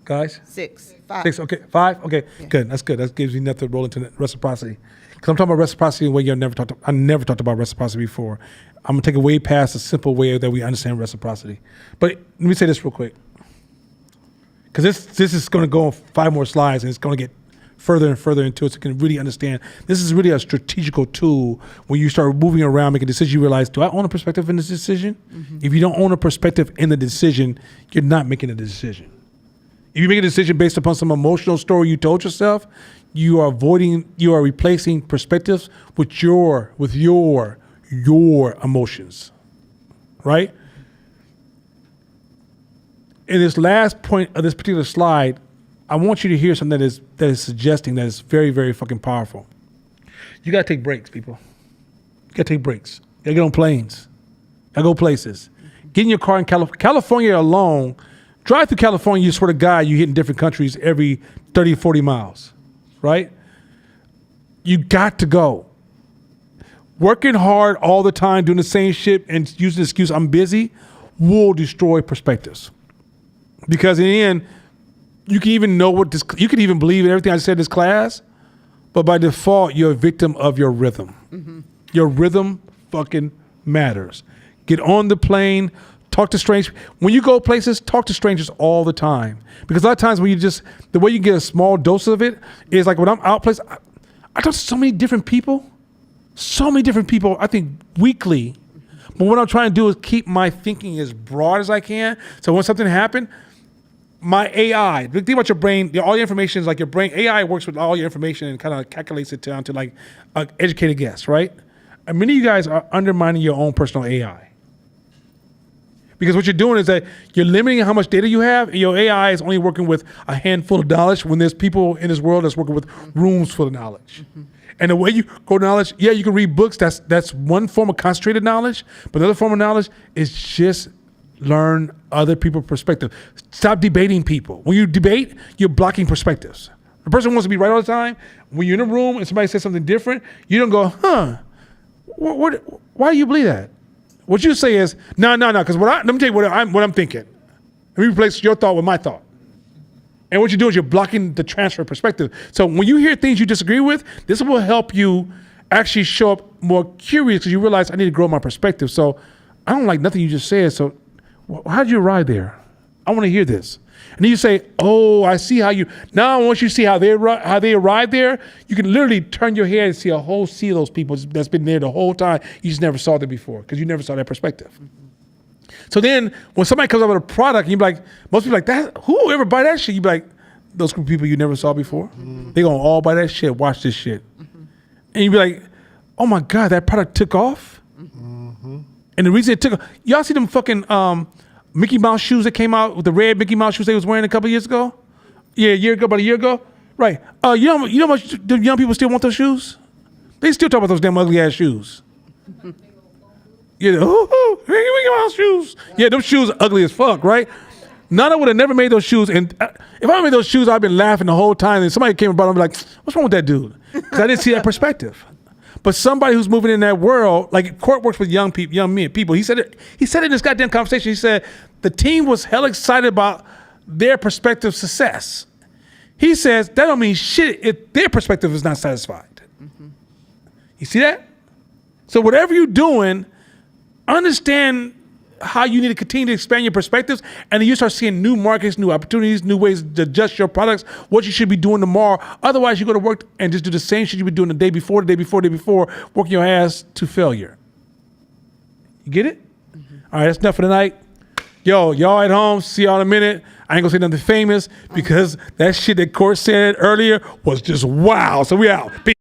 guys? 6, 5. 6. Okay, 5. Okay, Yeah. good. That's good. That gives you enough to roll into reciprocity. Because I'm talking about reciprocity in a way I never talked about reciprocity before. I'm gonna take it way past the simple way that we understand reciprocity. But let me say this real quick, because this is going to go on 5 more slides, and it's going to get further and further into it, so you can really understand. This is really a strategical tool. When you start moving around, making decisions, you realize, do I own a perspective in this decision? Mm-hmm. If you don't own a perspective in the decision, you're not making a decision. If you make a decision based upon some emotional story you told yourself, you are replacing perspectives with your emotions, right? In this last point of this particular slide, I want you to hear something that is suggesting that is very, very fucking powerful. You gotta take breaks, people. You gotta take breaks. You gotta get on planes. You gotta go places. Get in your car in California alone. Drive through California, you swear to God, you hit in different countries every 30, 40 miles, right? You got to go. Working hard all the time, doing the same shit and using the excuse, I'm busy, will destroy perspectives. Because in the end, you can even you can even believe in everything I said in this class, but by default, you're a victim of your rhythm. Mm-hmm. Your rhythm fucking matters. Get on the plane, talk to strangers. When you go places, talk to strangers all the time. Because a lot of times when the way you get a small dose of it is like when I'm out places, I talk to so many different people, I think weekly. But what I'm trying to do is keep my thinking as broad as I can. So when something happened, my AI, think about your brain, all your information is like your brain. AI works with all your information and kind of calculates it down to like an educated guess, right? And many of you guys are undermining your own personal AI. Because what you're doing is that you're limiting how much data you have, and your AI is only working with a handful of knowledge when there's people in this world that's working with rooms full of knowledge. Mm-hmm. And the way you go to knowledge, yeah, you can read books, that's one form of concentrated knowledge, but another form of knowledge is just learn other people's perspective. Stop debating people. When you debate, you're blocking perspectives. The person wants to be right all the time. When you're in a room and somebody says something different, you don't go, why do you believe that? What you say is, no, because let me tell you what I'm thinking. Let me replace your thought with my thought. And what you're doing is you're blocking the transfer of perspective. So when you hear things you disagree with, this will help you actually show up more curious because you realize I need to grow my perspective. So I don't like nothing you just said. So how did you arrive there? I want to hear this. And then you say, oh, I see how you, now once you see how they arrived there, you can literally turn your head and see a whole sea of those people that's been there the whole time. You just never saw them before because you never saw that perspective. Mm-hmm. So then when somebody comes up with a product and you're like, most people are like, that, who ever buy that shit? You be like, those group of people you never saw before. Mm-hmm. They gonna all buy that shit, watch this shit. Mm-hmm. And you be like, oh my God, that product took off? Mm-hmm. And the reason it took off, y'all see them fucking Mickey Mouse shoes that came out with the red Mickey Mouse shoes they was wearing a couple years ago? Yeah, about a year ago? Right. You know how much the young people still want those shoes? They still talk about those damn ugly ass shoes. Yeah, Mickey Mouse shoes. Yeah, those shoes are ugly as fuck, right? Nana would have never made those shoes. And if I made those shoes, I'd been laughing the whole time. And somebody came about and be like, what's wrong with that dude? Because I didn't see that perspective. But somebody who's moving in that world, like Court works with young people. He said it in this goddamn conversation. He said the team was hell excited about their perspective success. He says that don't mean shit if their perspective is not satisfied. Mm-hmm. You see that? So whatever you're doing, understand how you need to continue to expand your perspectives, and then you start seeing new markets, new opportunities, new ways to adjust your products, what you should be doing tomorrow. Otherwise, you go to work and just do the same shit you've been doing the day before, working your ass to failure. You get it? Mm-hmm. All right, that's enough for tonight. Yo, y'all at home, see y'all in a minute. I ain't gonna say nothing famous because that shit that Court said earlier was just wow. So we out. Peace.